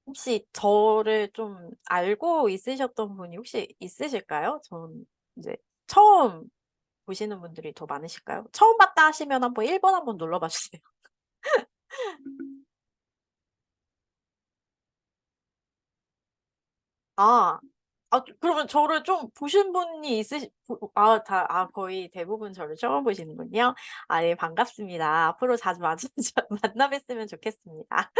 혹시 저를 좀 알고 있으셨던 분이 혹시 있으실까요? 전 이제 처음 보시는 분들이 더 많으실까요? 처음 봤다 하시면 한번 1번 한번 눌러 봐 주세요. 아. 그러면 저를 좀 보신 분이 있으시 보 아 다 거의 대부분 저를 처음 보시는군요. 네, 반갑습니다. 앞으로 자주 만나 뵀으면 좋겠습니다.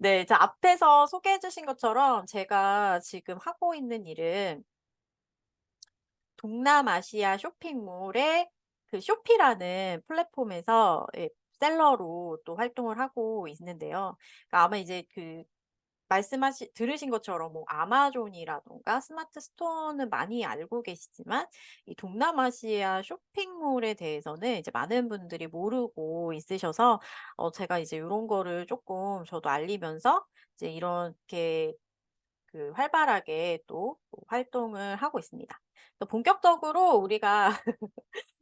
네. 저 앞에서 소개해 주신 것처럼 제가 지금 하고 있는 일은 동남아시아 쇼핑몰의 그 쇼피라는 플랫폼에서 셀러로 또 활동을 하고 있는데요. 그러니까 아마 이제 들으신 것처럼 뭐 아마존이라든가 스마트 스토어는 많이 알고 계시지만 이 동남아시아 쇼핑몰에 대해서는 이제 많은 분들이 모르고 있으셔서 제가 이제 요런 거를 쪼끔 저도 알리면서 이제 이렇게 활발하게 또 활동을 하고 있습니다. 또 본격적으로 우리가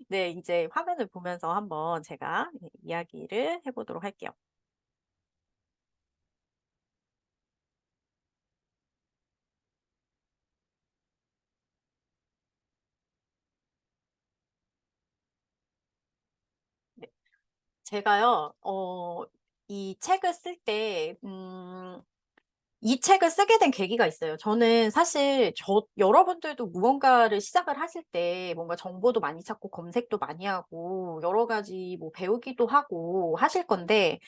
네, 이제 화면을 보면서 한번 제가 이야기를 해 보도록 할게요. 네. 제가요 이 책을 쓸 때 이 책을 쓰게 된 계기가 있어요. 저는 사실 여러분들도 무언가를 시작을 하실 때 뭔가 정보도 많이 찾고 검색도 많이 하고 여러 가지 뭐 배우기도 하고 하실 건데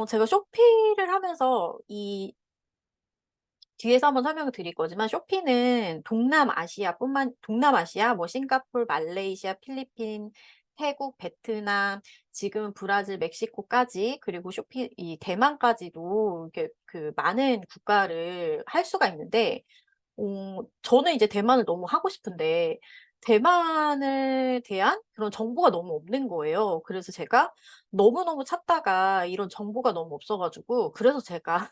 제가 쇼피를 하면서 뒤에서 한번 설명을 드릴 거지만 쇼피는 동남아시아 뭐 싱가포르, 말레이시아, 필리핀, 태국, 베트남, 지금은 브라질, 멕시코까지, 그리고 쇼피 이 대만까지도 이렇게 많은 국가를 할 수가 있는데 저는 이제 대만을 너무 하고 싶은데 대만에 대한 그런 정보가 너무 없는 거예요. 그래서 제가 너무너무 찾다가 이런 정보가 너무 없어 가지고 그래서 제가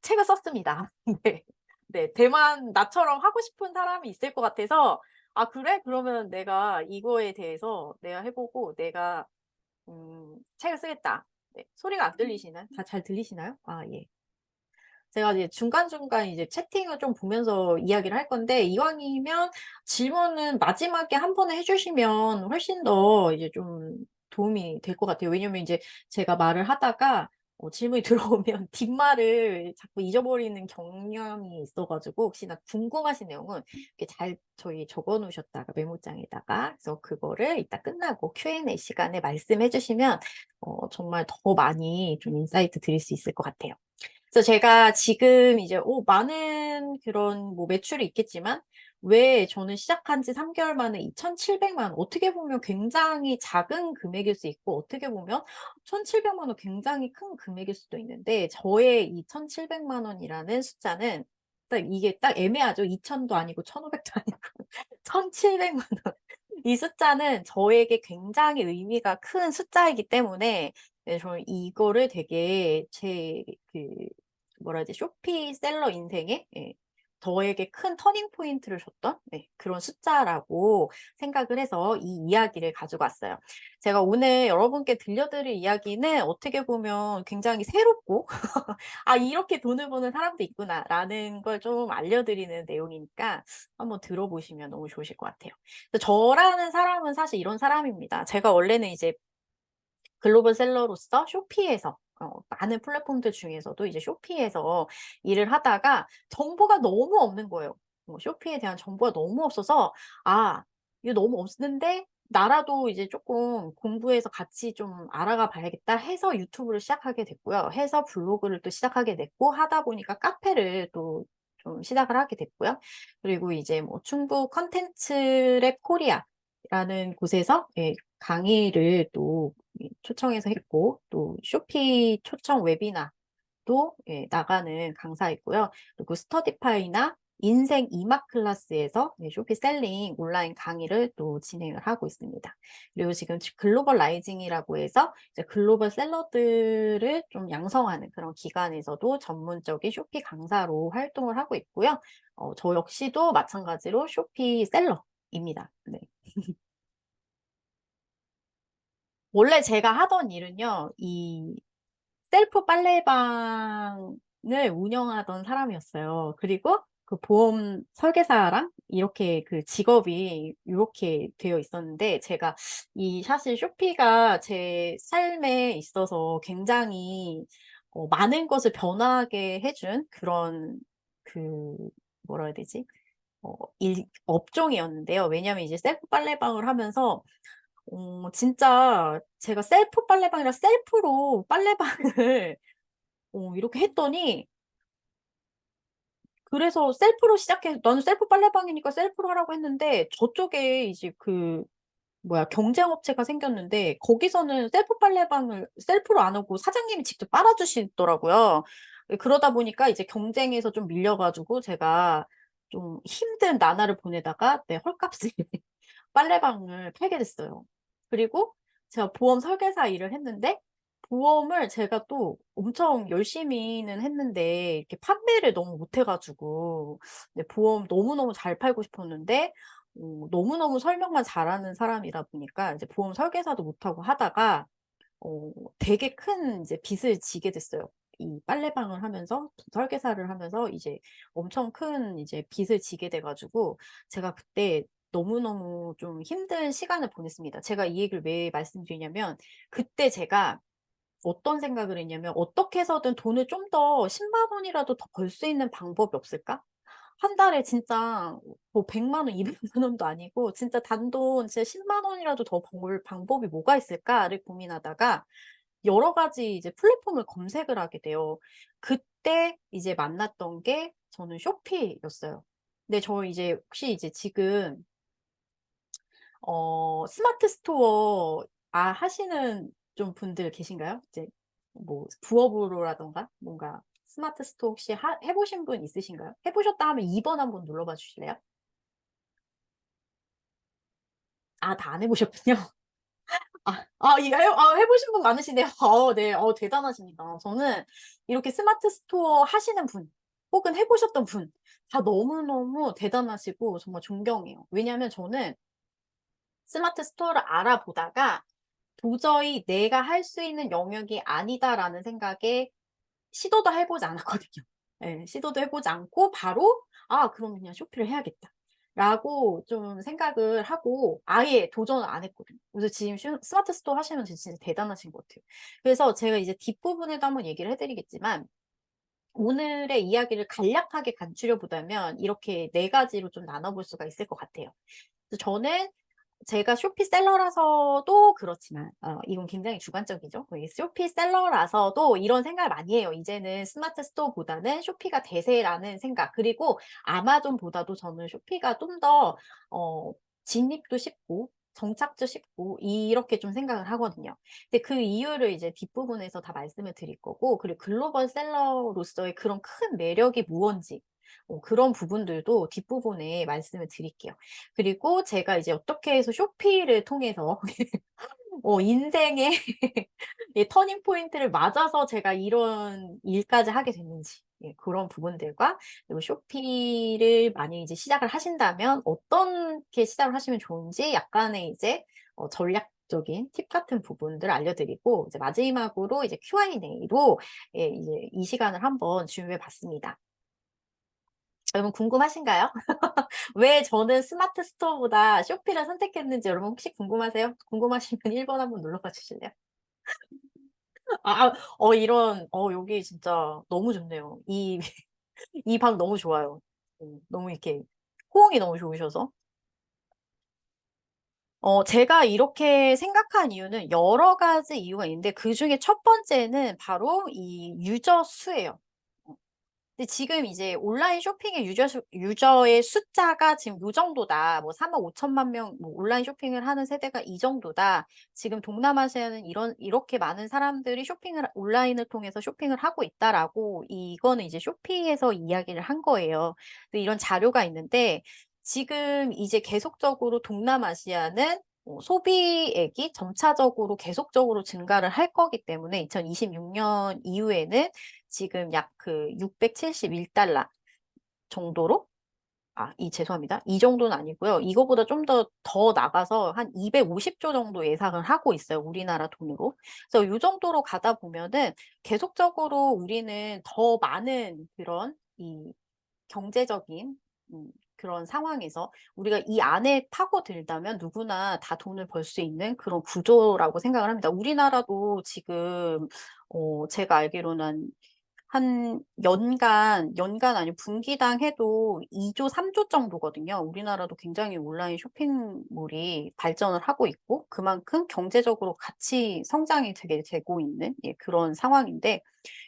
책을 썼습니다. 네. 네. 대만 나처럼 하고 싶은 사람이 있을 것 같아서 '아 그래? 그러면 내가 이거에 대해서 내가 해 보고 내가 책을 쓰겠다.' 네. 소리가 안 들리시나요? 다 잘 들리시나요? 예. 제가 이제 중간중간 이제 채팅을 좀 보면서 이야기를 할 건데 이왕이면 질문은 마지막에 한 번에 해 주시면 훨씬 더 이제 좀 도움이 될 것 같아요. 왜냐면 이제 제가 말을 하다가 질문이 들어오면 뒷말을 자꾸 잊어버리는 경향이 있어 가지고 혹시나 궁금하신 내용은 이렇게 잘 저희 적어 놓으셨다가 메모장에다가 그래서 그거를 이따 끝나고 Q&A 시간에 말씀해 주시면 정말 더 많이 좀 인사이트 드릴 수 있을 것 같아요. 그래서 제가 지금 이제 많은 그런 뭐 매출이 있겠지만 왜 저는 시작한 지 3 개월 만에 2,700만, 어떻게 보면 굉장히 작은 금액일 수 있고 어떻게 보면 1,700만 원 굉장히 큰 금액일 수도 있는데 저의 이 1,700만 원이라는 숫자는 딱 이게 딱 애매하죠. 2,000도 아니고 1,500도 아니고 1,700만 원. 이 숫자는 저에게 굉장히 의미가 큰 숫자이기 때문에 저는 이거를 되게 제 뭐라 해야 되지? 쇼피셀러 인생에 저에게 큰 터닝 포인트를 줬던 그런 숫자라고 생각을 해서 이 이야기를 가지고 왔어요. 제가 오늘 여러분께 들려드릴 이야기는 어떻게 보면 굉장히 새롭고 '아 이렇게 돈을 버는 사람도 있구나.'라는 걸 좀 알려드리는 내용이니까 한번 들어보시면 너무 좋으실 것 같아요. 저라는 사람은 사실 이런 사람입니다. 제가 원래는 이제 글로벌 셀러로서 쇼피에서 많은 플랫폼들 중에서도 이제 쇼피에서 일을 하다가 정보가 너무 없는 거예요. 쇼피에 대한 정보가 너무 없어서 '아 이거 너무 없는데 나라도 이제 쪼끔 공부해서 같이 좀 알아가 봐야겠다.' 해서 유튜브를 시작하게 됐고요. 해서 블로그를 또 시작하게 됐고 하다 보니까 카페를 또 좀 시작을 하게 됐고요. 그리고 이제 뭐 충북 컨텐츠랩 코리아라는 곳에서 강의를 또 초청해서 했고 또 쇼피 초청 웨비나도 나가는 강사이고요. 그리고 스터디파이나 인생 2막 클래스에서 쇼피 셀링 온라인 강의를 또 진행을 하고 있습니다. 그리고 지금 글로벌 라이징이라고 해서 이제 글로벌 셀러들을 좀 양성하는 그런 기관에서도 전문적인 쇼피 강사로 활동을 하고 있고요. 저 역시도 마찬가지로 쇼피 셀러입니다. 네. 원래 제가 하던 일은요. 이 셀프 빨래방 운영하던 사람이었어요. 그리고 그 보험 설계사랑 이렇게 그 직업이 이렇게 되어 있었는데, 제가 이 사실 쇼피가 제 삶에 있어서 굉장히 많은 것을 변화하게 해준 그런 그 뭐라 해야 되지? 업종이었는데요. 왜냐하면 이제 셀프 빨래방을 하면서 진짜 제가 셀프 빨래방이라 셀프로 빨래방을 이렇게 했더니, 그래서 셀프로 시작해 나는 셀프 빨래방이니까 셀프로 하라고 했는데, 저쪽에 이제 그 뭐야 경쟁 업체가 생겼는데, 거기서는 셀프 빨래방을 셀프로 안 하고 사장님이 직접 빨아 주시더라고요. 예, 그러다 보니까 이제 경쟁에서 좀 밀려 가지고 제가 좀 힘든 나날을 보내다가 네 헐값에 빨래방을 팔게 됐어요. 그리고 제가 보험 설계사 일을 했는데, 보험을 제가 또 엄청 열심히는 했는데 이렇게 판매를 너무 못해 가지고, 네 보험 너무너무 잘 팔고 싶었는데 너무너무 설명만 잘하는 사람이다 보니까 이제 보험 설계사도 못하고 하다가 되게 큰 이제 빚을 지게 됐어요. 이 빨래방을 하면서 설계사를 하면서 이제 엄청 큰 이제 빚을 지게 돼 가지고, 제가 그때 너무너무 좀 힘든 시간을 보냈습니다. 제가 이 얘기를 왜 말씀드리냐면, 그때 제가 어떤 생각을 했냐면 '어떻게 해서든 돈을 좀 더 10만 원이라도 더 벌 수 있는 방법이 없을까?' 한 달에 진짜 뭐 100만 원, 200만 원도 아니고 진짜 단돈 진짜 10만 원이라도 더 벌 방법이 뭐가 있을까를 고민하다가 여러 가지 이제 플랫폼을 검색을 하게 돼요. 그때 이제 만났던 게 저는 쇼피였어요. 근데 저 이제 혹시 이제 지금 스마트 스토어 하시는 좀 분들 계신가요? 이제 뭐 부업으로라든가 뭔가 스마트 스토어 혹시 해 보신 분 있으신가요? 해 보셨다 하면 2번 한번 눌러 봐 주실래요? 다 안 해 보셨군요. 해 보신 분 많으시네요. 네. 대단하십니다. 저는 이렇게 스마트 스토어 하시는 분 혹은 해 보셨던 분 다 너무너무 대단하시고 정말 존경해요. 왜냐하면 저는 스마트 스토어를 알아보다가 도저히 '내가 할 수 있는 영역이 아니다.'라는 생각에 시도도 해 보지 않았거든요. 예. 시도도 해 보지 않고 바로 '아 그럼 그냥 쇼피를 해야겠다.'라고 좀 생각을 하고 아예 도전을 안 했거든요. 그래서 지금 스마트 스토어 하시는 분 진짜 대단하신 것 같아요. 그래서 제가 이제 뒷부분에도 한번 얘기를 해 드리겠지만, 오늘의 이야기를 간략하게 간추려 보자면 이렇게 네 가지로 좀 나눠 볼 수가 있을 것 같아요. 그래서 저는 제가 쇼피셀러라서도 그렇지만, 이건 굉장히 주관적이죠. 이 쇼피셀러라서도 이런 생각을 많이 해요. 이제는 스마트 스토어보다는 쇼피가 대세라는 생각. 그리고 아마존보다도 저는 쇼피가 좀 더 진입도 쉽고 정착도 쉽고 이렇게 좀 생각을 하거든요. 근데 그 이유를 이제 뒷부분에서 다 말씀을 드릴 거고, 그리고 글로벌 셀러로서의 그런 큰 매력이 무언지 그런 부분들도 뒷부분에 말씀을 드릴게요. 그리고 제가 이제 어떻게 해서 쇼피를 통해서 인생의 이 터닝 포인트를 맞아서 제가 이런 일까지 하게 됐는지, 예 그런 부분들과, 그리고 쇼피를 만약에 이제 시작을 하신다면 어떻게 시작을 하시면 좋은지 약간의 이제 전략적인 팁 같은 부분들을 알려드리고, 이제 마지막으로 이제 Q&A로 예 이제 이 시간을 한번 준비해 봤습니다. 여러분 궁금하신가요? 왜 저는 스마트 스토어보다 쇼피를 선택했는지 여러분 혹시 궁금하세요? 궁금하시면 1번 한번 눌러 봐 주실래요? 이런 여기 진짜 너무 좋네요. 이 방 너무 좋아요. 너무 이렇게 호응이 너무 좋으셔서. 제가 이렇게 생각한 이유는 여러 가지 이유가 있는데, 그중에 첫 번째는 바로 이 유저 수예요. 어. 근데 지금 이제 온라인 쇼핑의 유저의 숫자가 지금 요 정도다. 뭐 3억 5천만 명 뭐 온라인 쇼핑을 하는 세대가 이 정도다. 지금 동남아시아는 이렇게 많은 사람들이 쇼핑을 온라인을 통해서 쇼핑을 하고 있다라고, 이거는 이제 쇼피에서 이야기를 한 거예요. 근데 이런 자료가 있는데, 지금 이제 계속적으로 동남아시아는 소비액이 점차적으로 계속적으로 증가를 할 거기 때문에 2026년 이후에는 지금 약 그 $671 정도로 죄송합니다. 이 정도는 아니고요. 이거보다 좀 더 나가서 한 250조 정도 예상을 하고 있어요, 우리나라 돈으로. 그래서 요 정도로 가다 보면은 계속적으로 우리는 더 많은 그런 경제적인 그런 상황에서 우리가 이 안에 파고들다면 누구나 다 돈을 벌 수 있는 그런 구조라고 생각을 합니다. 우리나라도 지금 제가 알기로는 한 연간 아니면 분기당 해도 2조 3조 정도거든요. 우리나라도 굉장히 온라인 쇼핑몰이 발전을 하고 있고 그만큼 경제적으로 같이 성장이 되게 되고 있는 그런 상황인데,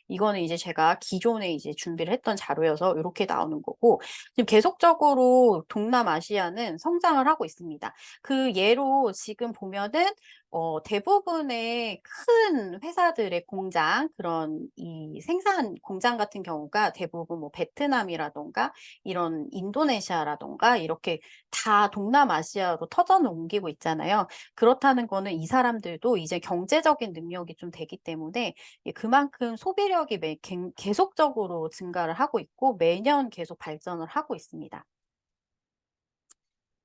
이거는 이제 제가 기존에 이제 준비를 했던 자료여서 요렇게 나오는 거고, 지금 계속적으로 동남아시아는 성장을 하고 있습니다. 그 예로 지금 보면은 대부분의 큰 회사들의 공장, 그런 이 생산 공장 같은 경우가 대부분 뭐 베트남이라든가 이런 인도네시아라든가 이렇게 다 동남아시아로 터전을 옮기고 있잖아요. 그렇다는 거는 이 사람들도 이제 경제적인 능력이 좀 되기 때문에 그만큼 소비력이 계속적으로 증가를 하고 있고 매년 계속 발전을 하고 있습니다.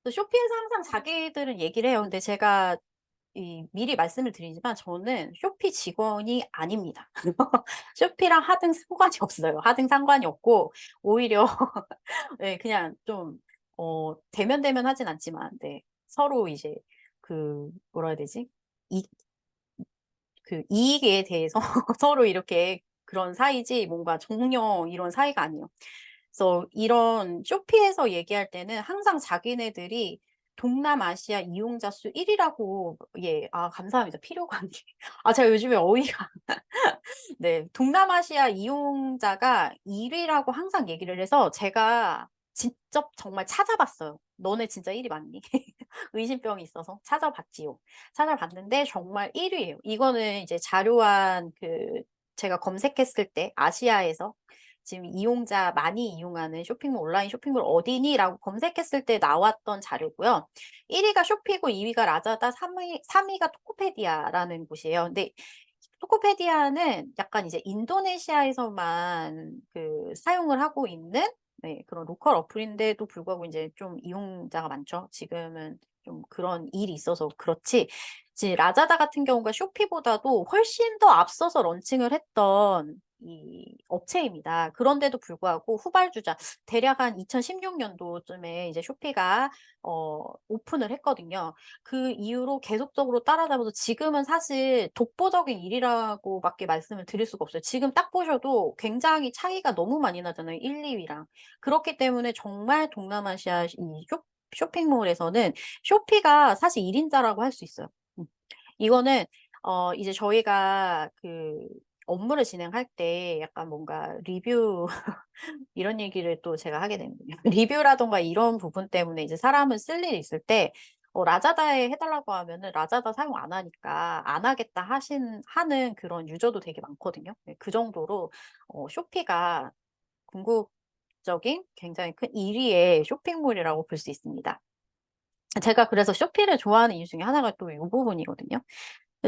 또 쇼피에서 항상 자기들은 얘기를 해요. 근데 제가 미리 말씀을 드리지만 저는 쇼피 직원이 아닙니다. 쇼피랑 하등 상관이 없어요. 하등 상관이 없고 오히려 네, 그냥 좀 대면대면하진 않지만 네, 서로 이제 뭐라 해야 되지? 이 이익에 대해서 서로 이렇게 그런 사이지 뭔가 동료 이런 사이가 아니에요. 그래서 이런 쇼피에서 얘기할 때는 항상 자기네들이 동남아시아 이용자 수 1 위라고. 감사합니다. 필요 관계. 제가 요즘에 어이가 네. 동남아시아 이용자가 1 위라고 항상 얘기를 해서 제가 직접 정말 찾아봤어요. "너네 진짜 1위 맞니?" 의심병이 있어서 찾아봤지요. 찾아봤는데 정말 1 위예요. 이거는 이제 자료한 제가 검색했을 때 아시아에서 지금 이용자 많이 이용하는 쇼핑몰, 온라인 쇼핑몰 어디니?라고 검색했을 때 나왔던 자료고요. 1 위가 쇼피고 2 위가 라자다, 3 위가 토코페디아라는 곳이에요. 근데 토코페디아는 약간 이제 인도네시아에서만 사용을 하고 있는 네, 그런 로컬 어플인데도 불구하고 인제 좀 이용자가 많죠. 지금은 좀 그런 일이 있어서 그렇지, 이제 라자다 같은 경우가 쇼피보다도 훨씬 더 앞서서 런칭을 했던 이 업체입니다. 그런데도 불구하고 후발주자, 대략 한 2016 년도쯤에 이제 쇼피가 오픈을 했거든요. 그 이후로 계속적으로 따라잡아서 지금은 사실 독보적인 일이라고 밖에 말씀을 드릴 수가 없어요. 지금 딱 보셔도 굉장히 차이가 너무 많이 나잖아요, 1-2 위랑. 그렇기 때문에 정말 동남아시아 쇼핑몰에서는 쇼피가 사실 1 인자라고 할 수 있어요. 음. 이거는 이제 저희가 업무를 진행할 때 약간 뭔가 리뷰 이런 얘기를 또 제가 하게 되는군요. 리뷰라든가 이런 부분 때문에 이제 사람을 쓸 일이 있을 때 라자다에 해 달라고 하면은 라자다 사용 안 하니까 "안 하겠다." 하는 그런 유저도 되게 많거든요. 네, 그 정도로 쇼피가 궁극적인 굉장히 큰 1 위의 쇼핑몰이라고 볼 수 있습니다. 제가 그래서 쇼피를 좋아하는 이유 중에 하나가 또 요 부분이거든요.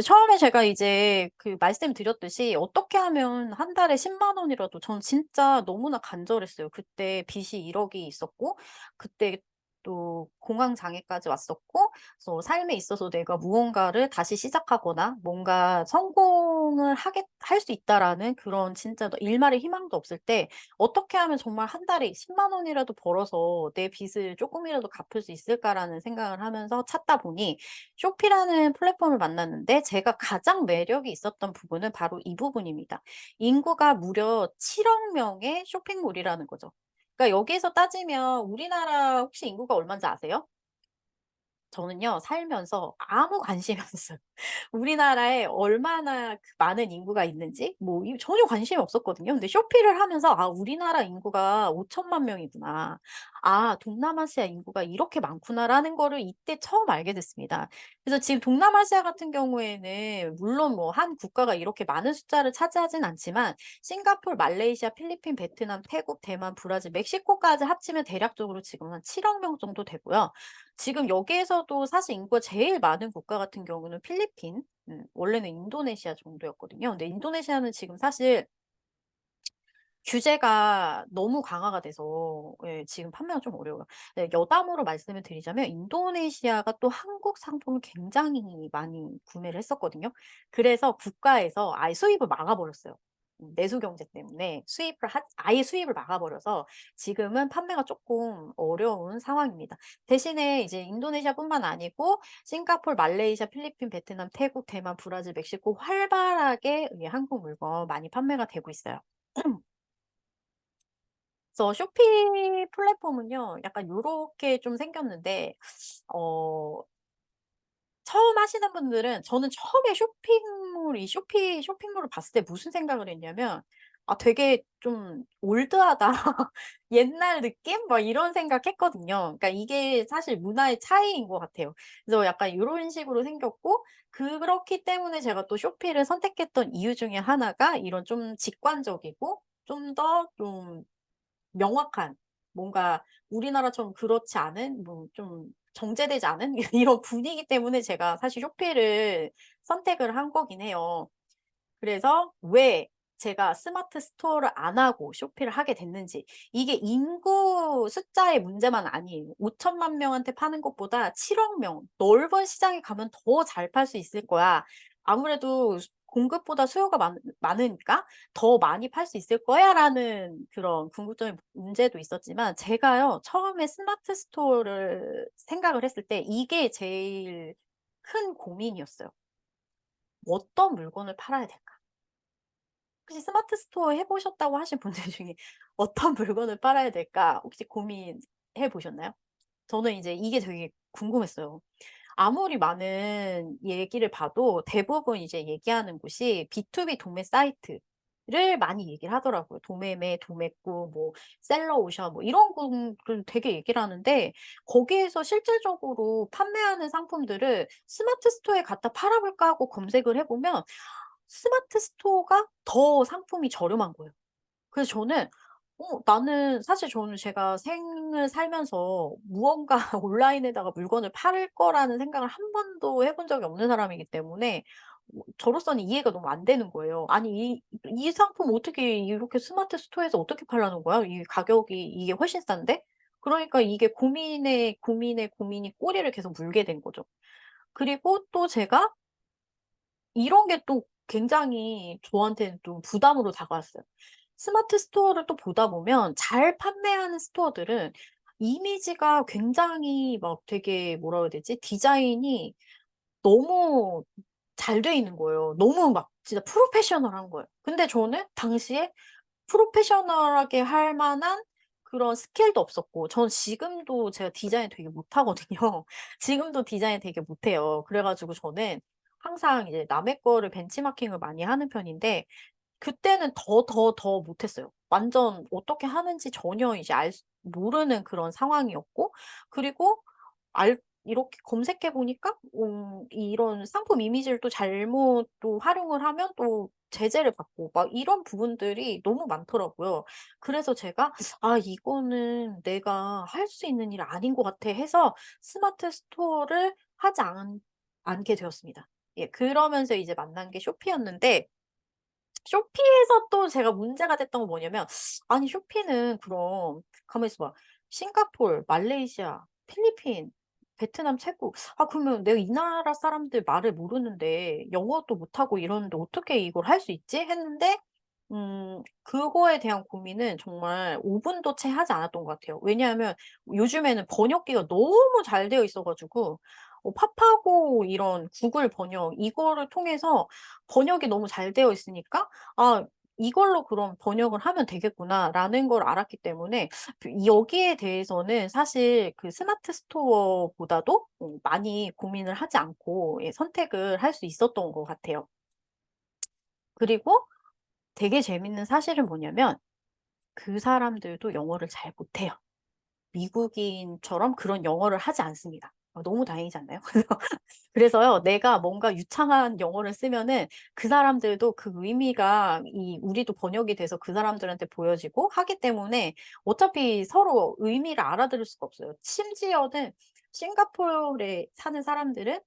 처음에 제가 이제 말씀드렸듯이 어떻게 하면 한 달에 10만 원이라도, 전 진짜 너무나 간절했어요. 그때 빚이 1억 이 있었고 그때 또 공황 장애까지 왔었고, 그래서 삶에 있어서 내가 무언가를 다시 시작하거나 뭔가 성공을 할 수 있다라는 그런 진짜 일말의 희망도 없을 때 어떻게 하면 정말 한 달에 10만 원이라도 벌어서 내 빚을 조금이라도 갚을 수 있을까라는 생각을 하면서 찾다 보니 쇼피라는 플랫폼을 만났는데, 제가 가장 매력이 있었던 부분은 바로 이 부분입니다. 인구가 무려 7억 명의 쇼핑몰이라는 거죠. 그러니까 여기에서 따지면 우리나라 혹시 인구가 얼마인지 아세요? 저는요, 살면서 아무 관심이 없었어요. 우리나라에 얼마나 많은 인구가 있는지 뭐 전혀 관심이 없었거든요. 근데 쇼피를 하면서 '아, 우리나라 인구가 5천만 명이구나. 아, 동남아시아 인구가 이렇게 많구나.'라는 거를 이때 처음 알게 됐습니다. 그래서 지금 동남아시아 같은 경우에는 물론 뭐 한 국가가 이렇게 많은 숫자를 차지하진 않지만 싱가포르, 말레이시아, 필리핀, 베트남, 태국, 대만, 브라질, 멕시코까지 합치면 대략적으로 지금 한 7억 명 정도 되고요. 지금 여기에서도 사실 인구가 제일 많은 국가 같은 경우는 필리핀, 원래는 인도네시아 정도였거든요. 근데 인도네시아는 지금 사실 규제가 너무 강화가 돼서 예 지금 판매가 좀 어려워요. 네, 여담으로 말씀을 드리자면 인도네시아가 또 한국 상품을 굉장히 많이 구매를 했었거든요. 그래서 국가에서 아예 수입을 막아 버렸어요. 내수 경제 때문에 수입을 아예 수입을 막아 버려서 지금은 판매가 쪼끔 어려운 상황입니다. 대신에 이제 인도네시아뿐만 아니고 싱가포르, 말레이시아, 필리핀, 베트남, 태국, 대만, 브라질, 멕시코 활발하게 이 한국 물건 많이 판매가 되고 있어요. 그래서 쇼핑 플랫폼은요 약간 요렇게 좀 생겼는데 어 처음 하시는 분들은 저는 처음에 쇼핑몰을 봤을 때 무슨 생각을 했냐면 '아 되게 좀 올드하다. 옛날 느낌?' 막 이런 생각했거든요. 그러니까 이게 사실 문화의 차이인 것 같아요. 그래서 약간 요런 식으로 생겼고 그렇기 때문에 제가 또 쇼피를 선택했던 이유 중에 하나가 이런 좀 직관적이고 좀 더 좀 명확한 뭔가 우리나라처럼 그렇지 않은 뭐 좀 정제되지 않은 이런 분위기 때문에 제가 사실 쇼피를 선택을 한 거긴 해요. 그래서 왜 제가 스마트 스토어를 안 하고 쇼피를 하게 됐는지 이게 인구 숫자의 문제만 아니에요. 5천만 명한테 파는 것보다 7억 명 넓은 시장에 가면 더 잘 팔 수 있을 거야. 아무래도 공급보다 수요가 많으니까 '더 많이 팔 수 있을 거야.'라는 그런 궁극적인 문제도 있었지만 제가요 처음에 스마트 스토어를 생각을 했을 때 이게 제일 큰 고민이었어요. '어떤 물건을 팔아야 될까?' 혹시 스마트 스토어 해 보셨다고 하신 분들 중에 '어떤 물건을 팔아야 될까?' 혹시 고민해 보셨나요? 저는 이제 이게 되게 궁금했어요. 아무리 많은 얘기를 봐도 대부분 이제 얘기하는 곳이 B2B 도매 사이트를 많이 얘기를 하더라고요. 도매매, 도매구, 뭐 셀러오션 뭐 이런 곳을 되게 얘기를 하는데 거기에서 실질적으로 판매하는 상품들을 '스마트 스토어에 갖다 팔아 볼까?' 하고 검색을 해 보면 스마트 스토어가 더 상품이 저렴한 거예요. 그래서 저는 나는 사실 저는 제가 생을 살면서 무언가 온라인에다가 물건을 팔 거라는 생각을 한 번도 해본 적이 없는 사람이기 때문에 저로서는 이해가 너무 안 되는 거예요. 아니 이 상품 어떻게 이렇게 스마트 스토어에서 어떻게 팔라는 거야? 이 가격이 이게 훨씬 싼데? 그러니까 이게 고민이 꼬리를 계속 물게 된 거죠. 그리고 또 제가 이런 게 또 굉장히 저한테는 좀 부담으로 다가왔어요. 스마트 스토어를 또 보다 보면 잘 판매하는 스토어들은 이미지가 굉장히 막 되게 뭐라 그래야 되지? 디자인이 너무 잘 돼 있는 거예요. 너무 막 진짜 프로페셔널한 거예요. 근데 저는 당시에 프로페셔널하게 할 만한 그런 스킬도 없었고 전 지금도 제가 디자인 되게 못하거든요. 지금도 디자인 되게 못해요. 그래 가지고 저는 항상 이제 남의 거를 벤치마킹을 많이 하는 편인데 그때는 더 못했어요. 완전 어떻게 하는지 전혀 이제 모르는 그런 상황이었고 그리고 이렇게 검색해 보니까 이런 상품 이미지를 또 잘못 또 활용을 하면 또 제재를 받고 막 이런 부분들이 너무 많더라고요. 그래서 제가 '아 이거는 내가 할 수 있는 일 아닌 것 같아.' 해서 스마트 스토어를 하지 않게 되었습니다. 예 그러면서 이제 만난 게 쇼피였는데 쇼피에서 또 제가 문제가 됐던 건 뭐냐면 아니 쇼피는 그럼 가만히 있어 봐. 싱가포르, 말레이시아, 필리핀, 베트남, 태국 그러면 내가 이 나라 사람들 말을 모르는데 영어도 못하고 이러는데 어떻게 이걸 할 수 있지?' 했는데 그거에 대한 고민은 정말 5 분도 채 하지 않았던 것 같아요. 왜냐하면 요즘에는 번역기가 너무 잘 되어 있어 가지고 팝하고 이런 구글 번역 이거를 통해서 번역이 너무 잘 되어 있으니까 '아 이걸로 그럼 번역을 하면 되겠구나.'라는 걸 알았기 때문에 여기에 대해서는 사실 그 스마트 스토어보다도 많이 고민을 하지 않고 예 선택을 할 수 있었던 것 같아요. 그리고 되게 재밌는 사실은 뭐냐면 그 사람들도 영어를 잘 못해요. 미국인처럼 그런 영어를 하지 않습니다. 너무 다행이지 않나요? 그래서요 내가 뭔가 유창한 영어를 쓰면은 그 사람들도 그 의미가 우리도 번역이 돼서 그 사람들한테 보여지고 하기 때문에 어차피 서로 의미를 알아들을 수가 없어요. 심지어는 싱가포르에 사는 사람들은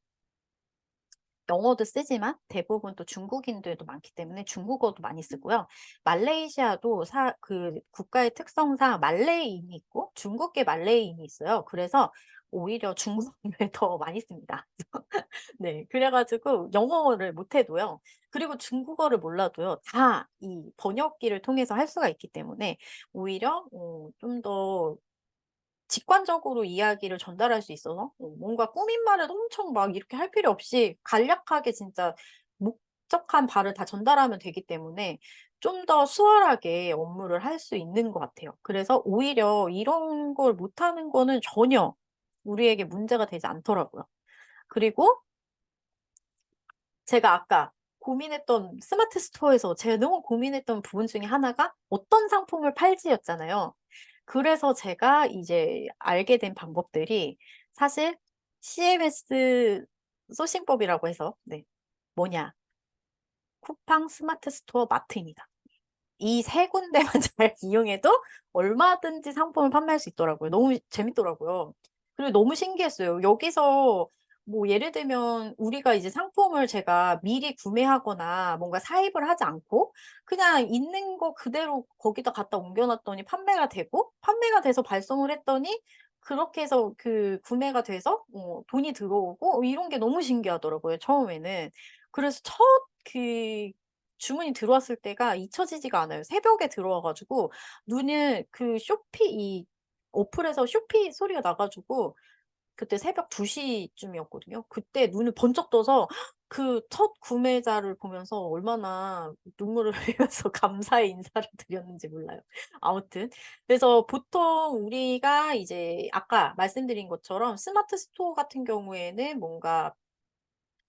영어도 쓰지만 대부분 또 중국인들도 많기 때문에 중국어도 많이 쓰고요. 말레이시아도 그 국가의 특성상 말레이인이 있고 중국계 말레이인이 있어요. 그래서 오히려 중국어를 더 많이 씁니다. 네. 그래 가지고 영어를 못 해도요. 그리고 중국어를 몰라도요. 다 이 번역기를 통해서 할 수가 있기 때문에 오히려 좀 더 직관적으로 이야기를 전달할 수 있어서 뭔가 꾸민 말을 엄청 막 이렇게 할 필요 없이 간략하게 진짜 목적한 바를 다 전달하면 되기 때문에 좀 더 수월하게 업무를 할 수 있는 것 같아요. 그래서 오히려 이런 걸 못하는 거는 전혀 우리에게 문제가 되지 않더라고요. 그리고 제가 아까 고민했던 스마트 스토어에서 제가 너무 고민했던 부분 중에 하나가 어떤 상품을 팔지였잖아요. 그래서 제가 이제 알게 된 방법들이 사실 CMS 소싱법이라고 해서 네 뭐냐 쿠팡, 스마트 스토어, 마트입니다. 이 세 군데만 잘 이용해도 얼마든지 상품을 판매할 수 있더라고요. 너무 재밌더라고요. 그리고 너무 신기했어요. 여기서 뭐 예를 들면 우리가 이제 상품을 제가 미리 구매하거나 뭔가 사입을 하지 않고 그냥 있는 거 그대로 거기다 갖다 옮겨 놨더니 판매가 되고 판매가 돼서 발송을 했더니 그렇게 해서 그 구매가 돼서 돈이 들어오고 이런 게 너무 신기하더라고요 처음에는. 그래서 첫 그 주문이 들어왔을 때가 잊혀지지가 않아요. 새벽에 들어와 가지고 눈을 그 쇼피 이 어플에서 쇼피 소리가 나 가지고 그때 새벽 2 시쯤이었거든요. 그때 눈을 번쩍 떠서 그 첫 구매자를 보면서 얼마나 눈물을 흘리면서 감사의 인사를 드렸는지 몰라요. 아무튼 그래서 보통 우리가 이제 아까 말씀드린 것처럼 스마트 스토어 같은 경우에는 뭔가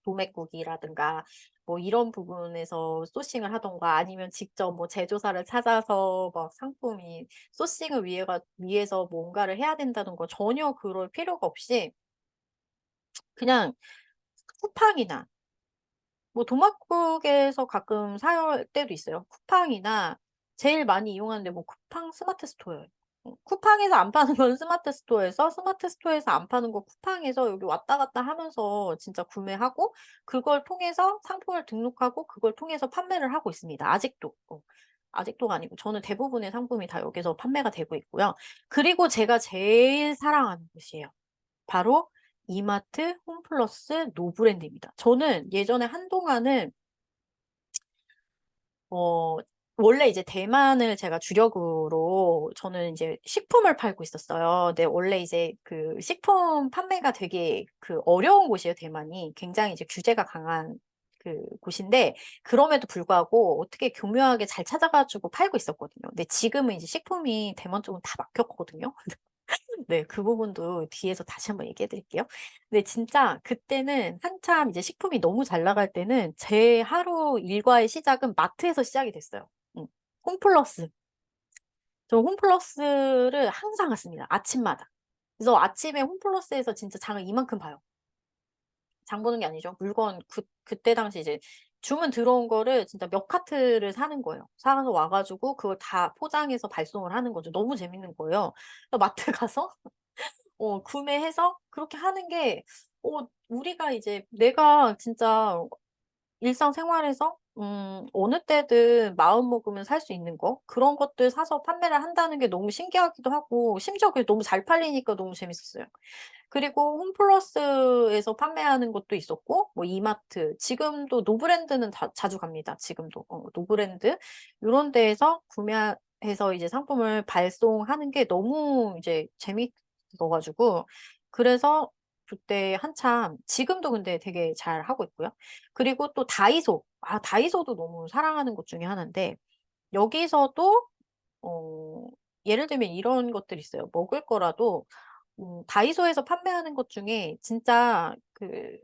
도매국이라든가 뭐 이런 부분에서 소싱을 하던가 아니면 직접 뭐 제조사를 찾아서 막 상품이 소싱을 위해서 뭔가를 해야 된다든가 전혀 그럴 필요가 없이 그냥 쿠팡이나 뭐 도마국에서 가끔 살 때도 있어요. 쿠팡이나 제일 많이 이용하는 데 뭐 쿠팡 스마트 스토어예요. 쿠팡에서 안 파는 건 스마트 스토어에서, 스마트 스토어에서 안 파는 거 쿠팡에서 여기 왔다 갔다 하면서 진짜 구매하고 그걸 통해서 상품을 등록하고 그걸 통해서 판매를 하고 있습니다. 아직도. 아직도가 아니고 저는 대부분의 상품이 다 여기서 판매가 되고 있고요. 그리고 제가 제일 사랑하는 곳이에요. 바로 이마트, 홈플러스, 노브랜드입니다. 저는 예전에 한동안은 어 원래 이제 대만을 제가 주력으로 저는 인제 식품을 팔고 있었어요. 근데 원래 이제 그 식품 판매가 되게 그 어려운 곳이에요 대만이. 굉장히 이제 규제가 강한 그 곳인데 그럼에도 불구하고 어떻게 교묘하게 잘 찾아 가지고 팔고 있었거든요. 근데 지금은 이제 식품이 대만 쪽은 다 막혔거든요. 네. 그 부분도 뒤에서 다시 한번 얘기해 드릴게요. 근데 진짜 그때는 한참 이제 식품이 너무 잘 나갈 때는 제 하루 일과의 시작은 마트에서 시작이 됐어요. 음. 홈플러스. 저 홈플러스를 항상 갔습니다, 아침마다. 그래서 아침에 홈플러스에서 진짜 장을 이만큼 봐요. 장 보는 게 아니죠. 물건 그때 당시 이제 주문 들어온 거를 진짜 몇 카트를 사는 거예요. 사서 와 가지고 그걸 다 포장해서 발송을 하는 거죠. 너무 재밌는 거예요. 그래서 마트 가서 구매해서 그렇게 하는 게 우리가 이제 내가 진짜 일상생활에서 어느 때든 마음 먹으면 살 수 있는 거 그런 것들 사서 판매를 한다는 게 너무 신기하기도 하고 심지어 그게 너무 잘 팔리니까 너무 재밌었어요. 그리고 홈플러스에서 판매하는 것도 있었고 뭐 이마트 지금도 노브랜드는 자주 갑니다 지금도. 노브랜드 요런 데에서 구매해서 이제 상품을 발송하는 게 너무 이제 재밌어 가지고 그래서 그때 한참 지금도 근데 되게 잘하고 있고요. 그리고 또 다이소. 다이소도 너무 사랑하는 곳 중에 하나인데 여기서도 어 예를 들면 이런 것들이 있어요. 먹을 거라도 다이소에서 판매하는 것 중에 진짜 그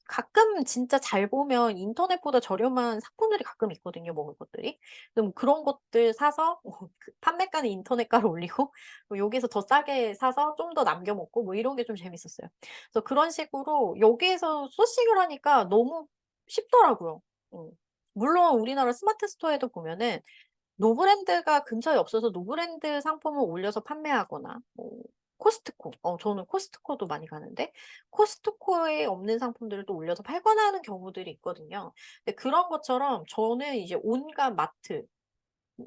가끔 진짜 잘 보면 인터넷보다 저렴한 상품들이 가끔 있거든요, 먹을 것들이. 근데 뭐 그런 것들 사서 그 판매가는 인터넷가로 올리고 뭐 여기서 더 싸게 사서 좀 더 남겨 먹고 뭐 이런 게 좀 재밌었어요. 그래서 그런 식으로 여기에서 소싱을 하니까 너무 쉽더라고요. 어. 물론 우리나라 스마트 스토어에도 보면은 노브랜드가 근처에 없어서 노브랜드 상품을 올려서 판매하거나 뭐 코스트코. 저는 코스트코도 많이 가는데 코스트코에 없는 상품들을 또 올려서 팔거나 하는 경우들이 있거든요. 근데 그런 것처럼 저는 이제 온갖 마트,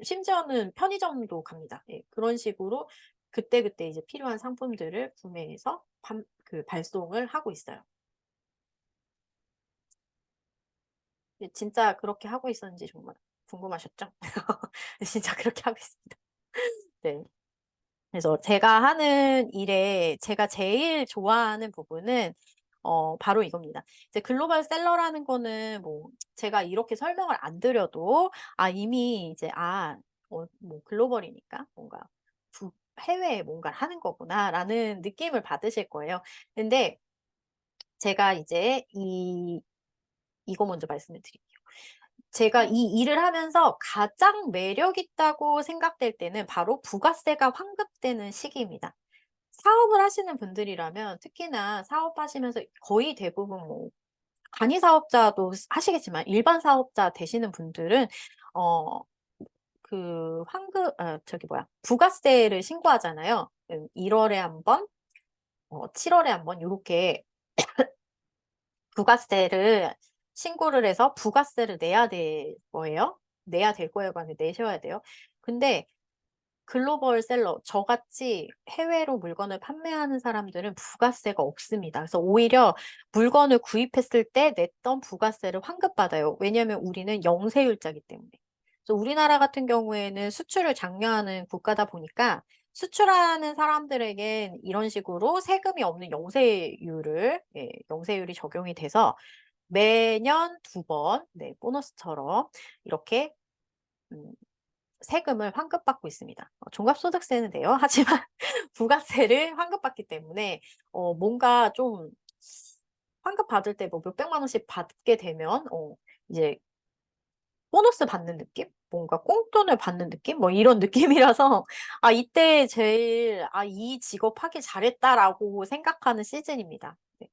심지어는 편의점도 갑니다. 예. 그런 식으로 그때그때 이제 필요한 상품들을 구매해서 발송을 하고 있어요. 근데 진짜 그렇게 하고 있었는지 정말 궁금하셨죠? 진짜 그렇게 하고 있습니다. 네. 그래서 제가 하는 일에 제가 제일 좋아하는 부분은 바로 이겁니다. 이제 글로벌 셀러라는 거는 뭐 제가 이렇게 설명을 안 드려도 이미 이제 뭐 글로벌이니까 뭔가 해외에 뭔가를 하는 거구나라는 느낌을 받으실 거예요. 근데 제가 이제 이거 먼저 말씀을 드릴게요. 제가 이 일을 하면서 가장 매력 있다고 생각될 때는 바로 부가세가 환급되는 시기입니다. 사업을 하시는 분들이라면 특히나 사업하시면서 거의 대부분 뭐 간이 사업자도 하시겠지만 일반 사업자 되시는 분들은 어 부가세를 신고하잖아요. 1 월에 한 번, 7 월에 한 번 요렇게 부가세를 신고를 해서 부가세를 내야 될 거예요. 내야 될 거예요가 아니라 내셔야 돼요. 근데 글로벌 셀러 저같이 해외로 물건을 판매하는 사람들은 부가세가 없습니다. 그래서 오히려 물건을 구입했을 때 냈던 부가세를 환급받아요. 왜냐하면 우리는 영세율자이기 때문에. 그래서 우리나라 같은 경우에는 수출을 장려하는 국가다 보니까 수출하는 사람들에겐 이런 식으로 세금이 없는 영세율이 적용이 돼서 매년 2번 보너스처럼 이렇게 음 세금을 환급받고 있습니다. 종합소득세는 내요. 하지만 부가세를 환급받기 때문에 뭔가 좀 환급받을 때 뭐 몇백만 원씩 받게 되면 이제 보너스 받는 느낌? 뭔가 꽁돈을 받는 느낌? 뭐 이런 느낌이라서 이때 제일 '이 직업 하길 잘했다.'라고 생각하는 시즌입니다. 네.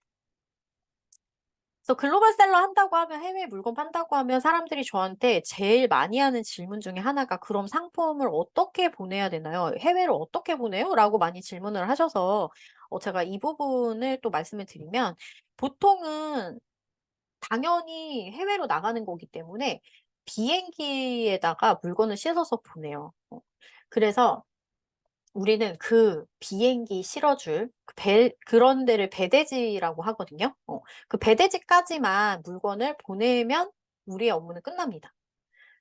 그래서 글로벌셀러 한다고 하면 해외 물건 판다고 하면 사람들이 저한테 제일 많이 하는 질문 중에 하나가 "그럼 상품을 어떻게 보내야 되나요? 해외로 어떻게 보내요?" 라고 많이 질문을 하셔서 제가 이 부분을 또 말씀을 드리면 보통은 당연히 해외로 나가는 거기 때문에 비행기에다가 물건을 싣어서 보내요. 그래서 우리는 그 비행기 실어 줄 그런 데를 배대지라고 하거든요. 그 배대지까지만 물건을 보내면 우리의 업무는 끝납니다.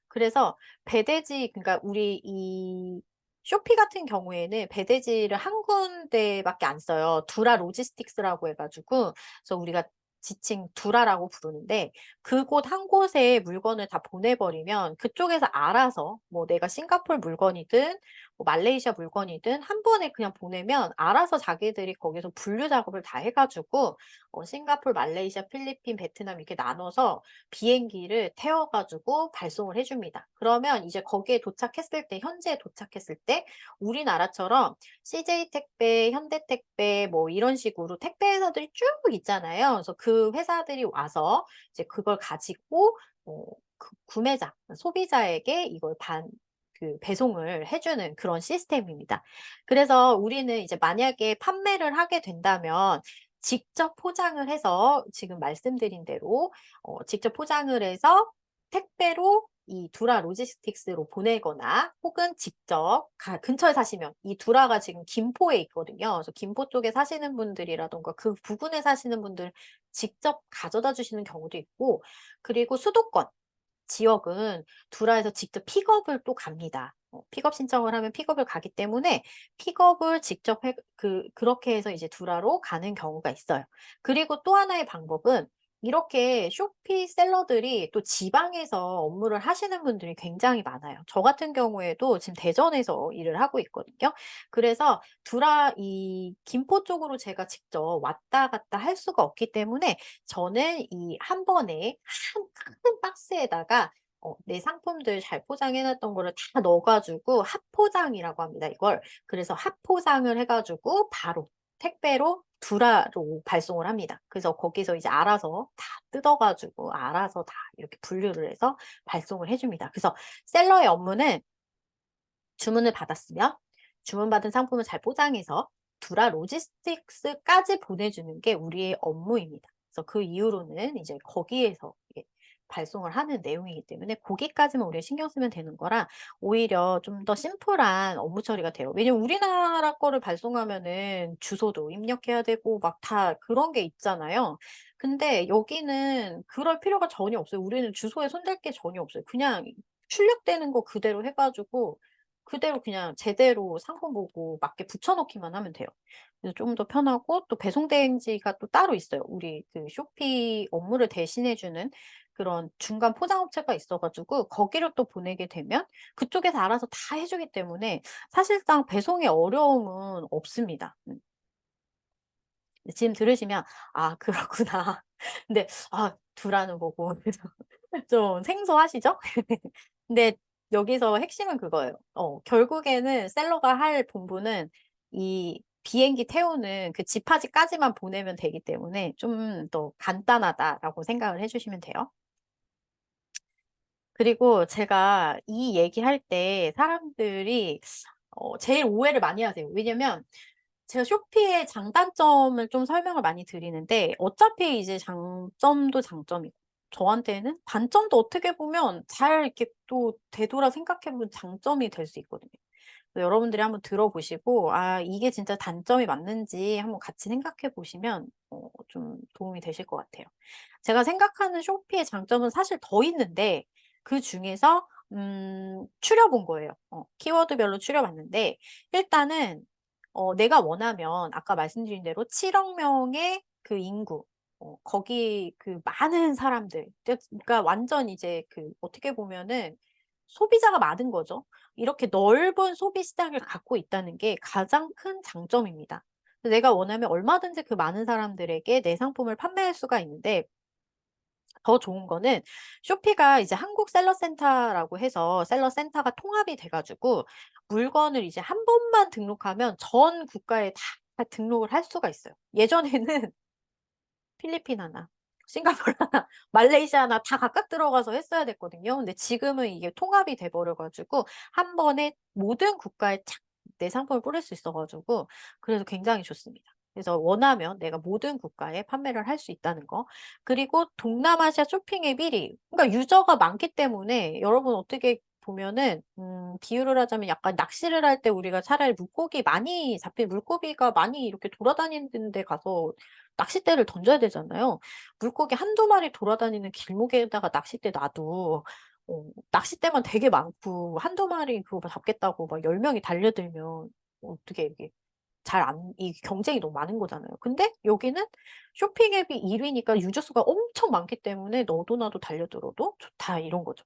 그래서 배대지 그러니까 우리 이 쇼피 같은 경우에는 배대지를 한 군데밖에 안 써요. 두라 로지스틱스라고 해 가지고 그래서 우리가 지칭 두라라고 부르는데 그곳 한 곳에 물건을 다 보내 버리면 그쪽에서 알아서 뭐 내가 싱가포르 물건이든 뭐 말레이시아 물건이든 한 번에 그냥 보내면 알아서 자기들이 거기서 분류 작업을 다 해 가지고 싱가포르, 말레이시아, 필리핀, 베트남 이렇게 나눠서 비행기를 태워 가지고 발송을 해 줍니다. 그러면 이제 거기에 도착했을 때 현지에 도착했을 때 우리나라처럼 CJ 택배, 현대 택배 뭐 이런 식으로 택배 회사들이 쭉 있잖아요. 그래서 그 회사들이 와서 이제 그걸 가지고 그 구매자, 소비자에게 이걸 배송을 해 주는 그런 시스템입니다. 그래서 우리는 이제 만약에 판매를 하게 된다면 직접 포장을 해서 지금 말씀드린 대로 직접 포장을 해서 택배로 이 두라 로지스틱스로 보내거나 혹은 직접 근처에 사시면 이 두라가 지금 김포에 있거든요. 그래서 김포 쪽에 사시는 분들이라든가 그 부근에 사시는 분들 직접 가져다 주시는 경우도 있고 그리고 수도권 지역은 두라에서 직접 픽업을 또 갑니다. 픽업 신청을 하면 픽업을 가기 때문에 픽업을 직접 그렇게 해서 이제 두라로 가는 경우가 있어요. 그리고 또 하나의 방법은 이렇게 쇼피 셀러들이 또 지방에서 업무를 하시는 분들이 굉장히 많아요. 저 같은 경우에도 지금 대전에서 일을 하고 있거든요. 그래서 이 김포 쪽으로 제가 직접 왔다 갔다 할 수가 없기 때문에 저는 이 한 번에 한 큰 박스에다가 내 상품들 잘 포장해 놨던 거를 다 넣어 가지고 핫포장이라고 합니다 이걸. 그래서 핫포장을 해 가지고 바로 택배로 두라로 발송을 합니다. 그래서 거기서 이제 알아서 다 뜯어 가지고 알아서 다 이렇게 분류를 해서 발송을 해 줍니다. 그래서 셀러의 업무는 주문을 받았으면 주문받은 상품을 잘 포장해서 두라 로지스틱스까지 보내주는 게 우리의 업무입니다. 그래서 그 이후로는 이제 거기에서 발송을 하는 내용이기 때문에 거기까지만 우리가 신경 쓰면 되는 거라 오히려 좀 더 심플한 업무 처리가 돼요. 왜냐면 우리나라 거를 발송하면은 주소도 입력해야 되고 막 다 그런 게 있잖아요. 근데 여기는 그럴 필요가 전혀 없어요. 우리는 주소에 손댈 게 전혀 없어요. 그냥 출력되는 거 그대로 해 가지고 그대로 그냥 제대로 상품 보고 맞게 붙여 넣기만 하면 돼요. 그래서 좀 더 편하고 또 배송 대행지가 또 따로 있어요. 우리 그 쇼피 업무를 대신해 주는 그런 중간 포장업체가 있어 가지고 거기로 또 보내게 되면 그쪽에서 알아서 다 해 주기 때문에 사실상 배송에 어려움은 없습니다. 지금 들으시면 '아 그렇구나.' 근데 두라는 거고 그래서 좀 생소하시죠? 근데 여기서 핵심은 그거예요. 결국에는 셀러가 할 본분은 이 비행기 태우는 그 지파지까지만 보내면 되기 때문에 좀 더 간단하다라고 생각을 해 주시면 돼요. 그리고 제가 이 얘기할 때 사람들이 제일 오해를 많이 하세요. 왜냐면 제가 쇼피의 장단점을 좀 설명을 많이 드리는데 어차피 이제 장점도 장점이고 저한테는 단점도 어떻게 보면 잘 이렇게 또 되돌아 생각해 보면 장점이 될 수 있거든요. 그래서 여러분들이 한번 들어보시고 이게 진짜 단점이 맞는지 한번 같이 생각해 보시면 좀 도움이 되실 것 같아요. 제가 생각하는 쇼피의 장점은 사실 더 있는데 그중에서 추려 본 거예요. 키워드별로 추려 봤는데 일단은 내가 원하면 아까 말씀드린 대로 7억 명의 그 인구 거기 그 많은 사람들 그러니까 완전 이제 그 어떻게 보면은 소비자가 많은 거죠. 이렇게 넓은 소비 시장을 갖고 있다는 게 가장 큰 장점입니다. 내가 원하면 얼마든지 그 많은 사람들에게 내 상품을 판매할 수가 있는데 더 좋은 거는 쇼피가 이제 한국 셀러 센터라고 해서 셀러 센터가 통합이 돼 가지고 물건을 이제 한 번만 등록하면 전 국가에 다 등록을 할 수가 있어요. 예전에는 필리핀 하나, 싱가포르 하나, 말레이시아 하나 다 각각 들어가서 했어야 됐거든요. 근데 지금은 이게 통합이 돼 버려 가지고 한 번에 모든 국가에 착 내 상품을 뿌릴 수 있어 가지고 그래서 굉장히 좋습니다. 그래서 원하면 내가 모든 국가에 판매를 할 수 있다는 거. 그리고 동남아시아 쇼핑 앱 1 위. 그러니까 유저가 많기 때문에 여러분 어떻게 보면은 비유를 하자면 약간 낚시를 할 때 우리가 차라리 물고기 많이 잡힌 물고기가 많이 이렇게 돌아다니는 데 가서 낚싯대를 던져야 되잖아요. 물고기 한두 마리 돌아다니는 길목에다가 낚싯대 놔도 낚싯대만 되게 많고 한두 마리 그거 잡겠다고 막 10 명이 달려들면 어떻게 이게 잘 안 이 경쟁이 너무 많은 거잖아요. 근데 여기는 쇼핑 앱이 1 위니까 유저 수가 엄청 많기 때문에 너도 나도 달려들어도 좋다 이런 거죠.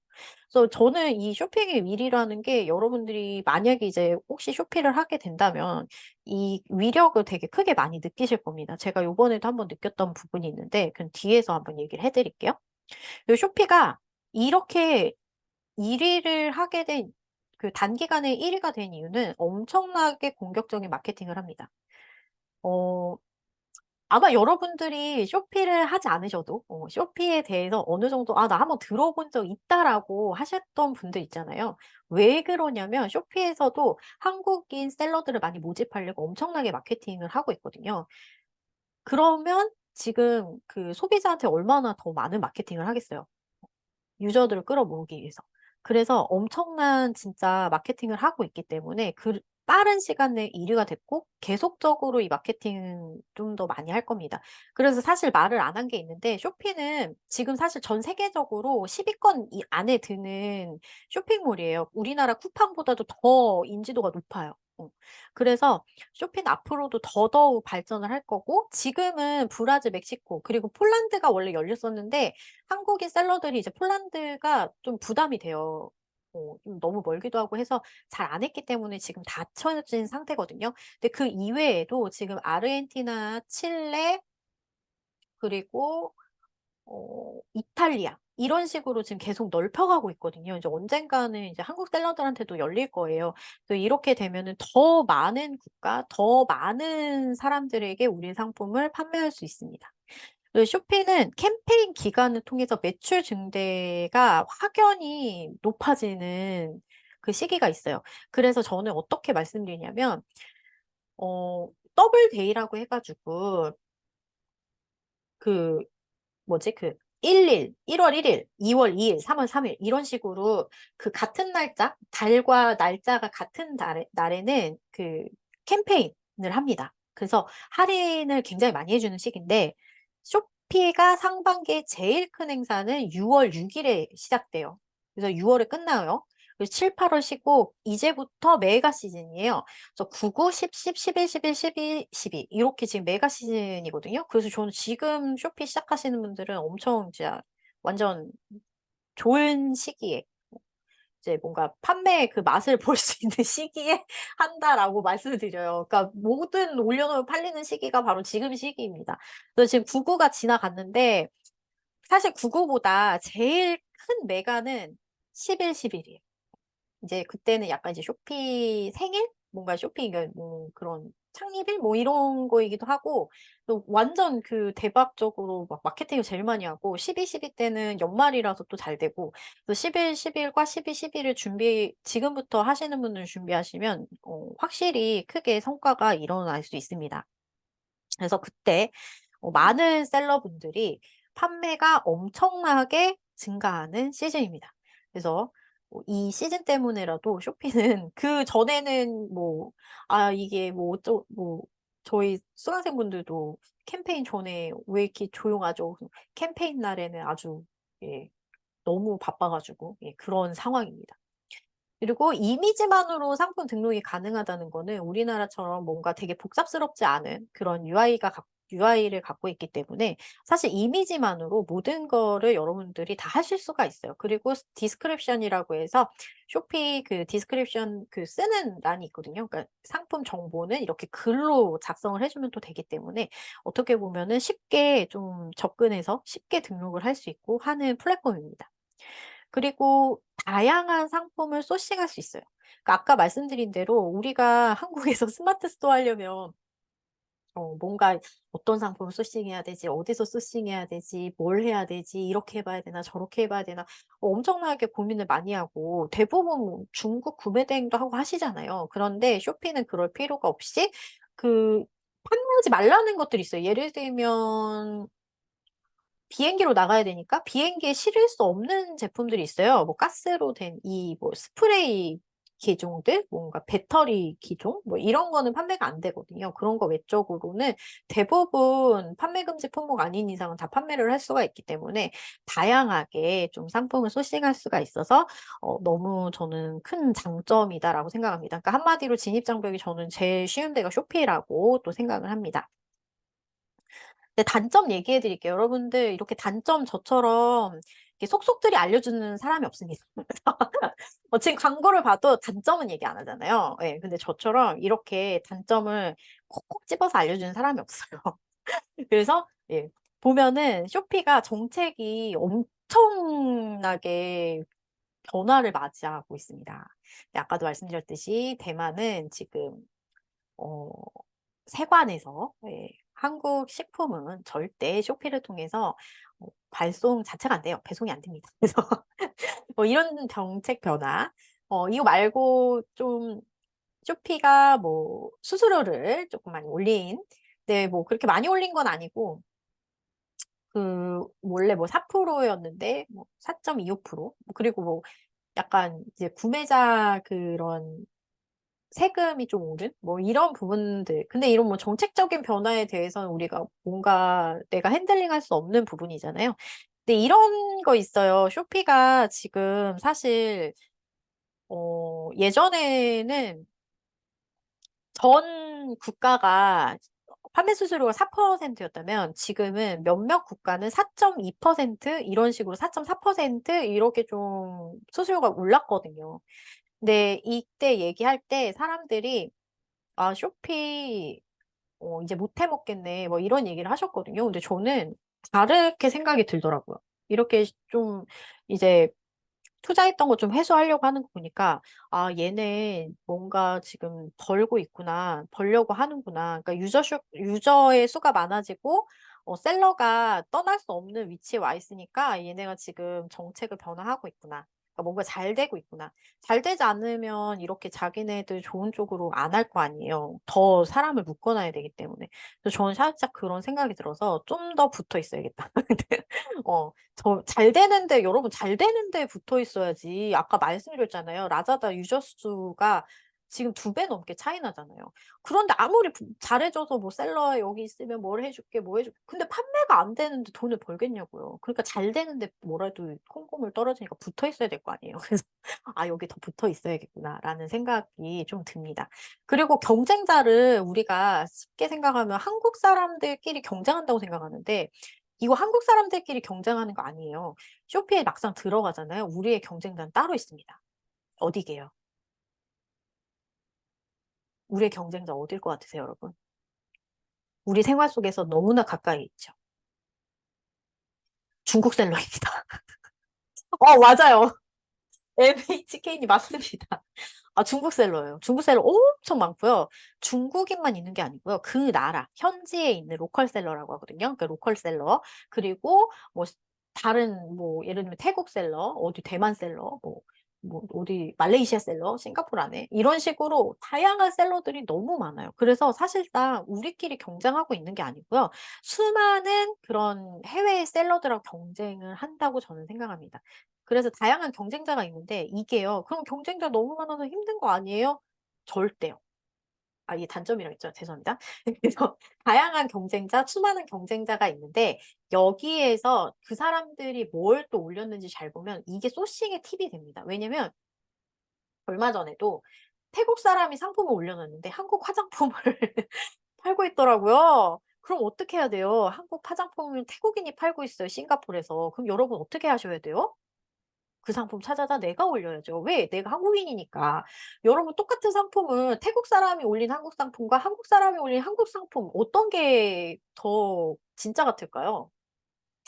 그래서 저는 이 쇼핑 앱 1 위라는 게 여러분들이 만약에 이제 혹시 쇼피를 하게 된다면 이 위력을 되게 크게 많이 느끼실 겁니다. 제가 요번에도 한번 느꼈던 부분이 있는데 그건 뒤에서 한번 얘기를 해 드릴게요. 요 쇼피가 이렇게 1 위를 하게 된 그 단기간에 1 위가 된 이유는 엄청나게 공격적인 마케팅을 합니다. 어 아마 여러분들이 쇼피를 하지 않으셔도 쇼피에 대해서 어느 정도 '아 나 한번 들어본 적 있다.'라고 하셨던 분들 있잖아요. 왜 그러냐면 쇼피에서도 한국인 셀러들을 많이 모집하려고 엄청나게 마케팅을 하고 있거든요. 그러면 지금 그 소비자한테 얼마나 더 많은 마케팅을 하겠어요. 유저들을 끌어모으기 위해서. 그래서 엄청난 진짜 마케팅을 하고 있기 때문에 빠른 시간 내에 1 위가 됐고 계속적으로 이 마케팅 좀 더 많이 할 겁니다. 그래서 사실 말을 안 한 게 있는데 쇼피는 지금 사실 전 세계적으로 10 위권 이 안에 드는 쇼핑몰이에요. 우리나라 쿠팡보다도 더 인지도가 높아요. 그래서 쇼피는 앞으로도 더더욱 발전을 할 거고 지금은 브라질, 멕시코 그리고 폴란드가 원래 열렸었는데 한국인 셀러들이 이제 폴란드가 좀 부담이 돼요. 좀 너무 멀기도 하고 해서 잘 안 했기 때문에 지금 닫혀진 상태거든요. 근데 그 이외에도 지금 아르헨티나, 칠레 그리고 이탈리아 이런 식으로 지금 계속 넓혀가고 있거든요. 이제 언젠가는 이제 한국 셀러들한테도 열릴 거예요. 또 이렇게 되면은 더 많은 국가, 더 많은 사람들에게 우리 상품을 판매할 수 있습니다. 그 쇼피는 캠페인 기간을 통해서 매출 증대가 확연히 높아지는 그 시기가 있어요. 그래서 저는 어떻게 말씀드리냐면 더블 데이라고 해 가지고 그 뭐지? 그 1월 1 일, 2월 2 일, 3월 3일 이런 식으로 그 같은 날짜, 달과 날짜가 같은 날에는 그 캠페인을 합니다. 그래서 할인을 굉장히 많이 해 주는 시기인데 쇼피가 상반기에 제일 큰 행사는 6월 6 일에 시작돼요. 그래서 6 월에 끝나요. 그래서 7, 8월 쉬고 이제부터 메가 시즌이에요. 그래서 9, 9, 10, 10, 11, 11, 12, 12 이렇게 지금 메가 시즌이거든요. 그래서 저는 지금 쇼피 시작하시는 분들은 엄청 진짜 완전 좋은 시기에 이제 뭔가 판매의 그 맛을 볼 수 있는 시기에 한다라고 말씀을 드려요. 그러니까 뭐든 올려놓으면 팔리는 시기가 바로 지금 시기입니다. 그래서 지금 99가 지나갔는데 사실 99보다 제일 큰 메가는 10일, 11이에요. 이제 그때는 약간 이제 쇼피 생일? 뭔가 쇼피 뭐 그런 창립일? 뭐 이런 거이기도 하고 또 완전 그 대박적으로 막 마케팅을 제일 많이 하고 12 때는 연말이라서 또 잘 되고 또 11과 12을 지금부터 하시는 분들 준비하시면 확실히 크게 성과가 일어날 수 있습니다. 그래서 그때 많은 셀러분들이 판매가 엄청나게 증가하는 시즌입니다. 그래서 이 시즌 때문에라도 쇼피는 그전에는 뭐 이게 뭐 뭐 저희 수강생분들도 "캠페인 전에 왜 이렇게 조용하죠?" 캠페인 날에는 아주 예 너무 바빠 가지고 예 그런 상황입니다. 그리고 이미지만으로 상품 등록이 가능하다는 거는 우리나라처럼 뭔가 되게 복잡스럽지 않은 그런 UI를 갖고 있기 때문에 사실 이미지만으로 모든 거를 여러분들이 다 하실 수가 있어요. 그리고 디스크립션이라고 해서 쇼피 그 디스크립션 그 쓰는 란이 있거든요. 그러니까 상품 정보는 이렇게 글로 작성을 해 주면 또 되기 때문에 어떻게 보면은 쉽게 좀 접근해서 쉽게 등록을 할 수 있고 하는 플랫폼입니다. 그리고 다양한 상품을 소싱할 수 있어요. 그러니까 아까 말씀드린 대로 우리가 한국에서 스마트 스토어 하려면 뭔가 어떤 상품을 소싱해야 되지, 어디서 소싱해야 되지, 뭘 해야 되지, 이렇게 해 봐야 되나 저렇게 해 봐야 되나 엄청나게 고민을 많이 하고 대부분 뭐 중국 구매 대행도 하고 하시잖아요. 그런데 쇼피는 그럴 필요가 없이 그 판매하지 말라는 것들이 있어요. 예를 들면 비행기로 나가야 되니까 비행기에 실을 수 없는 제품들이 있어요. 뭐 가스로 된 이 뭐 스프레이 기종들 뭔가 배터리 기종 뭐 이런 거는 판매가 안 되거든요. 그런 거 외적으로는 대부분 판매 금지 품목 아닌 이상은 다 판매를 할 수가 있기 때문에 다양하게 좀 상품을 소싱할 수가 있어서 너무 저는 큰 장점이다라고 생각합니다. 그러니까 한마디로 진입 장벽이 저는 제일 쉬운 데가 쇼피라고 또 생각을 합니다. 네, 단점 얘기해 드릴게요. 여러분들 이렇게 단점 저처럼 이렇게 속속들이 알려주는 사람이 없습니다. 지금 광고를 봐도 단점은 얘기 안 하잖아요. 예. 근데 저처럼 이렇게 단점을 콕콕 집어서 알려주는 사람이 없어요. 그래서 예 보면은 쇼피가 정책이 엄청나게 변화를 맞이하고 있습니다. 네, 아까도 말씀드렸듯이 대만은 지금 어 세관에서 예 한국 식품은 절대 쇼피를 통해서 발송 자체가 안 돼요. 배송이 안 됩니다. 그래서 뭐 이런 정책 변화 이거 말고 좀 쇼피가 뭐 수수료를 조금 많이 올린 네 뭐 그렇게 많이 올린 건 아니고 원래 뭐 4% 였는데 뭐 4.25% 그리고 뭐 약간 이제 구매자 그런 세금이 좀 오른 뭐 이런 부분들 근데 이런 뭐 정책적인 변화에 대해서는 우리가 뭔가 내가 핸들링할 수 없는 부분이잖아요. 근데 이런 거 있어요. 쇼피가 지금 사실 예전에는 전 국가가 판매 수수료가 4% 였다면 지금은 몇몇 국가는 4.2% 이런 식으로 4.4% 이렇게 좀 수수료가 올랐거든요. 근데 이때 얘기할 때 사람들이 "아 쇼피 이제 못 해 먹겠네." 뭐 이런 얘기를 하셨거든요. 근데 저는 다르게 생각이 들더라고요. 이렇게 좀 이제 투자했던 거 좀 회수하려고 하는 거 보니까 '아 얘네 뭔가 지금 벌고 있구나. 벌려고 하는구나.' 그러니까 유저의 수가 많아지고 셀러가 떠날 수 없는 위치에 와 있으니까 '얘네가 지금 정책을 변화하고 있구나.' 그러니까 뭔가 잘 되고 있구나. 잘 되지 않으면 이렇게 자기네들 좋은 쪽으로 안 할 거 아니에요. 더 사람을 묶어 놔야 되기 때문에. 그래서 저는 살짝 그런 생각이 들어서 '좀 더 붙어 있어야겠다.' 근데 저 잘 되는데 여러분 잘 되는데 붙어 있어야지. 아까 말씀드렸잖아요. 라자다 유저 수가 지금 2배 넘게 차이 나잖아요. 그런데 아무리 잘해 줘서 뭐 "셀러 여기 있으면 뭘 해 줄게. 뭐 해 줄게." 근데 판매가 안 되는데 돈을 벌겠냐고요. 그러니까 잘 되는데 뭐라도 콩고물 떨어지니까 붙어 있어야 될 거 아니에요. 그래서 '아 여기 더 붙어 있어야겠구나.'라는 생각이 좀 듭니다. 그리고 경쟁자를 우리가 쉽게 생각하면 한국 사람들끼리 경쟁한다고 생각하는데 이거 한국 사람들끼리 경쟁하는 거 아니에요. 쇼피에 막상 들어가잖아요. 우리의 경쟁자는 따로 있습니다. 어디게요? 우리의 경쟁자 어딜 것 같으세요 여러분? 우리 생활 속에서 너무나 가까이 있죠. 중국 셀러입니다. 맞아요. MHK님 맞습니다. 아 중국 셀러예요. 중국 셀러 엄청 많고요. 중국인만 있는 게 아니고요. 그 나라 현지에 있는 로컬 셀러라고 하거든요. 그러니까 로컬 셀러 그리고 뭐 다른 뭐 예를 들면 태국 셀러, 어디 대만 셀러, 뭐 어디 말레이시아 셀러, 싱가포르 안에 이런 식으로 다양한 셀러들이 너무 많아요. 그래서 사실상 우리끼리 경쟁하고 있는 게 아니고요. 수많은 그런 해외 셀러들하고 경쟁을 한다고 저는 생각합니다. 그래서 다양한 경쟁자가 있는데 이게요. 그럼 경쟁자 너무 많아서 힘든 거 아니에요? 절대요. 아 이게 단점이라고 했죠. 죄송합니다. 그래서 다양한 경쟁자, 수많은 경쟁자가 있는데 여기에서 그 사람들이 뭘 또 올렸는지 잘 보면 이게 소싱의 팁이 됩니다. 왜냐면 얼마 전에도 태국 사람이 상품을 올려놨는데 한국 화장품을 팔고 있더라고요. 그럼 어떻게 해야 돼요? 한국 화장품을 태국인이 팔고 있어요, 싱가포르에서. 그럼 여러분 어떻게 하셔야 돼요? 그 상품 찾아다 내가 올려야죠. 왜? 내가 한국인이니까. 여러분 똑같은 상품은 태국 사람이 올린 한국 상품과 한국 사람이 올린 한국 상품 어떤 게 더 진짜 같을까요?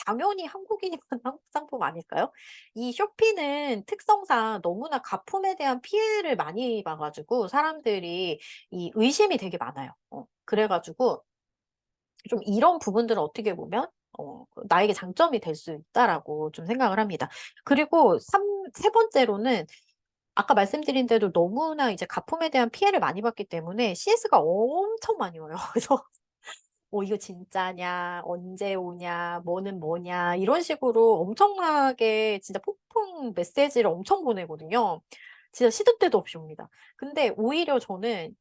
당연히 한국인이 만 한국 상품 아닐까요? 이 쇼피는 특성상 너무나 가품에 대한 피해를 많이 봐 가지고 사람들이 이 의심이 되게 많아요. 그래 가지고 좀 이런 부분들은 어떻게 보면 나에게 장점이 될 수 있다라고 좀 생각을 합니다. 그리고 세 번째로는 아까 말씀드린 대로 너무나 이제 가품에 대한 피해를 많이 봤기 때문에 CS가 엄청 많이 와요. 그래서 이거 진짜냐? 언제 오냐? 뭐는 뭐냐?" 이런 식으로 엄청나게 진짜 폭풍 메시지를 엄청 보내거든요. 진짜 시도 때도 없이 옵니다. 근데 오히려 저는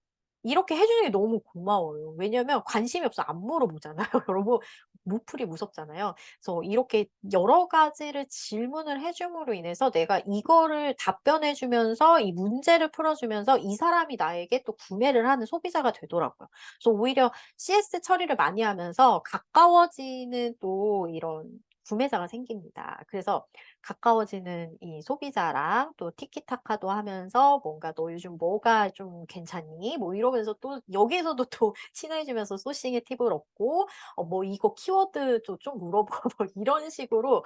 이렇게 해 주는 게 너무 고마워요. 왜냐면 관심이 없으면 안 물어보잖아요. 여러분 무풀이 무섭잖아요. 그래서 이렇게 여러 가지를 질문을 해 줌으로 인해서 내가 이거를 답변해 주면서 이 문제를 풀어 주면서 이 사람이 나에게 또 구매를 하는 소비자가 되더라고요. 그래서 오히려 CS 처리를 많이 하면서 가까워지는 또 이런 구매자가 생깁니다. 그래서 가까워지는 이 소비자랑 또 티키타카도 하면서 뭔가 "너 요즘 뭐가 좀 괜찮니?" 뭐 이러면서 또 여기에서도 또 친해지면서 소싱의 팁을 얻고 뭐 이거 키워드도 좀 물어보고 뭐 이런 식으로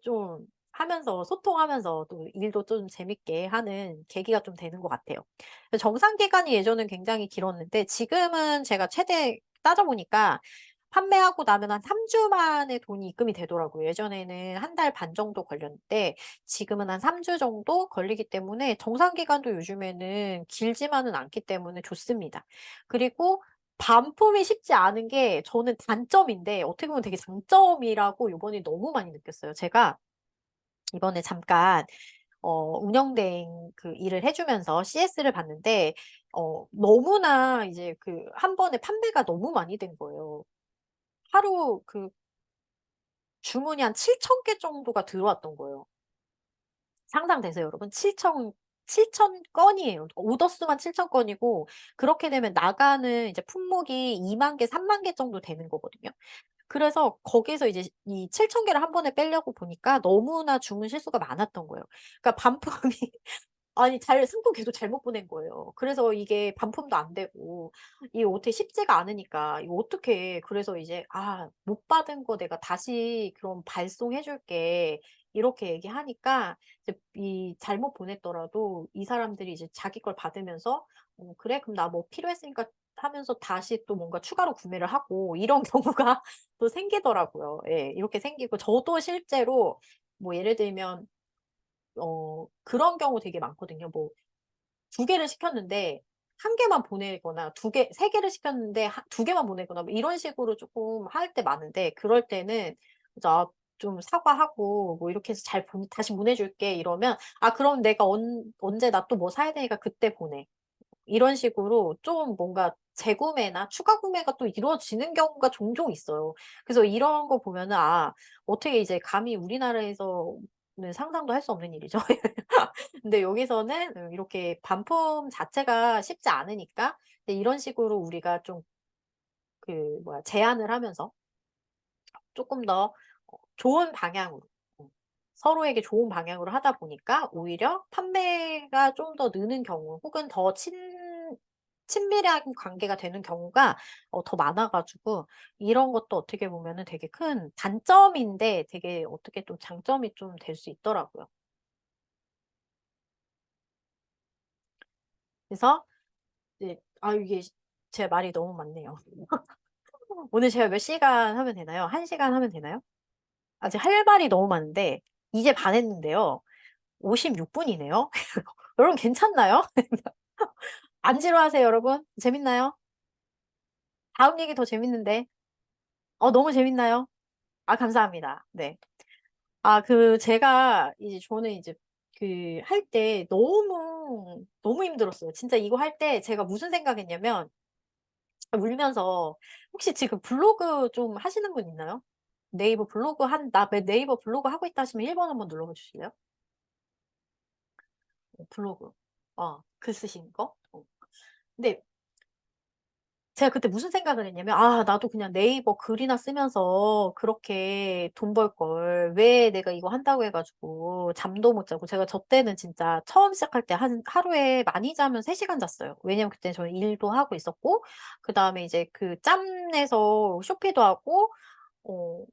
좀 하면서 소통하면서 또 일도 좀 재밌게 하는 계기가 좀 되는 것 같아요. 정상 기간이 예전엔 굉장히 길었는데 지금은 제가 최대 따져 보니까 판매하고 나면 한 3주 만에 돈이 입금이 되더라고요. 예전에는 한 달 반 정도 걸렸는데 지금은 한 3주 정도 걸리기 때문에 정상 기간도 요즘에는 길지만은 않기 때문에 좋습니다. 그리고 반품이 쉽지 않은 게 저는 단점인데 어떻게 보면 되게 장점이라고 요번에 너무 많이 느꼈어요. 제가 이번에 잠깐 운영대행 그 일을 해 주면서 CS를 봤는데 너무나 이제 그 한 번에 판매가 너무 많이 된 거예요. 하루 그 주문이 한 7,000개 정도가 들어왔던 거예요. 상상되세요 여러분? 7천 건이에요. 오더 수만 7천 건이고 그렇게 되면 나가는 이제 품목이 2만 개, 3만 개 정도 되는 거거든요. 그래서 거기서 이제 이 7천 개를 한 번에 빼려고 보니까 너무나 주문 실수가 많았던 거예요. 그러니까 반품이 아니 상품 계속 잘못 보낸 거예요. 그래서 이게 반품도 안 되고 이게 어떻게 쉽지가 않으니까 '이거 어떡해.' 그래서 이제 "아 못 받은 거 내가 다시 그럼 발송해 줄게." 이렇게 얘기하니까 이제 이 잘못 보냈더라도 이 사람들이 이제 자기 걸 받으면서 그래? 그럼 나 뭐 필요했으니까." 하면서 다시 또 뭔가 추가로 구매를 하고 이런 경우가 또 생기더라고요. 예. 이렇게 생기고 저도 실제로 뭐 예를 들면 그런 경우 되게 많거든요. 뭐 두 개를 시켰는데 한 개만 보내거나 두 개 세 개를 시켰는데 두 개만 보내거나 뭐 이런 식으로 쪼끔 할 때 많은데, 그럴 때는 이제 좀 사과하고 뭐 이렇게 해서 "잘 다시 보내 줄게." 이러면 "아 그럼 내가 언제 나 또 뭐 사야 되니까 그때 보내." 이런 식으로 좀 뭔가 재구매나 추가 구매가 또 이루어지는 경우가 종종 있어요. 그래서 이런 거 보면은 어떻게 이제 감히 우리나라에서는 상상도 할 수 없는 일이죠. 근데 여기서는 이렇게 반품 자체가 쉽지 않으니까 이제 이런 식으로 우리가 좀 제안을 하면서 쪼끔 더 좋은 방향으로, 서로에게 좋은 방향으로 하다 보니까 오히려 판매가 좀 더 느는 경우, 혹은 더 친밀한 관계가 되는 경우가 더 많아 가지고, 이런 것도 어떻게 보면은 되게 큰 단점인데 되게 어떻게 또 장점이 좀 될 수 있더라고요. 그래서 이제 이게 제 말이 너무 많네요. 오늘 제가 몇 시간 하면 되나요? 1 시간 하면 되나요? 아직 할 말이 너무 많은데 이제 반 했는데요. 56 분이네요. 여러분 괜찮나요? 안 지루하세요 여러분? 재밌나요? 다음 얘기 더 재밌는데. 너무 재밌나요? 감사합니다. 네. 제가 이제 저는 이제 할 때 너무 힘들었어요. 진짜 이거 할 때 제가 무슨 생각했냐면, 울면서, 혹시 지금 블로그 좀 하시는 분 있나요? 네이버 블로그 한 나 네이버 블로그 하고 있다 하시면 1번 한번 눌러 봐 주실래요? 블로그. 글 쓰시는 거. 근데 제가 그때 무슨 생각을 했냐면 '아 나도 그냥 네이버 글이나 쓰면서 그렇게 돈 벌 걸. 왜 내가 이거 한다고 해 가지고 잠도 못 자고.' 제가 저 때는 진짜 처음 시작할 때 하루에 많이 자면 3 시간 잤어요. 왜냐면 그때 저는 일도 하고 있었고, 그다음에 이제 짬 내서 쇼피도 하고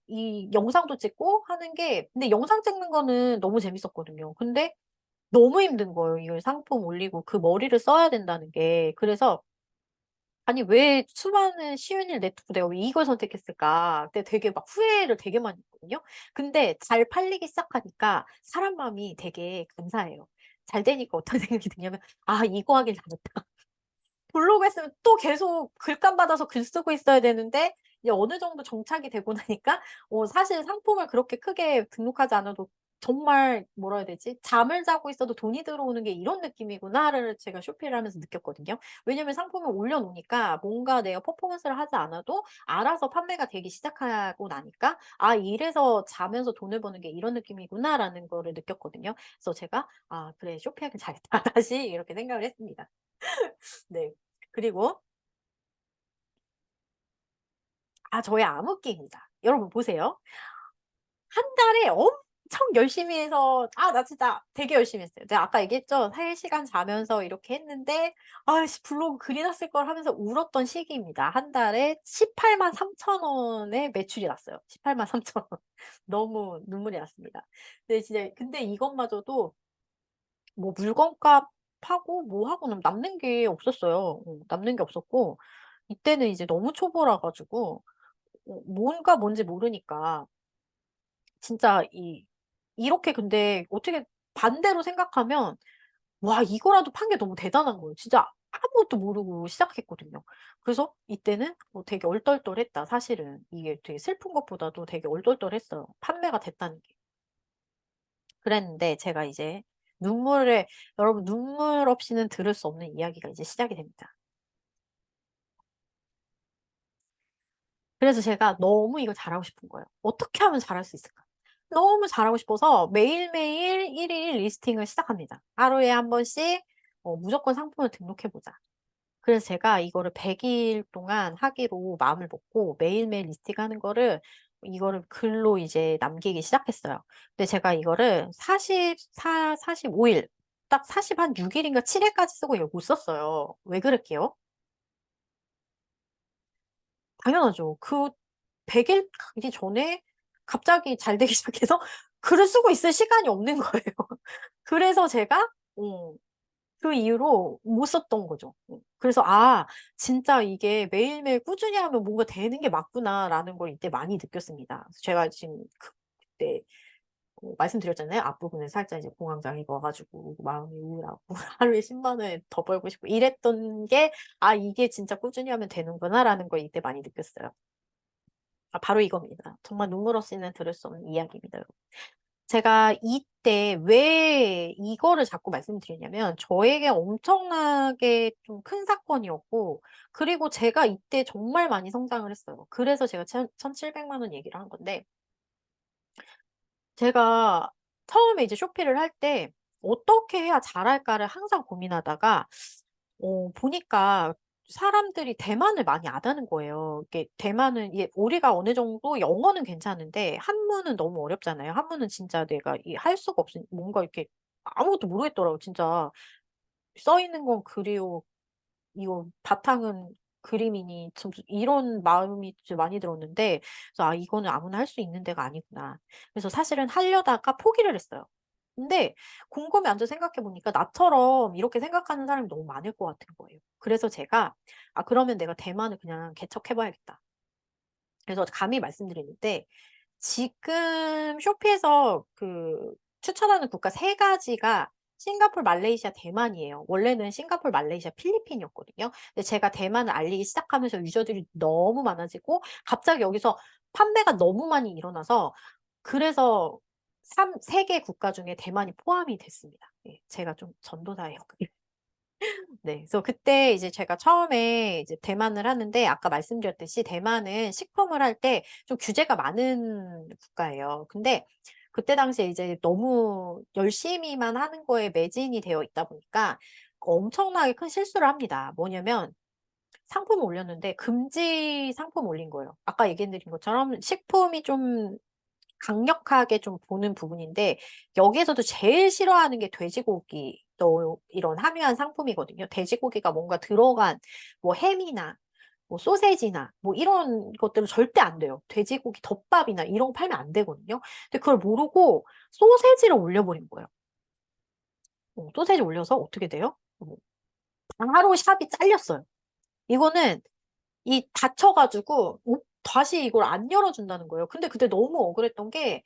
이 영상도 찍고 하는 게, 근데 영상 찍는 거는 너무 재밌었거든요. 근데 너무 힘든 거예요, 이걸 상품 올리고 그 머리를 써야 된다는 게. 그래서 '아니 왜 수많은 쉬운 일 내두고 내가 왜 이걸 선택했을까?' 그때 되게 막 후회를 되게 많이 했거든요. 근데 잘 팔리기 시작하니까 사람 마음이 되게 감사해요. 잘 되니까 어떤 생각이 드냐면 '아 이거 하길 잘했다.' 블로그 했으면 또 계속 글감 받아서 글 쓰고 있어야 되는데, 이제 어느 정도 정착이 되고 나니까 사실 상품을 그렇게 크게 등록하지 않아도 정말 뭐라 해야 되지? '잠을 자고 있어도 돈이 들어오는 게 이런 느낌이구나.'를 제가 쇼피를 하면서 느꼈거든요. 왜냐면 상품을 올려 놓으니까 뭔가 내가 퍼포먼스를 하지 않아도 알아서 판매가 되기 시작하고 나니까 '아 이래서 자면서 돈을 버는 게 이런 느낌이구나.'라는 거를 느꼈거든요. 그래서 제가 '아 그래 쇼피하길 잘했다.' 다시 이렇게 생각을 했습니다. 네. 그리고 저의 암흑기입니다. 여러분 보세요. 한 달에 엄청 열심히 해서 나 진짜 되게 열심히 했어요. 제가 아까 얘기했죠. 3 시간 자면서 이렇게 했는데 '아이씨 블로그 글이나 쓸 걸.' 하면서 울었던 시기입니다. 한 달에 183,000 원의 매출이 났어요. 183,000 원. 너무 눈물이 났습니다. 근데 이것마저도 뭐 물건값하고 뭐 하고는 남는 게 없었어요. 남는 게 없었고, 이때는 이제 너무 초보라 가지고 뭔가 뭔지 모르니까 진짜 이렇게, 근데 어떻게 반대로 생각하면 와 이거라도 판 게 너무 대단한 거예요. 진짜 아무것도 모르고 시작했거든요. 그래서 이때는 되게 얼떨떨했다 사실은. 이게 되게 슬픈 것보다도 되게 얼떨떨했어요, 판매가 됐다는 게. 그랬는데 제가 이제 눈물을 여러분 눈물 없이는 들을 수 없는 이야기가 이제 시작이 됩니다. 그래서 제가 너무 이걸 잘하고 싶은 거예요. 어떻게 하면 잘할 수 있을까? 너무 잘하고 싶어서 매일매일 1일 리스팅을 시작합니다. 하루에 한 번씩 무조건 상품을 등록해 보자. 그래서 제가 이거를 100일 동안 하기로 마음을 먹고 매일매일 리스팅하는 거를, 이거를 글로 이제 남기기 시작했어요. 근데 제가 이거를 45 일, 딱 6 일인가 7 일까지 쓰고 이걸 못 썼어요. 왜 그럴게요? 당연하죠. 100일 가기 전에 갑자기 잘 되기 시작해서 글을 쓰고 있을 시간이 없는 거예요. 그래서 제가 어 그 이후로 못 썼던 거죠. 그래서 '아 진짜 이게 매일매일 꾸준히 하면 뭔가 되는 게 맞구나.'라는 걸 이때 많이 느꼈습니다. 그래서 제가 지금 그때 말씀드렸잖아요. 앞부분에 살짝 이제 공황장애가 와 가지고 마음이 우울하고 하루에 10만 원 더 벌고 싶고 이랬던 게 '아 이게 진짜 꾸준히 하면 되는구나.'라는 걸 이때 많이 느꼈어요. 바로 이겁니다. 정말 눈물 없이는 들을 수 없는 이야기입니다 여러분. 제가 이때 왜 이거를 자꾸 말씀드리냐면 저에게 엄청나게 좀 큰 사건이었고 그리고 제가 이때 정말 많이 성장을 했어요. 그래서 제가 1,700만 원 얘기를 한 건데 제가 처음에 이제 쇼피를 할 때 '어떻게 해야 잘할까.'를 항상 고민하다가 보니까 사람들이 대만을 많이 안 하는 거예요. 이게 대만은 이게 우리가 어느 정도 영어는 괜찮은데 한문은 너무 어렵잖아요. 한문은 진짜 내가 할 수가 없으니 뭔가 이렇게 아무것도 모르겠더라고요 진짜. 써 있는 건 글이요. 이거 바탕은 그림이니 좀 이런 마음이 좀 많이 들었는데 그래서 '아 이거는 아무나 할 수 있는 데가 아니구나.' 그래서 사실은 하려다가 포기를 했어요. 근데 곰곰이 앉아 생각해 보니까 나처럼 이렇게 생각하는 사람이 너무 많을 것 같은 거예요. 그래서 제가 '아 그러면 내가 대만을 그냥 개척해 봐야겠다.' 그래서 감히 말씀드리는데 지금 쇼피에서 추천하는 국가 3 가지가 싱가포르, 말레이시아, 대만이에요. 원래는 싱가포르, 말레이시아, 필리핀이었거든요. 근데 제가 대만을 알리기 시작하면서 유저들이 너무 많아지고 갑자기 여기서 판매가 너무 많이 일어나서 그래서 3개 국가 중에 대만이 포함이 됐습니다. 예. 제가 좀 전도사예요. 네. 그래서 그때 이제 제가 처음에 이제 대만을 하는데 아까 말씀드렸듯이 대만은 식품을 할 때 좀 규제가 많은 국가예요. 근데 그때 당시에 이제 너무 열심히만 하는 거에 매진이 되어 있다 보니까 엄청나게 큰 실수를 합니다. 뭐냐면 상품을 올렸는데 금지 상품 올린 거예요. 아까 얘기해 드린 것처럼 식품이 좀 강력하게 좀 보는 부분인데 여기에서도 제일 싫어하는 게 돼지고기 이런 함유한 상품이거든요. 돼지고기가 뭔가 들어간 뭐 햄이나 뭐 소시지나 뭐 이런 것들은 절대 안 돼요. 돼지고기 덮밥이나 이런 거 팔면 안 되거든요. 근데 그걸 모르고 소시지를 올려 버린 거예요. 소시지 올려서 어떻게 돼요? 바로 샵이 잘렸어요. 이거는 닫혀 가지고 다시 이걸 안 열어 준다는 거예요. 근데 그때 너무 억울했던 게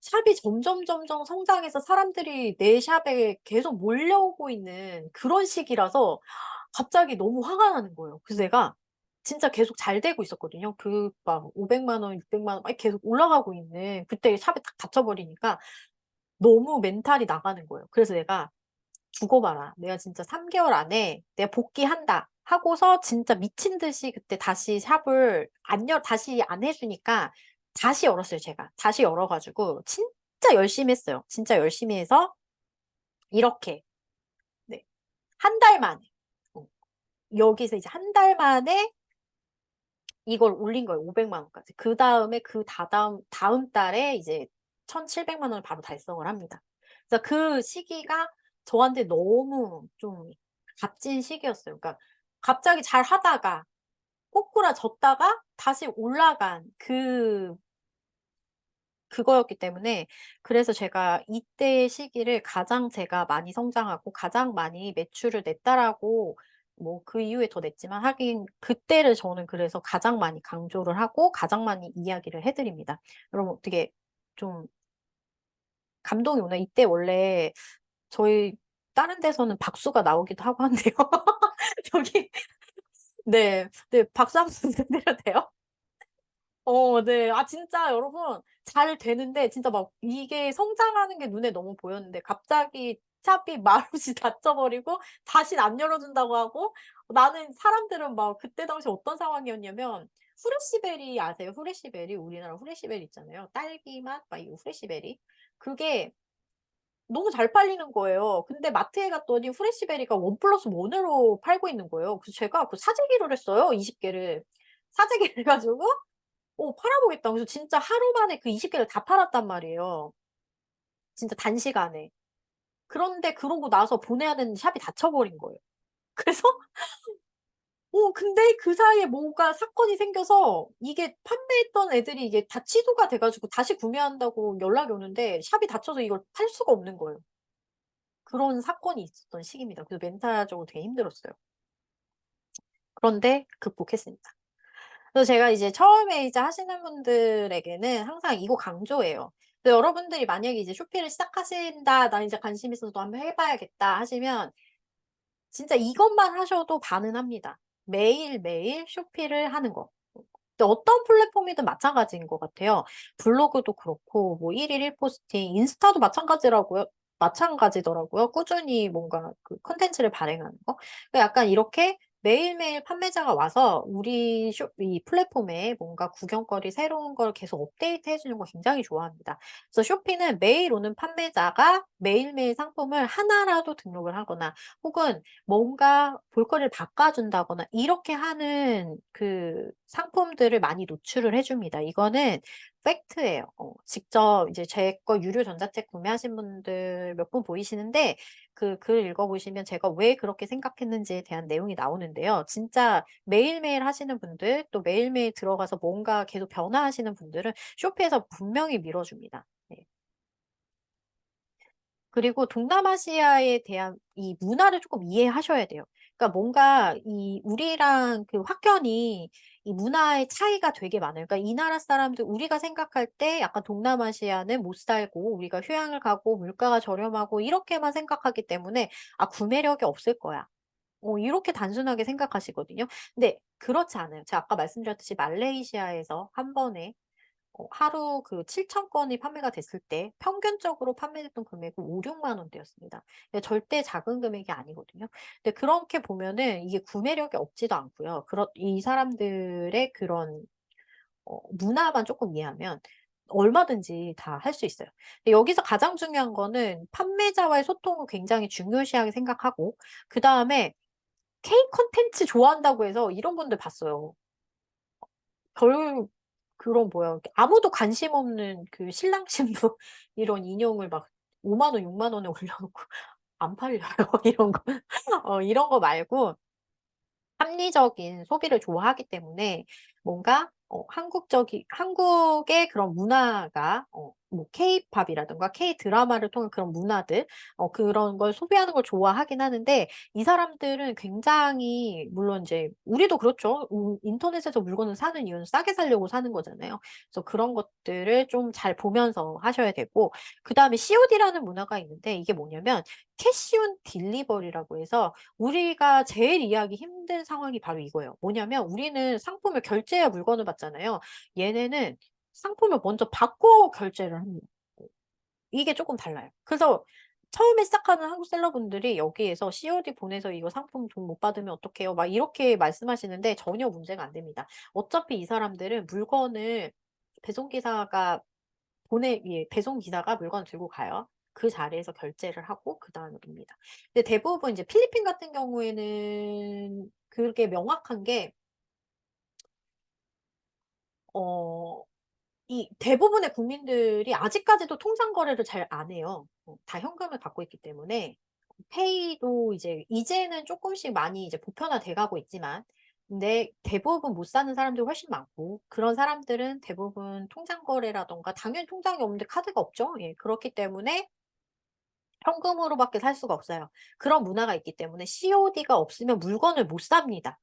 샵이 점점 성장해서 사람들이 내 샵에 계속 몰려오고 있는 그런 시기라서 갑자기 너무 화가 나는 거예요. 그래서 내가 진짜 계속 잘 되고 있었거든요. 막 500만 원, 600만 원 막 계속 올라가고 있는 그때 샵이 딱 닫혀 버리니까 너무 멘탈이 나가는 거예요. 그래서 내가 두고 봐라. 내가 진짜 3 개월 안에 내가 복귀한다 하고서 진짜 미친 듯이 그때 다시 샵을 다시 안 해 주니까 다시 열었어요 제가. 다시 열어 가지고 진짜 열심히 했어요. 진짜 열심히 해서 이렇게 네 한 달 만에 어 여기서 이제 한 달 만에 이걸 올린 거예요 500만 원까지. 그다음에 다음 달에 이제 1,700만 원을 바로 달성을 합니다. 그래서 그 시기가 저한테 너무 좀 값진 시기였어요. 그러니까 갑자기 잘하다가 꼬꾸라졌다가 다시 올라간 그거였기 때문에 그래서 제가 이때의 시기를 가장 제가 많이 성장하고 가장 많이 매출을 냈다라고 뭐 그 이후에 더 냈지만 하긴 그때를 저는 그래서 가장 많이 강조를 하고 가장 많이 이야기를 해 드립니다. 여러분 어떻게 좀 감동이 오나요? 이때 원래 저희 다른 데서는 박수가 나오기도 하고 한데요. 저기 네. 네. 박수 한 번 드려도 돼요? 네. 진짜 여러분 잘 되는데 진짜 막 이게 성장하는 게 눈에 너무 보였는데 갑자기 샵이 말없이 닫혀 버리고 다시는 안 열어 준다고 하고 나는 사람들은 막 그때 당시 어떤 상황이었냐면 후레시베리 아세요? 후레시베리 우리나라 후레시베리 있잖아요. 딸기 맛 막 이 후레시베리. 그게 너무 잘 팔리는 거예요. 근데 마트에 갔더니 후레시베리가 1+1 으로 팔고 있는 거예요. 그래서 제가 사재기를 했어요 20 개를. 사재기를 해 가지고 팔아보겠다. 그래서 진짜 하루 만에 그 20 개를 다 팔았단 말이에요. 진짜 단시간에. 그런데 그러고 나서 보내야 되는 샵이 닫혀 버린 거예요. 그래서 근데 그 사이에 뭐가 사건이 생겨서 이게 판매했던 애들이 이게 다 취소가 돼 가지고 다시 구매한다고 연락이 오는데 샵이 닫혀서 이걸 팔 수가 없는 거예요. 그런 사건이 있었던 시기입니다. 그래서 멘탈적으로 되게 힘들었어요. 그런데 극복했습니다. 그래서 제가 이제 처음에 이제 하시는 분들에게는 항상 이거 강조해요. 근데 여러분들이 만약에 이제 쇼핑을 시작하신다. '나 이제 관심 있어서 또 한번 해 봐야겠다.' 하시면 진짜 이것만 하셔도 반은 합니다. 매일매일 쇼핑을 하는 거. 근데 어떤 플랫폼이든 마찬가지인 것 같아요. 블로그도 그렇고 뭐 1일 1 포스팅, 인스타도 마찬가지더라고요. 꾸준히 뭔가 그 콘텐츠를 발행하는 거. 그 약간 이렇게 매일매일 판매자가 와서 우리 이 플랫폼에 뭔가 구경거리 새로운 걸 계속 업데이트해 주는 거 굉장히 좋아합니다. 그래서 쇼피는 매일 오는 판매자가 매일매일 상품을 하나라도 등록을 하거나 혹은 뭔가 볼거리를 바꿔준다거나 이렇게 하는 그 상품들을 많이 노출을 해 줍니다. 이거는 팩트예요. 직접 이제 제 거 유료 전자책 구매하신 분들 몇 분 보이시는데 그 글 읽어 보시면 제가 왜 그렇게 생각했는지에 대한 내용이 나오는데요. 진짜 매일매일 하시는 분들 또 매일매일 들어가서 뭔가 계속 변화하시는 분들은 쇼피에서 분명히 밀어 줍니다. 네. 그리고 동남아시아에 대한 이 문화를 쪼끔 이해하셔야 돼요. 그러니까 뭔가 이 우리랑 그 확연히 이 문화의 차이가 되게 많아요. 그러니까 이 나라 사람들 우리가 생각할 때 약간 동남아시아는 못 살고 우리가 휴양을 가고 물가가 저렴하고 이렇게만 생각하기 때문에 '아 구매력이 없을 거야.' 이렇게 단순하게 생각하시거든요. 근데 그렇지 않아요. 제가 아까 말씀드렸듯이 말레이시아에서 한 번에 하루 그 7천 건이 판매가 됐을 때 평균적으로 판매됐던 금액은 5-6만 원대였습니다. 절대 작은 금액이 아니거든요. 근데 그렇게 보면은 이게 구매력이 없지도 않고요. 이 사람들의 그런 문화만 쪼끔 이해하면 얼마든지 다 할 수 있어요. 근데 여기서 가장 중요한 거는 판매자와의 소통을 굉장히 중요시하게 생각하고 그다음에 K 콘텐츠 좋아한다고 해서 이런 분들 봤어요. 별 그런 뭐야 이렇게 아무도 관심 없는 그 신랑 신부 이런 인형을 막 5만 원, 6만 원에 올려 놓고 안 팔려요 이런 거. 이런 거 말고 합리적인 소비를 좋아하기 때문에 뭔가 한국의 그런 문화가 뭐 케이팝이라든가 K-드라마를 통한 그런 문화들 그런 걸 소비하는 걸 좋아하긴 하는데 이 사람들은 굉장히 물론 이제 우리도 그렇죠. 인터넷에서 물건을 사는 이유는 싸게 사려고 사는 거잖아요. 그래서 그런 것들을 좀 잘 보면서 하셔야 되고 그다음에 COD라는 문화가 있는데 이게 뭐냐면 캐시 온 딜리버리라고 해서 우리가 제일 이해하기 힘든 상황이 바로 이거예요. 뭐냐면 우리는 상품을 결제해야 물건을 받잖아요. 얘네는 상품을 먼저 받고 결제를 합니다. 이게 쪼끔 달라요. 그래서 처음에 시작하는 한국 셀러분들이 여기에서 COD 보내서 "이거 상품 돈 못 받으면 어떡해요?" 막 이렇게 말씀하시는데 전혀 문제가 안 됩니다. 어차피 이 사람들은 물건을 배송기사가 배송기사가 물건을 들고 가요. 그 자리에서 결제를 하고 그다음에 옵니다. 근데 대부분 이제 필리핀 같은 경우에는 그게 명확한 게 어 이 대부분의 국민들이 아직까지도 통장 거래를 잘 안 해요. 다 현금을 갖고 있기 때문에 페이도 이제는 쪼끔씩 많이 이제 보편화돼 가고 있지만 근데 대부분 못 사는 사람들이 훨씬 많고 그런 사람들은 대부분 통장 거래라든가 당연히 통장이 없는데 카드가 없죠. 예. 그렇기 때문에 현금으로밖에 살 수가 없어요. 그런 문화가 있기 때문에 COD가 없으면 물건을 못 삽니다.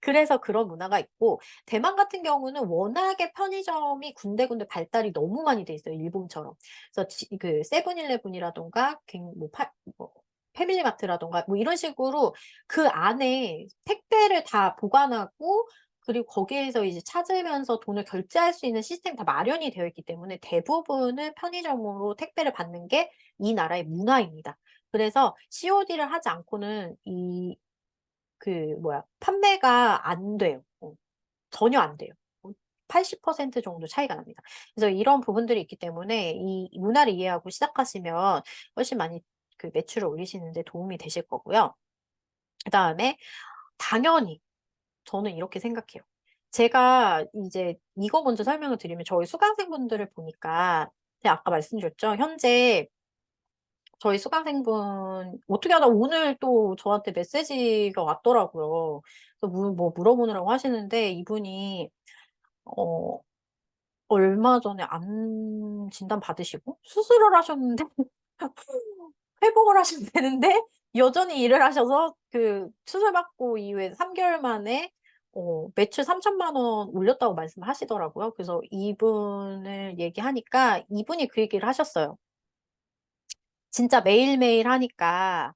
그래서 그런 문화가 있고 대만 같은 경우는 워낙에 편의점이 군데군데 발달이 너무 많이 돼 있어요, 일본처럼. 그래서 그 세븐일레븐이라든가 뭐 패밀리마트라든가 뭐 이런 식으로 그 안에 택배를 다 보관하고 그리고 거기에서 이제 찾으면서 돈을 결제할 수 있는 시스템이 다 마련이 되어 있기 때문에 대부분은 편의점으로 택배를 받는 게 이 나라의 문화입니다. 그래서 COD를 하지 않고는 판매가 안 돼요. 전혀 안 돼요. 80% 정도 차이가 납니다. 그래서 이런 부분들이 있기 때문에 이 문화를 이해하고 시작하시면 훨씬 많이 그 매출을 올리시는 데 도움이 되실 거고요. 그다음에 당연히 저는 이렇게 생각해요. 제가 이제 이거 먼저 설명을 드리면 저희 수강생분들을 보니까 제가 아까 말씀드렸죠. 현재 저희 수강생분 어떻게 하다 오늘 또 저한테 메시지가 왔더라고요. 그래서 뭐 물어보느라고 하시는데 이분이 어 얼마 전에 암 진단 받으시고 수술을 하셨는데 회복을 하시면 되는데 여전히 일을 하셔서 그 수술 받고 이후에 3개월 만에 매출 3천만 원 올렸다고 말씀하시더라고요. 그래서 이분을 얘기하니까 이분이 그 얘기를 하셨어요. 진짜 매일매일 하니까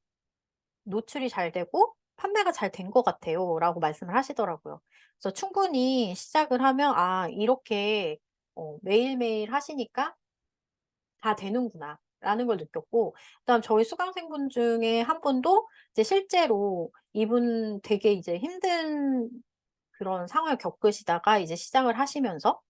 노출이 잘 되고 판매가 잘 된 것 같아요. 라고 말씀을 하시더라고요. 그래서 충분히 시작을 하면, 아, 이렇게 매일매일 하시니까 다 되는구나. 라는 걸 느꼈고, 그다음 저희 수강생분 중에 한 분도 이제 실제로 이분 되게 이제 힘든 그런 상황을 겪으시다가 이제 시작을 하시면서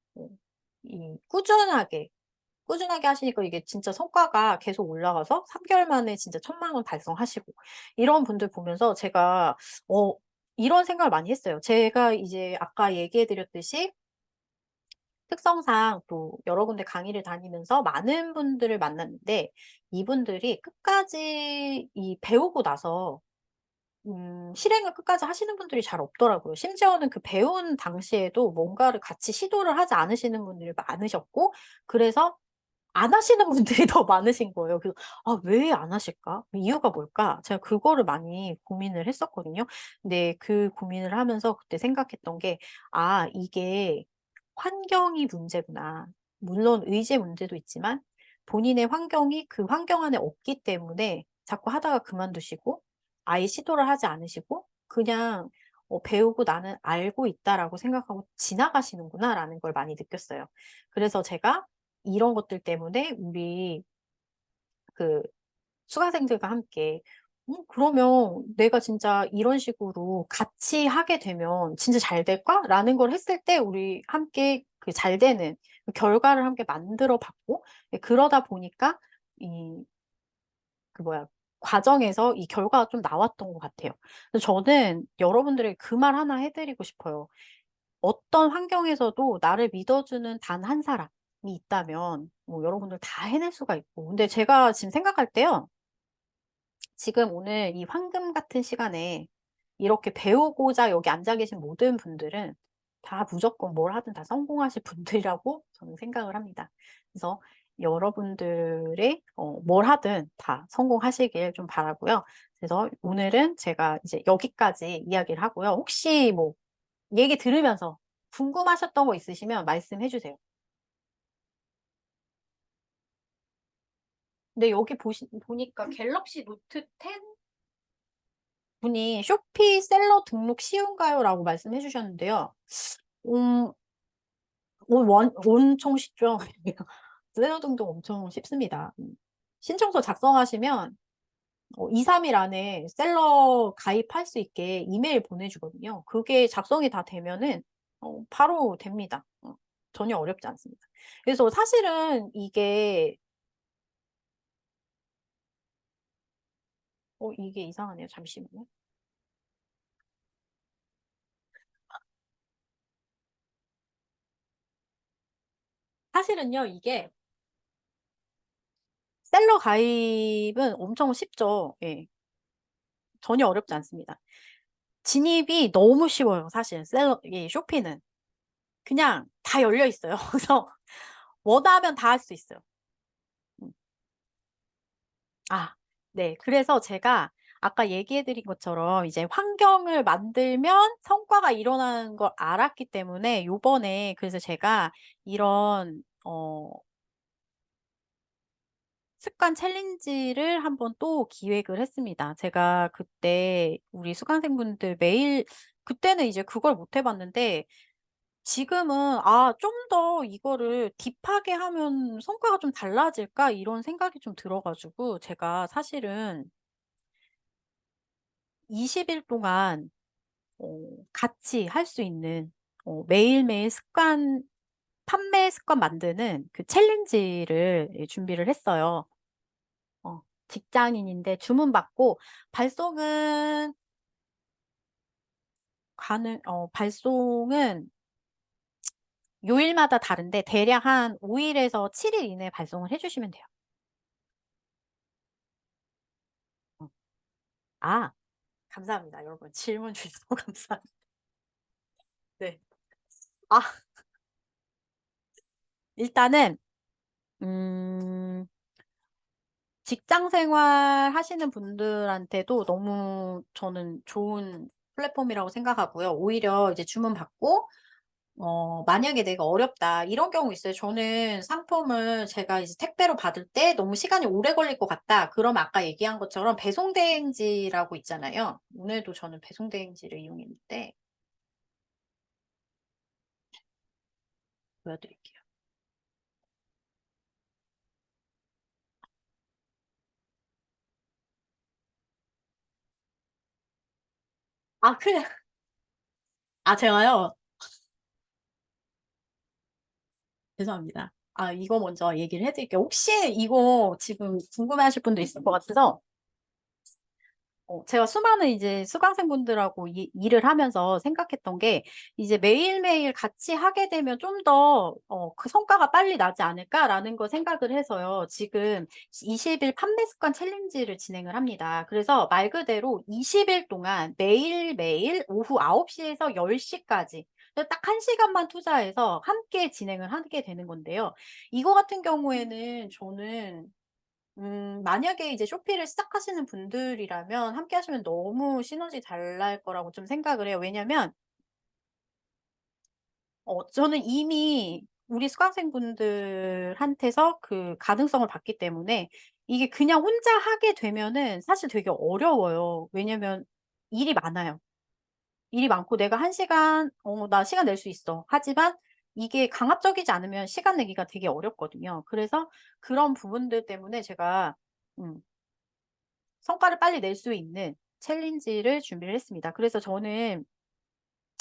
이 꾸준하게 하시니까 이게 진짜 성과가 계속 올라가서 3 개월 만에 진짜 1,000,000원 달성하시고, 이런 분들 보면서 제가 어 이런 생각을 많이 했어요. 제가 이제 아까 얘기해 드렸듯이 특성상 또 여러 군데 강의를 다니면서 많은 분들을 만났는데, 이분들이 끝까지 이 배우고 나서 실행을 끝까지 하시는 분들이 잘 없더라고요. 심지어는 그 배운 당시에도 뭔가를 같이 시도를 하지 않으시는 분들이 많으셨고, 그래서 안 하시는 분들이 더 많으신 거예요. 그래서 '아 왜 안 하실까? 이유가 뭘까?' 제가 그거를 많이 고민을 했었거든요. 근데 그 고민을 하면서 그때 생각했던 게 '아 이게 환경이 문제구나.' 물론 의지의 문제도 있지만 본인의 환경이 그 환경 안에 없기 때문에 자꾸 하다가 그만두시고 아예 시도를 하지 않으시고 그냥 '배우고 나는 알고 있다.'라고 생각하고 지나가시는구나라는 걸 많이 느꼈어요. 그래서 제가 이런 것들 때문에 우리 그 수강생들과 함께 그러면 내가 진짜 이런 식으로 같이 하게 되면 진짜 잘 될까?'라는 걸 했을 때 우리 함께 그 잘 되는 그 결과를 함께 만들어 봤고, 예 그러다 보니까 이 그 뭐야 과정에서 이 결과가 좀 나왔던 것 같아요. 그래서 저는 여러분들에게 그 말 하나 해 드리고 싶어요. 어떤 환경에서도 나를 믿어주는 단 한 사람이 있다면 뭐 여러분들 다 해낼 수가 있고, 근데 제가 지금 생각할 때요. 지금 오늘 이 황금 같은 시간에 이렇게 배우고자 여기 앉아 계신 모든 분들은 다 무조건 뭘 하든 다 성공하실 분들이라고 저는 생각을 합니다. 그래서 여러분들의 뭘 하든 다 성공하시길 좀 바라고요. 그래서 오늘은 제가 이제 여기까지 이야기를 하고요. 혹시 뭐 얘기 들으면서 궁금하셨던 거 있으시면 말씀해 주세요. 근데 여기 보니까 갤럭시 노트 10 분이 "쇼피셀러 등록 쉬운가요?"라고 말씀해 주셨는데요. 음 엄청 쉽죠. 셀러 등록 엄청 쉽습니다. 신청서 작성하시면 2-3일 안에 셀러 가입할 수 있게 이메일 보내주거든요. 그게 작성이 다 되면은 바로 됩니다. 전혀 어렵지 않습니다. 그래서 사실은 이게 이게 이상하네요. 잠시만요. 사실은요 이게 셀러 가입은 엄청 쉽죠. 예. 전혀 어렵지 않습니다. 진입이 너무 쉬워요 사실 이 쇼피는. 그냥 다 열려 있어요. 그래서 원하면 다 할 수 있어요. 음. 아 네. 그래서 제가 아까 얘기해 드린 것처럼 이제 환경을 만들면 성과가 일어나는 걸 알았기 때문에 요번에 그래서 제가 이런 습관 챌린지를 한번 또 기획을 했습니다. 제가 그때 우리 수강생분들 매일 그때는 이제 그걸 못 해 봤는데 지금은 '아 좀 더 이거를 딥하게 하면 성과가 좀 달라질까?' 이런 생각이 좀 들어 가지고 제가 사실은 20일 동안 같이 할 수 있는 매일매일 판매 습관 만드는 그 챌린지를 예 준비를 했어요. 직장인인데 주문 받고 발송은 발송은 요일마다 다른데 대략 한 5 일에서 7일 이내에 발송을 해 주시면 돼요. 어. 아 감사합니다. 여러분 질문 주셔서 감사합니다. 네. 아 일단은 음 직장 생활 하시는 분들한테도 너무 저는 좋은 플랫폼이라고 생각하고요. 오히려 이제 주문 받고 만약에 내가 어렵다 이런 경우 있어요. 저는 상품을 제가 이제 택배로 받을 때 너무 시간이 오래 걸릴 것 같다. 그럼 아까 얘기한 것처럼 배송 대행지라고 있잖아요. 오늘도 저는 배송 대행지를 이용했는데 보여드릴게요. 아, 그래. 아, 제가요. 죄송합니다. 아, 이거 먼저 얘기를 해드릴게요. 혹시 이거 지금 궁금해하실 분도 있을 것 같아서 제가 수많은 이제 수강생분들하고 일을 하면서 생각했던 게 이제 매일매일 같이 하게 되면 좀 더 그 성과가 빨리 나지 않을까라는 거 생각을 해서요. 지금 20일 판매 습관 챌린지를 진행을 합니다. 그래서 말 그대로 20일 동안 매일매일 오후 9시에서 10시까지 딱 1시간만 투자해서 함께 진행을 하게 되는 건데요. 이거 같은 경우에는 저는 만약에 이제 쇼피를 시작하시는 분들이라면 함께 하시면 너무 시너지 잘 날 거라고 좀 생각을 해요. 왜냐면 저는 이미 우리 수강생분들한테서 그 가능성을 봤기 때문에 이게 그냥 혼자 하게 되면은 사실 되게 어려워요. 왜냐면 일이 많아요. 일이 많고 내가 1 시간 나 시간 낼 수 있어. 하지만 이게 강압적이지 않으면 시간 내기가 되게 어렵거든요. 그래서 그런 부분들 때문에 제가 음 성과를 빨리 낼 수 있는 챌린지를 준비를 했습니다. 그래서 저는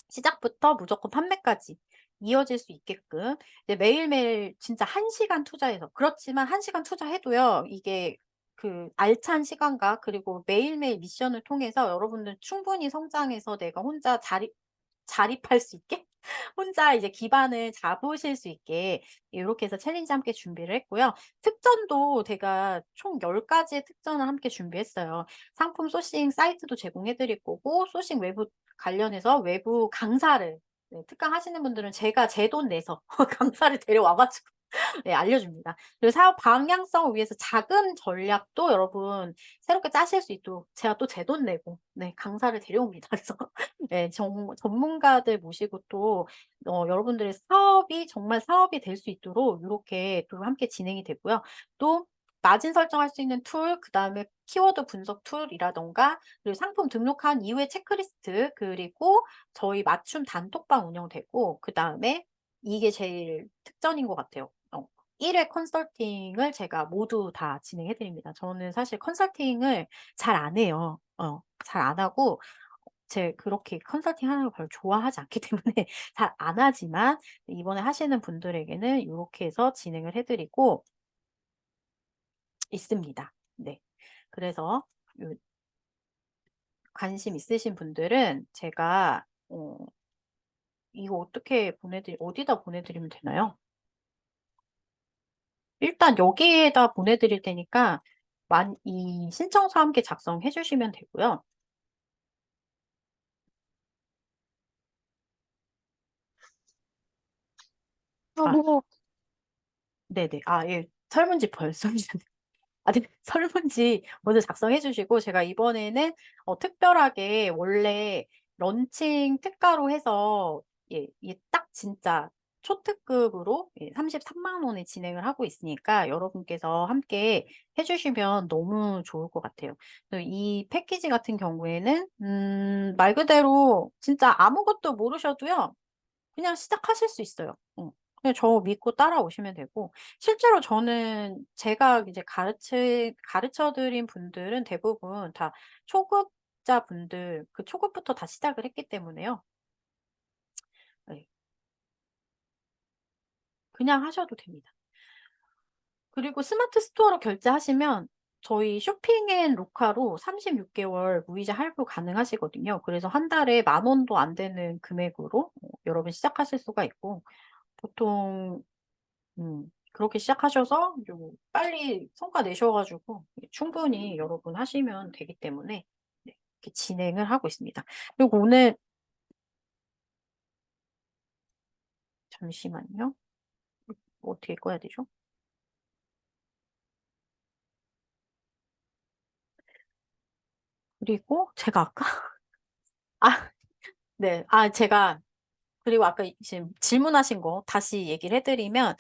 시작부터 무조건 판매까지 이어질 수 있게끔 이제 매일매일 진짜 1 시간 투자해서 그렇지만 1 시간 투자해도요. 이게 그 알찬 시간과 그리고 매일매일 미션을 통해서 여러분들 충분히 성장해서 내가 혼자 자립할 수 있게 혼자 이제 기반을 잡으실 수 있게 요렇게 해서 챌린지 함께 준비를 했고요. 특전도 제가 총 10 가지의 특전을 함께 준비했어요. 상품 소싱 사이트도 제공해 드릴 거고 소싱 외부 관련해서 외부 강사를 네 특강하시는 분들은 제가 제 돈 내서 강사를 데려와 가지고 네 알려줍니다. 그리고 사업 방향성을 위해서 자금 전략도 여러분 새롭게 짜실 수 있도록 제가 또 제 돈 내고 네 강사를 데려옵니다. 그래서 네 전문가들 모시고 또 여러분들의 사업이 정말 사업이 될 수 있도록 요렇게 또 함께 진행이 되고요. 또 마진 설정할 수 있는 툴 그다음에 키워드 분석 툴이라든가 그리고 상품 등록한 이후의 체크리스트 그리고 저희 맞춤 단톡방 운영되고 그다음에 이게 제일 특전인 것 같아요. 1회 컨설팅을 제가 모두 다 진행해 드립니다. 저는 사실 컨설팅을 잘 안 해요. 잘 안 하고 제 그렇게 컨설팅 하는 걸 별로 좋아하지 않기 때문에 잘 안 하지만 이번에 하시는 분들에게는 요렇게 해서 진행을 해 드리고 있습니다. 네. 그래서 요 관심 있으신 분들은 제가 이거 어떻게 어디다 보내 드리면 되나요? 일단 여기에다 보내 드릴 테니까 이 신청서 함께 작성해 주시면 되고요. 아 네네. 아 예. 설문지 벌써 아 네. 설문지 먼저 작성해 주시고 제가 이번에는 특별하게 원래 런칭 특가로 해서 예 이게 딱 진짜 초특급으로 예 33만 원에 진행을 하고 있으니까 여러분께서 함께 해 주시면 너무 좋을 것 같아요. 그래서 이 패키지 같은 경우에는 말 그대로 진짜 아무것도 모르셔도요. 그냥 시작하실 수 있어요. 그냥 저 믿고 따라오시면 되고 실제로 저는 제가 이제 가르쳐 드린 분들은 대부분 다 초급자분들 그 초급부터 다 시작을 했기 때문에요. 네. 그냥 하셔도 됩니다. 그리고 스마트 스토어로 결제하시면 저희 쇼핑앤로카로 36 개월 무이자 할부 가능하시거든요. 그래서 한 달에 10,000원도 안 되는 금액으로 여러분 시작하실 수가 있고 보통 그렇게 시작하셔서 요 빨리 성과 내셔 가지고 충분히 여러분 하시면 되기 때문에 네 이렇게 진행을 하고 있습니다. 그리고 오늘 잠시만요. 어떻게 꺼야 되죠? 그리고 제가 아까 아, 네. 제가, 그리고 아까 지금 질문하신 거 다시 얘기를 해드리면,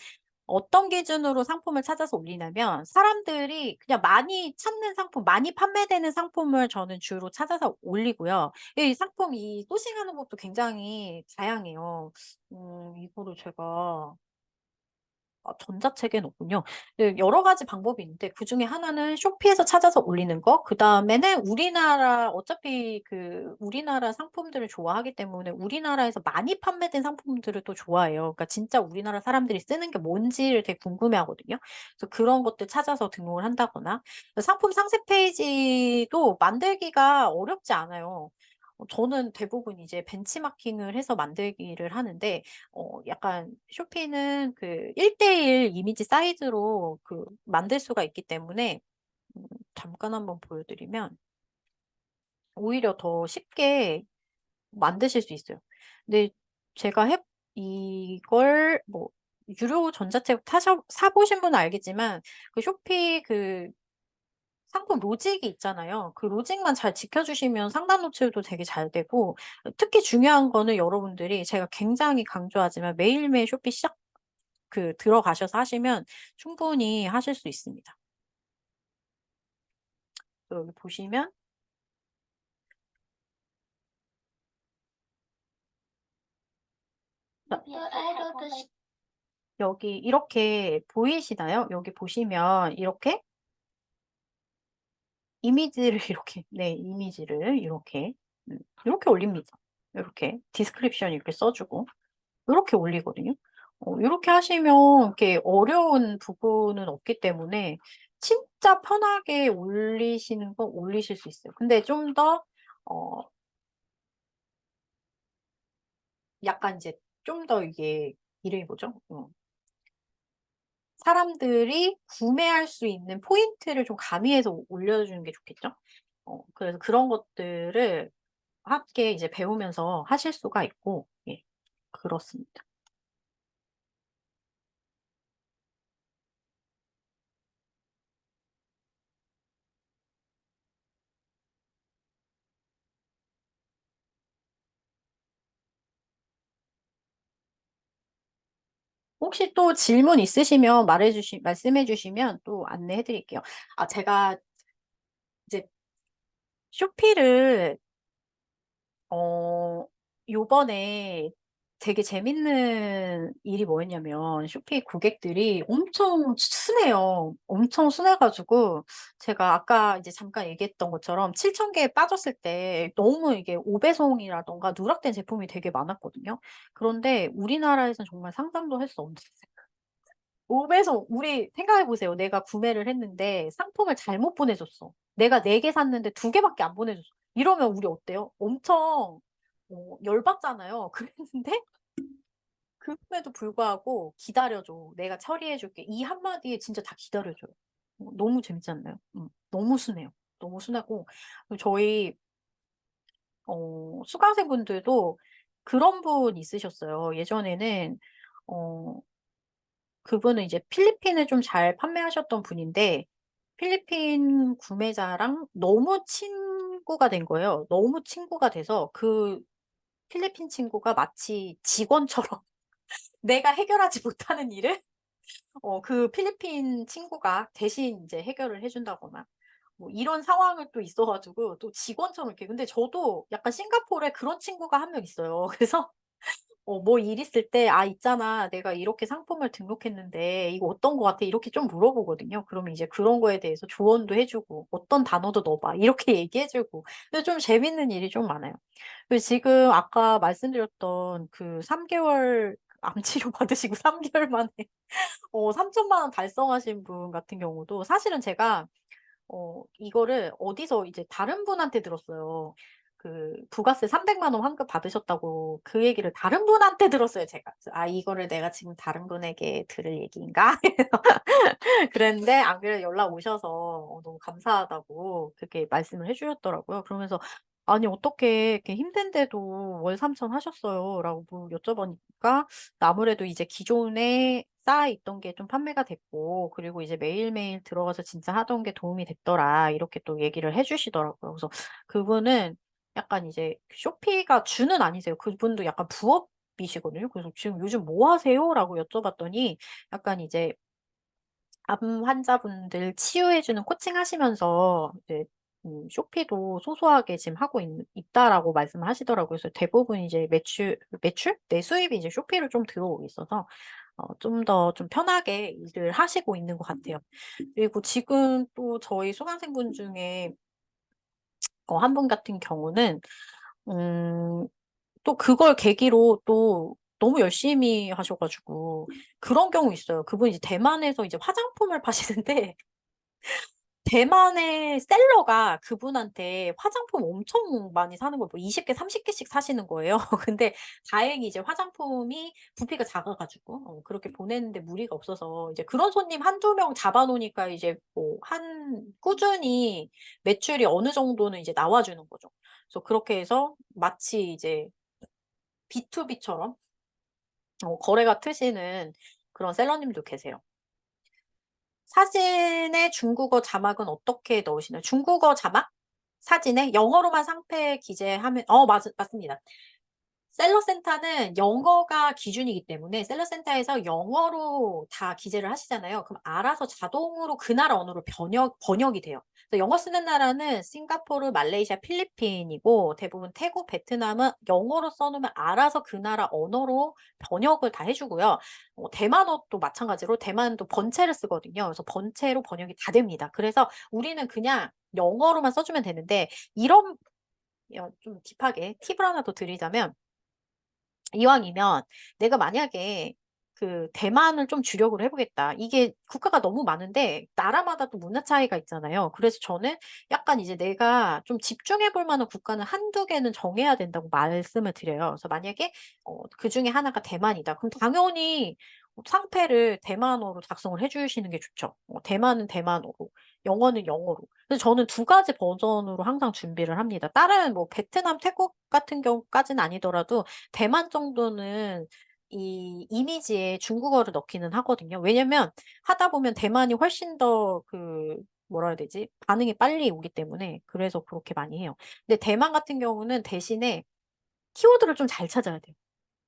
어떤 기준으로 상품을 찾아서 올리냐면, 사람들이 그냥 많이 찾는 상품, 많이 판매되는 상품을 저는 주로 찾아서 올리고요. 이 상품, 이 소싱하는 것도 굉장히 다양해요. 이거를 제가, 전자책엔 없군요. 네, 여러 가지 방법이 있는데 그중에 하나는 쇼피에서 찾아서 올리는 거, 그다음에는 우리나라, 어차피 우리나라 상품들을 좋아하기 때문에 우리나라에서 많이 판매된 상품들을 또 좋아해요. 그러니까 진짜 우리나라 사람들이 쓰는 게 뭔지를 되게 궁금해하거든요. 그래서 그런 것들 찾아서 등록을 한다거나, 상품 상세 페이지도 만들기가 어렵지 않아요. 저는 대부분 이제 벤치마킹을 해서 만들기를 하는데, 약간 쇼피는 1대1 이미지 사이즈로 만들 수가 있기 때문에, 잠깐 한번 보여드리면 오히려 더 쉽게 만드실 수 있어요. 근데 제가 이걸 뭐 유료 전자책 사보신 분은 알겠지만, 쇼피 상품 로직이 있잖아요. 그 로직만 잘 지켜주시면 상단 노출도 되게 잘 되고, 특히 중요한 거는 여러분들이, 제가 굉장히 강조하지만, 매일매일 쇼피 들어가셔서 하시면 충분히 하실 수 있습니다. 여기 보시면, 자, 여기 이렇게 보이시나요? 여기 보시면 이렇게 이미지를 이렇게, 네, 이미지를 이렇게, 이렇게 올립니다. 이렇게 디스크립션 이렇게 써주고 이렇게 올리거든요. 요렇게 하시면 이렇게 어려운 부분은 없기 때문에 진짜 편하게 올리시는 거 올리실 수 있어요. 근데 좀 더 어 약간 이제 좀 더 이게 이름이 뭐죠? 사람들이 구매할 수 있는 포인트를 좀 가미해서 올려주는 게 좋겠죠? 그래서 그런 것들을 함께 이제 배우면서 하실 수가 있고, 예, 그렇습니다. 혹시 또 질문 있으시면 말씀해 주시면 또 안내해 드릴게요. 제가 이제 쇼피를, 어, 요번에 되게 재밌는 일이 뭐였냐면, 쇼피 고객들이 엄청 순해요. 엄청 순해가지고, 제가 아까 이제 잠깐 얘기했던 것처럼 7,000개에 빠졌을 때 너무 이게 오배송이라던가 누락된 제품이 되게 많았거든요. 그런데 우리나라에서는 정말 상상도 할 수 없는, 오배송, 우리 생각해 보세요. 내가 구매를 했는데 상품을 잘못 보내줬어. 내가 4개 샀는데 2개밖에 안 보내줬어. 이러면 우리 어때요? 엄청 열받잖아요. 그랬는데 그럼에도 불구하고 기다려줘. 내가 처리해줄게. 이 한마디에 진짜 다 기다려줘요. 너무 재밌지 않나요? 너무 순해요. 너무 순하고, 저희 수강생분들도 그런 분 있으셨어요. 예전에는 어, 그분은 이제 필리핀을 좀 잘 판매하셨던 분인데, 필리핀 구매자랑 너무 친구가 된 거예요. 너무 친구가 돼서 그 필리핀 친구가 마치 직원처럼 내가 해결하지 못하는 일을 그 필리핀 친구가 대신 이제 해결을 해준다거나, 뭐 이런 상황을 또 있어가지고 또 직원처럼 이렇게. 근데 저도 약간 싱가포르에 그런 친구가 한 명 있어요. 그래서 뭐 일 있을 때, 있잖아. 내가 이렇게 상품을 등록했는데, 이거 어떤 거 같아? 이렇게 좀 물어보거든요. 그러면 이제 그런 거에 대해서 조언도 해주고, 어떤 단어도 넣어봐. 이렇게 얘기해주고. 근데 좀 재밌는 일이 좀 많아요. 그리고 지금 아까 말씀드렸던 3개월 암치료 받으시고 3개월 만에 3천만 원 달성하신 분 같은 경우도, 사실은 제가 이거를 어디서 이제 다른 분한테 들었어요. 부가세 300만 원 환급 받으셨다고 그 얘기를 다른 분한테 들었어요, 제가. 그래서 이거를 내가 지금 다른 분에게 들을 얘기인가? 그랬는데, 안 그래도 연락 오셔서 너무 감사하다고 그렇게 말씀을 해주셨더라고요. 그러면서, 아니, 어떻게 이렇게 힘든데도 월 3천 하셨어요? 라고 여쭤보니까, 아무래도 이제 기존에 쌓아있던 게 좀 판매가 됐고, 그리고 이제 매일매일 들어가서 진짜 하던 게 도움이 됐더라. 이렇게 또 얘기를 해주시더라고요. 그래서 그분은 약간 이제 쇼피가 주는 아니세요. 그분도 약간 부업이시거든요. 그래서 "지금 요즘 뭐 하세요?"라고 여쭤봤더니 약간 이제 암 환자분들 치유해 주는 코칭하시면서 이제 쇼피도 소소하게 지금 하고 있다라고 말씀을 하시더라고요. 그래서 대부분 이제 매출? 내수입이 이제 쇼피로 좀 들어오고 있어서 좀 더 좀 편하게 일을 하시고 있는 것 같아요. 그리고 지금 또 저희 수강생분 중에 한 분 같은 경우는 음 또 그걸 계기로 또 너무 열심히 하셔 가지고 그런 경우 있어요. 그분이 이제 대만에서 이제 화장품을 파시는데 대만의 셀러가 그분한테 화장품 엄청 많이 사는 걸 뭐 20개 30 개씩 사시는 거예요. 근데 다행히 이제 화장품이 부피가 작아 가지고 그렇게 보내는데 무리가 없어서 이제 그런 손님 한두 명 잡아 놓으니까 이제 뭐 꾸준히 매출이 어느 정도는 이제 나와 주는 거죠. 그래서 그렇게 해서 마치 이제 B2B처럼 거래가 트시는 그런 셀러님도 계세요. 사진에 중국어 자막은 어떻게 넣으시나요? 중국어 자막? 사진에 영어로만 상패 기재하면 맞습니다. 셀러센터는 영어가 기준이기 때문에 셀러센터에서 영어로 다 기재를 하시잖아요. 그럼 알아서 자동으로 그 나라 언어로 번역이 돼요. 그래서 영어 쓰는 나라는 싱가포르, 말레이시아, 필리핀이고 대부분 태국, 베트남은 영어로 써 놓으면 알아서 그 나라 언어로 번역을 다 해 주고요. 대만어도 마찬가지로 대만도 번체를 쓰거든요. 그래서 번체로 번역이 다 됩니다. 그래서 우리는 그냥 영어로만 써 주면 되는데 이런 좀 딥하게 팁을 하나 더 드리자면 이왕이면 내가 만약에 그 '대만을 좀 주력으로 해 보겠다.' 이게 국가가 너무 많은데 나라마다 또 문화 차이가 있잖아요. 그래서 저는 약간 이제 내가 좀 집중해 볼 만한 국가는 한두 개는 정해야 된다고 말씀을 드려요. 그래서 만약에 그중에 하나가 대만이다. 그럼 당연히 상패를 대만어로 작성을 해 주시는 게 좋죠. 대만은 대만어로, 영어는 영어로. 그래서 저는 두 가지 버전으로 항상 준비를 합니다. 다른 뭐 베트남, 태국 같은 경우까지는 아니더라도 대만 정도는 이 이미지에 중국어를 넣기는 하거든요. 왜냐면 하다 보면 대만이 훨씬 더 뭐라 해야 되지? 반응이 빨리 오기 때문에 그래서 그렇게 많이 해요. 근데 대만 같은 경우는 대신에 키워드를 좀 잘 찾아야 돼요.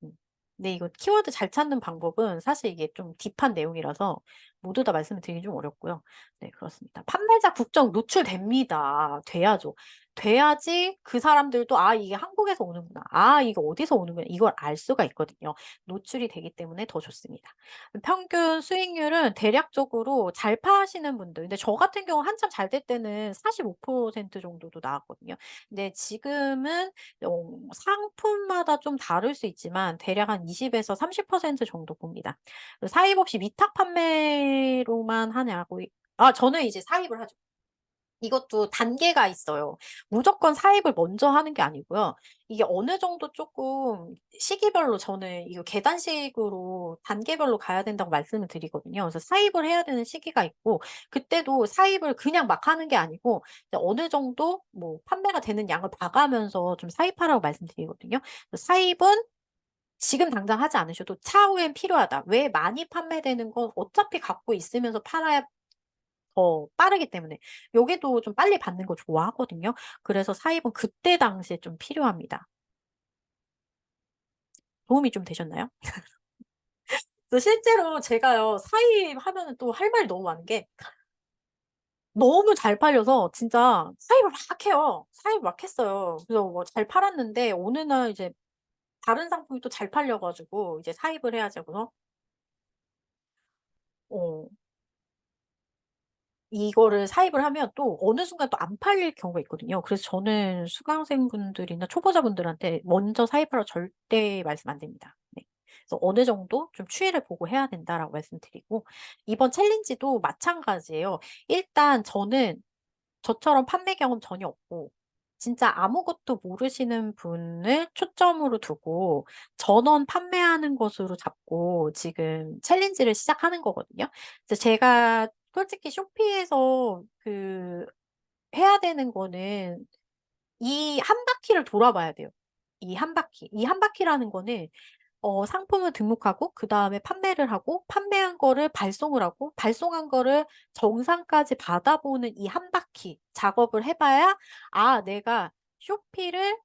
음. 근데 이거 키워드 잘 찾는 방법은 사실 이게 좀 딥한 내용이라서 모두 다 말씀을 드리기 좀 어렵고요. 네, 그렇습니다. 판매자 국적 노출됩니다. 돼야죠. 돼야지 그 사람들도 '아 이게 한국에서 오는구나. 아 이게 어디서 오는구나.' 이걸 알 수가 있거든요. 노출이 되기 때문에 더 좋습니다. 평균 수익률은 대략적으로 잘 파시는 분들 근데 저 같은 경우 한참 잘 될 때는 45% 정도도 나왔거든요. 근데 지금은 상품마다 좀 다를 수 있지만 대략 한 20에서 30% 정도 봅니다. 사입 없이 위탁 판매로만 하냐고 저는 이제 사입을 하죠. 이것도 단계가 있어요. 무조건 사입을 먼저 하는 게 아니고요. 이게 어느 정도 쪼끔 시기별로 저는 이거 계단식으로 단계별로 가야 된다고 말씀을 드리거든요. 그래서 사입을 해야 되는 시기가 있고 그때도 사입을 그냥 막 하는 게 아니고 이제 어느 정도 뭐 판매가 되는 양을 봐가면서 좀 사입하라고 말씀드리거든요. 사입은 지금 당장 하지 않으셔도 차후엔 필요하다. 왜 많이 판매되는 건 어차피 갖고 있으면서 팔아야 더 빠르기 때문에 요게도 좀 빨리 받는 거 좋아하거든요. 그래서 사입은 그때 당시에 좀 필요합니다. 도움이 좀 되셨나요? 그래서 실제로 제가요 사입하면은 또 할 말이 너무 많은 게 너무 잘 팔려서 진짜 사입을 막 해요. 사입을 막 했어요. 그래서 뭐 잘 팔았는데 어느 날 이제 다른 상품이 또 잘 팔려 가지고 이제 사입을 해야지 하고서 어 이거를 사입을 하면 또 어느 순간 또 안 팔릴 경우가 있거든요. 그래서 저는 수강생분들이나 초보자분들한테 "먼저 사입하라고 절대 말씀 안 드립니다." 네. 그래서 "어느 정도 좀 추이를 보고 해야 된다."라고 말씀드리고 이번 챌린지도 마찬가지예요. 일단 저는 저처럼 판매 경험 전혀 없고 진짜 아무것도 모르시는 분을 초점으로 두고 전원 판매하는 것으로 잡고 지금 챌린지를 시작하는 거거든요. 그래서 제가 솔직히 쇼피에서 해야 되는 거는 이 한 바퀴를 돌아봐야 돼요. 이 한 바퀴. 이 한 바퀴라는 거는 상품을 등록하고 그다음에 판매를 하고 판매한 거를 발송을 하고 발송한 거를 정상까지 받아보는 이 한 바퀴 작업을 해 봐야 '아 내가 쇼피를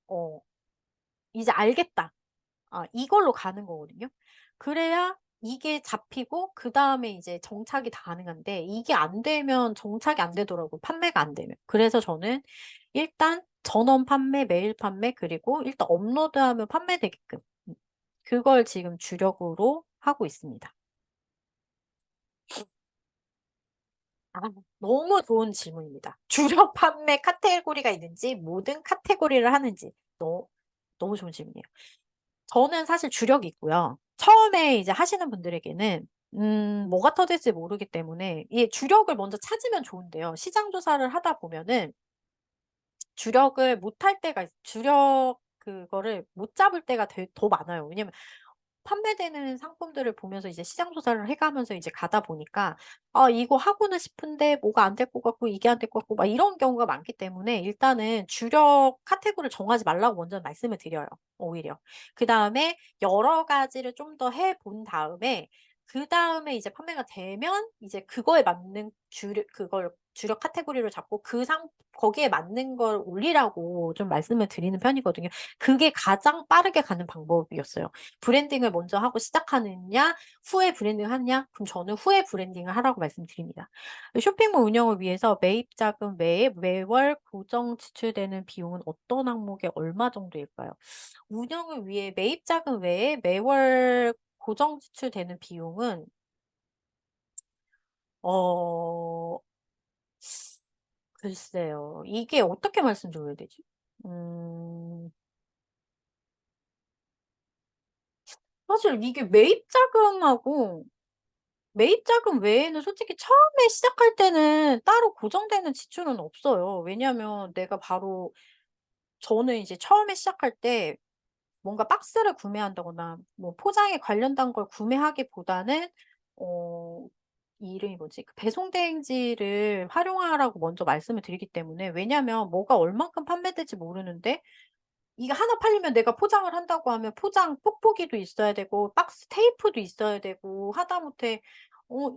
어 이제 알겠다. 아 이걸로 가는 거거든요. 그래야 이게 잡히고 그다음에 이제 정착이 다 가능한데 이게 안 되면 정착이 안 되더라고요, 판매가 안 되면. 그래서 저는 일단 전원 판매, 메일 판매 그리고 일단 업로드하면 판매되게끔 그걸 지금 주력으로 하고 있습니다. 아 너무 좋은 질문입니다. 주력 판매 카테고리가 있는지 모든 카테고리를 하는지 너무 좋은 질문이에요. 저는 사실 주력이 있고요. 처음에 이제 하시는 분들에게는 뭐가 터질지 모르기 때문에 이 주력을 먼저 찾으면 좋은데요. 시장 조사를 하다 보면은 주력을 못할 때가 주력 그거를 못 잡을 때가 더 많아요. 왜냐면 판매되는 상품들을 보면서 이제 시장 조사를 해 가면서 이제 가다 보니까 '아 이거 하고는 싶은데 뭐가 안 될 것 같고 이게 안 될 것 같고.' 막 이런 경우가 많기 때문에 일단은 주력 카테고리를 정하지 말라고 먼저 말씀을 드려요 오히려. 그다음에 여러 가지를 좀 더 해 본 다음에 그다음에 이제 판매가 되면 이제 그거에 맞는 주력 카테고리로 잡고 거기에 맞는 걸 올리라고 좀 말씀을 드리는 편이거든요. 그게 가장 빠르게 가는 방법이었어요. 브랜딩을 먼저 하고 시작하느냐 후에 브랜딩을 하느냐 그럼 저는 후에 브랜딩을 하라고 말씀드립니다. 쇼핑몰 운영을 위해서 매입 자금 외에 매월 고정 지출되는 비용은 어떤 항목에 얼마 정도일까요? 운영을 위해 매입 자금 외에 매월 고정 지출되는 비용은 어 글쎄요. 이게 어떻게 말씀드려야 되지? 음 사실 이게 매입 자금 외에는 솔직히 처음에 시작할 때는 따로 고정되는 지출은 없어요. 왜냐하면 내가 바로 저는 이제 처음에 시작할 때 뭔가 박스를 구매한다거나 뭐 포장에 관련된 걸 구매하기보다는 어 이 이름이 뭐지? 그 배송 대행지를 활용하라고 먼저 말씀을 드리기 때문에 왜냐면 뭐가 얼만큼 판매될지 모르는데 이게 하나 팔리면 내가 포장을 한다고 하면 포장 뽁뽁이도 있어야 되고 박스 테이프도 있어야 되고 하다못해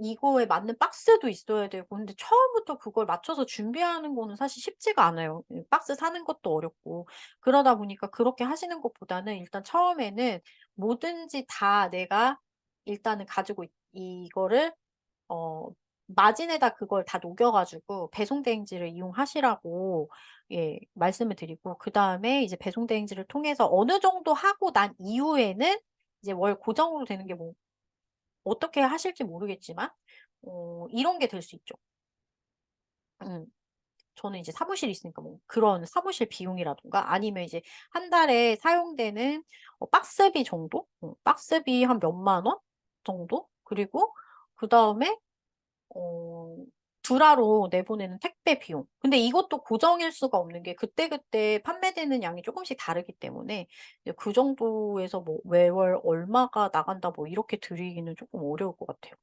이거에 맞는 박스도 있어야 되고 근데 처음부터 그걸 맞춰서 준비하는 거는 사실 쉽지가 않아요. 박스 사는 것도 어렵고. 그러다 보니까 그렇게 하시는 것보다는 일단 처음에는 뭐든지 다 내가 일단은 가지고 이거를 어 마진에다 그걸 다 녹여 가지고 배송 대행지를 이용하시라고 예 말씀을 드리고 그다음에 이제 배송 대행지를 통해서 어느 정도 하고 난 이후에는 이제 월 고정으로 되는 게 뭐 어떻게 하실지 모르겠지만 이런 게 될 수 있죠. 음. 저는 이제 사무실이 있으니까 뭐 그런 사무실 비용이라든가 아니면 이제 한 달에 사용되는 박스비 정도? 박스비 한 몇만 원 정도? 그리고 그다음에 어 불화로 내보내는 택배 비용. 근데 이것도 고정일 수가 없는 게 그때그때 판매되는 양이 조금씩 다르기 때문에 이제 그 정도에서 뭐 매월 얼마가 나간다 뭐 이렇게 드리기는 조금 어려울 것 같아요.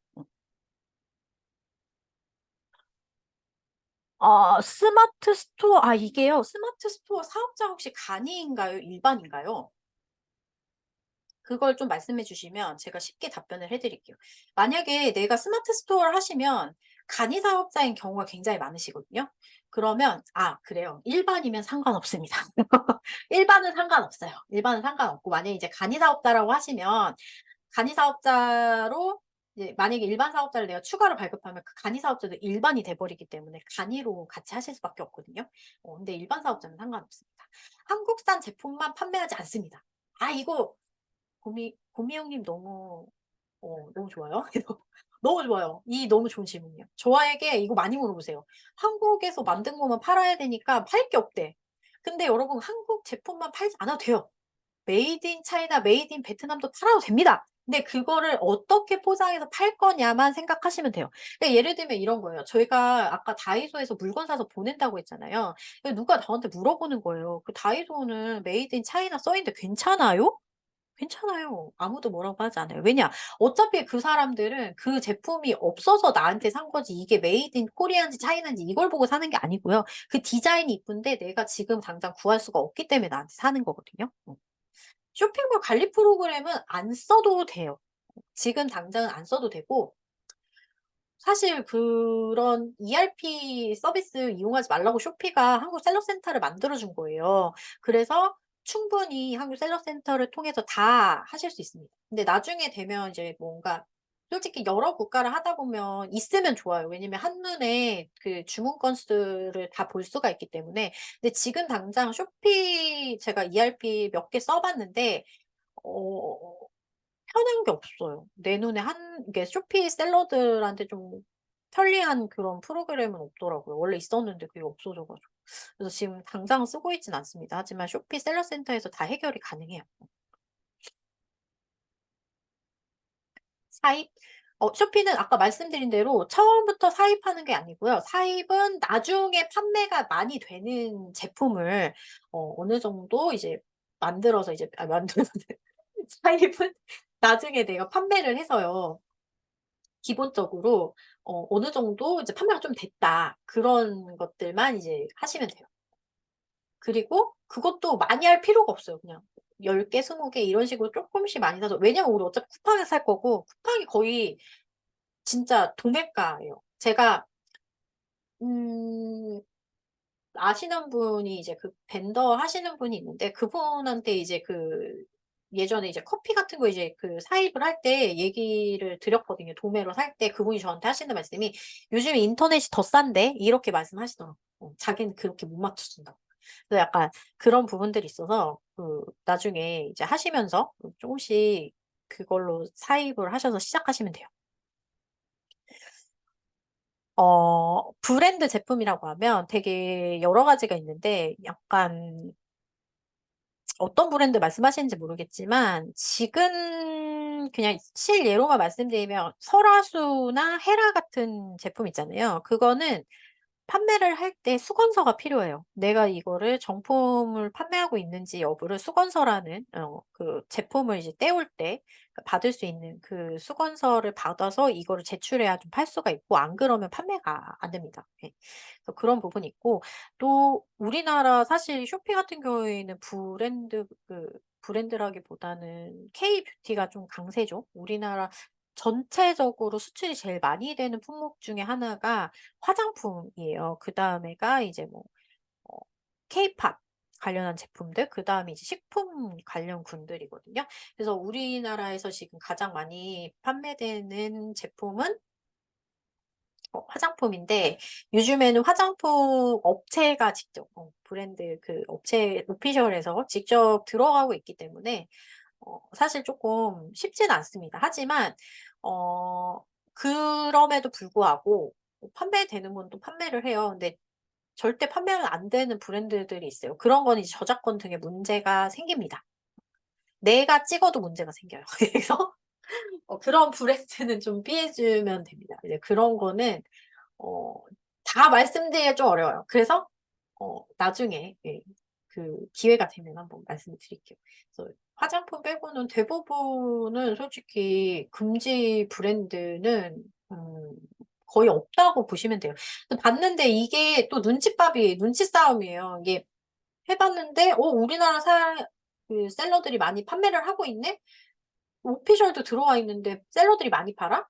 아 스마트 스토어 이게요. 스마트 스토어 사업자 혹시 간이인가요? 일반인가요? 그걸 좀 말씀해 주시면 제가 쉽게 답변을 해 드릴게요. 만약에 내가 스마트 스토어를 하시면 간이 사업자인 경우가 굉장히 많으시거든요. 그러면 그래요. 일반이면 상관없습니다. 일반은 상관없어요. 일반은 상관없고 만약에 이제 간이 사업자라고 하시면 간이 사업자로 이제 만약에 일반 사업자를 내가 추가로 발급하면 그 간이 사업자도 일반이 돼 버리기 때문에 간이로 같이 하실 수밖에 없거든요. 근데 일반 사업자는 상관없습니다. 한국산 제품만 판매하지 않습니다. 이거 보미 형님 너무 좋아요. 너무 좋아요. 너무 좋은 질문이에요. 저에게 이거 많이 물어보세요. "한국에서 만든 것만 팔아야 되니까 팔 게 없대." 근데 여러분 한국 제품만 팔지 않아도 돼요. 메이드 인 차이나 메이드 인 베트남도 팔아도 됩니다. 근데 그거를 어떻게 포장해서 팔 거냐만 생각하시면 돼요. 그러니까 예를 들면 이런 거예요. 저희가 아까 다이소에서 물건 사서 보낸다고 했잖아요. 누가 저한테 물어보는 거예요. "그 다이소는 메이드 인 차이나 써 있는데 괜찮아요?" 괜찮아요. 아무도 뭐라고 하지 않아요. 왜냐? 어차피 그 사람들은 그 제품이 없어서 나한테 산 거지 이게 메이드 인 코리아인지 차이나인지 이걸 보고 사는 게 아니고요. 그 디자인이 이쁜데 내가 지금 당장 구할 수가 없기 때문에 나한테 사는 거거든요. 쇼핑몰 관리 프로그램은 안 써도 돼요. 지금 당장은 안 써도 되고 사실 그런 ERP 서비스 이용하지 말라고 쇼피가 한국 셀러센터를 만들어 준 거예요. 그래서 충분히 한국 сел러센터를 통해서 다 하실 수 있습니다. 근데 나중에 되면 이제 뭔가 솔직히 여러 국가를 하다 보면 있으면 좋아요. 왜냐면 한눈에 그 주문 건수를 다 볼 수가 있기 때문에. 근데 지금 당장 쇼피 제가 ERP 몇 개 써 봤는데 어 편한 게 없어요. 내 눈에 한 이게 쇼피 셀러들한테 좀 편리한 그런 프로그램은 없더라고요. 원래 있었는데 그게 없어져 가지고. 그래서 지금 당장 쓰고 있진 않습니다. 하지만 쇼피 셀러 센터에서 다 해결이 가능해요. 사입? 쇼피는 아까 말씀드린 대로 처음부터 사입하는 게 아니고요. 사입은 나중에 판매가 많이 되는 제품을 어느 정도 이제 만들어서 이제 만들어서 사입은 나중에 내가 판매를 해서요. 기본적으로 어느 정도 이제 판매가 좀 됐다. 그런 것들만 이제 하시면 돼요. 그리고 그것도 많이 할 필요가 없어요. 그냥 10 개, 20개 이런 식으로 쪼끔씩 많이 사서 왜냐면 우리 어차피 쿠팡에서 살 거고 쿠팡이 거의 진짜 도매가예요. 제가 음 아시는 분이 이제 그 벤더 하시는 분이 있는데 그분한테 이제 그 예전에 이제 커피 같은 거 이제 그 사입을 할 때 얘기를 드렸거든요. 도매로 살 때 그분이 저한테 하시는 말씀이 "요즘 인터넷이 더 싼데?" 이렇게 말씀하시더라고요. 자기는 그렇게 못 맞춰 준다고. 그래서 약간 그런 부분들이 있어서 그 나중에 이제 하시면서 쪼금씩 그걸로 사입을 하셔서 시작하시면 돼요. 브랜드 제품이라고 하면 되게 여러 가지가 있는데 약간 어떤 브랜드 말씀하시는지 모르겠지만 지금 그냥 실예로만 말씀드리면 설화수나 헤라 같은 제품 있잖아요. 그거는 판매를 할 때 수건서가 필요해요. 내가 이거를 정품을 판매하고 있는지 여부를 수건서라는 그 제품을 이제 떼올 때 받을 수 있는 그 수건서를 받아서 이거를 제출해야 좀 팔 수가 있고 안 그러면 판매가 안 됩니다. 예. 그래서 그런 부분이 있고 또 우리나라 사실 쇼피 같은 경우에는 브랜드라기보다는 K뷰티가 좀 강세죠. 우리나라 전체적으로 수출이 제일 많이 되는 품목 중에 하나가 화장품이에요. 그다음에가 이제 뭐 어 케이팝 관련한 제품들 그다음에 이제 식품 관련군들이거든요. 그래서 우리나라에서 지금 가장 많이 판매되는 제품은 화장품인데 요즘에는 화장품 업체가 직접 브랜드 그 업체 오피셜에서 직접 들어가고 있기 때문에 사실 쪼끔 쉽지는 않습니다. 하지만 그럼에도 불구하고 판매되는 건 또 판매를 해요. 근데 절대 판매가 안 되는 브랜드들이 있어요. 그런 건 이제 저작권 등의 문제가 생깁니다. 내가 찍어도 문제가 생겨요. 그래서 그런 브랜드는 좀 피해 주면 됩니다. 이제 그런 거는 어 다 말씀드리기가 좀 어려워요. 그래서 나중에 예 그 기회가 되면 한번 말씀을 드릴게요. 그래서 화장품 빼고는 대부분은 솔직히 금지 브랜드는 음 거의 없다고 보시면 돼요. 근데 봤는데 이게 또 눈치 싸움이에요. 이게 해 봤는데 우리나라 그 셀러들이 많이 판매를 하고 있네? 오피셜도 들어와 있는데 셀러들이 많이 팔아?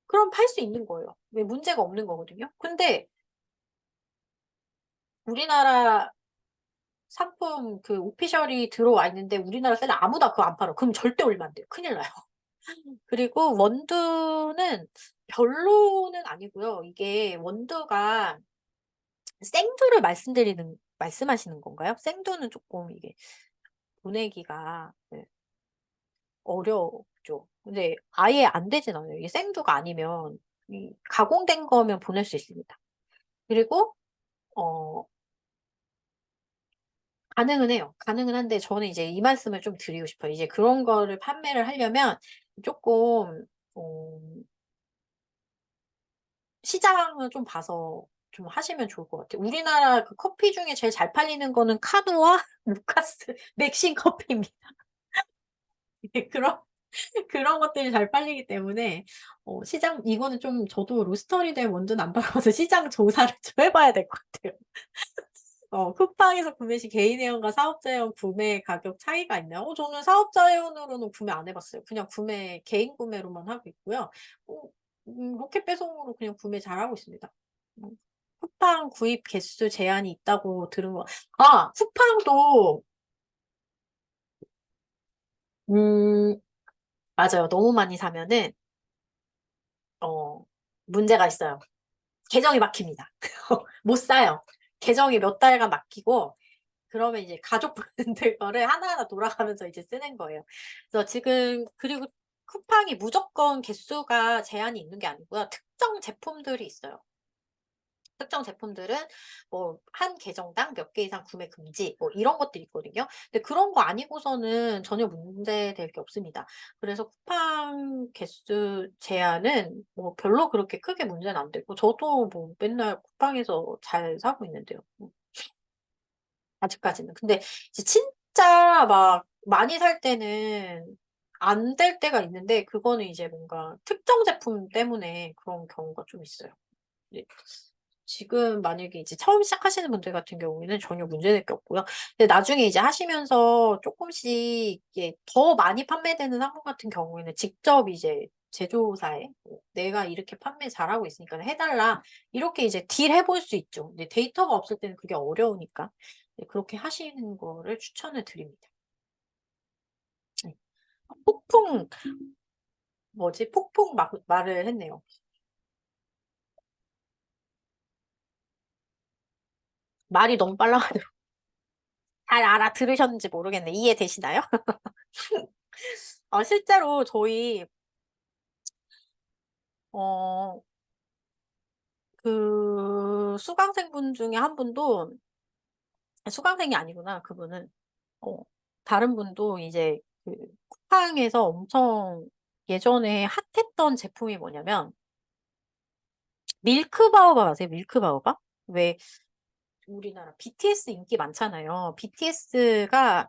그럼 팔 수 있는 거예요. 왜 문제가 없는 거거든요. 근데 우리나라 상품 그 오피셜이 들어와 있는데 우리나라 셀러 아무나 그거 안 팔아. 그럼 절대 올리면 안 돼요. 큰일 나요. 그리고 원두는 별로는 아니고요. 이게 원두가 생두를 말씀하시는 건가요? 생두는 쪼끔 이게 보내기가 네 어렵죠. 근데 아예 안 되진 않아요. 이게 생두가 아니면 이 가공된 거면 보낼 수 있습니다. 그리고 어 가능은 해요. 가능은 한데 저는 이제 이 말씀을 좀 드리고 싶어요. 이제 그런 거를 판매를 하려면 쪼끔 어 시장을 좀 봐서 좀 하시면 좋을 것 같아요. 우리나라 그 커피 중에 제일 잘 팔리는 거는 카누와 루카스 맥신 커피입니다. 예 그런 것들이 잘 팔리기 때문에 시장 이거는 좀 저도 로스터리 된 원두는 안 팔아서 시장 조사를 좀 해 봐야 될 것 같아요. 쿠팡에서 구매 시 개인 회원과 사업자 회원 구매 가격 차이가 있나요? 저는 사업자 회원으로는 구매 안 해 봤어요. 그냥 개인 구매로만 하고 있고요. 어 로켓 배송으로 그냥 구매 잘하고 있습니다. 음. 쿠팡 구입 개수 제한이 있다고 들은 거. 아, 쿠팡도 음 맞아요. 너무 많이 사면은 어 문제가 있어요. 계정이 막힙니다. 못 사요. 계정이 몇 달간 막히고, 그러면 이제 가족분들 거를 하나하나 돌아가면서 이제 쓰는 거예요. 그래서 지금, 그리고 쿠팡이 무조건 개수가 제한이 있는 게 아니고요. 특정 제품들이 있어요. 특정 제품들은 뭐 한 계정당 몇 개 이상 구매 금지 뭐 이런 것들이 있거든요. 근데 그런 거 아니고서는 전혀 문제될 게 없습니다. 그래서 쿠팡 개수 제한은 뭐 별로 그렇게 크게 문제는 안 되고, 저도 뭐 맨날 쿠팡에서 잘 사고 있는데요. 아직까지는. 근데 이제 진짜 막 많이 살 때는 안 될 때가 있는데, 그거는 이제 뭔가 특정 제품 때문에 그런 경우가 좀 있어요. 네. 지금 만약에 이제 처음 시작하시는 분들 같은 경우에는 전혀 문제될 게 없고요. 근데 나중에 이제 하시면서 쪼끔씩 이게 더 많이 판매되는 상품 같은 경우에는 직접 이제 제조사에 "내가 이렇게 판매 잘하고 있으니까 해 달라." 이렇게 이제 딜해 볼 수 있죠. 근데 데이터가 없을 때는 그게 어려우니까. 네, 그렇게 하시는 거를 추천을 드립니다. 네. 폭풍 뭐지? 폭풍 막 말을 했네요. 말이 너무 빨라 가지고 잘 알아들으셨는지 모르겠네. 이해되시나요? 실제로 저희 어 수강생분 중에 한 분도, 수강생이 아니구나 그분은. 어 다른 분도 이제 그 쿠팡에서 엄청 예전에 핫했던 제품이 뭐냐면, 밀크바오바 아세요? 밀크바오바? 왜 우리나라 BTS 인기 많잖아요. BTS가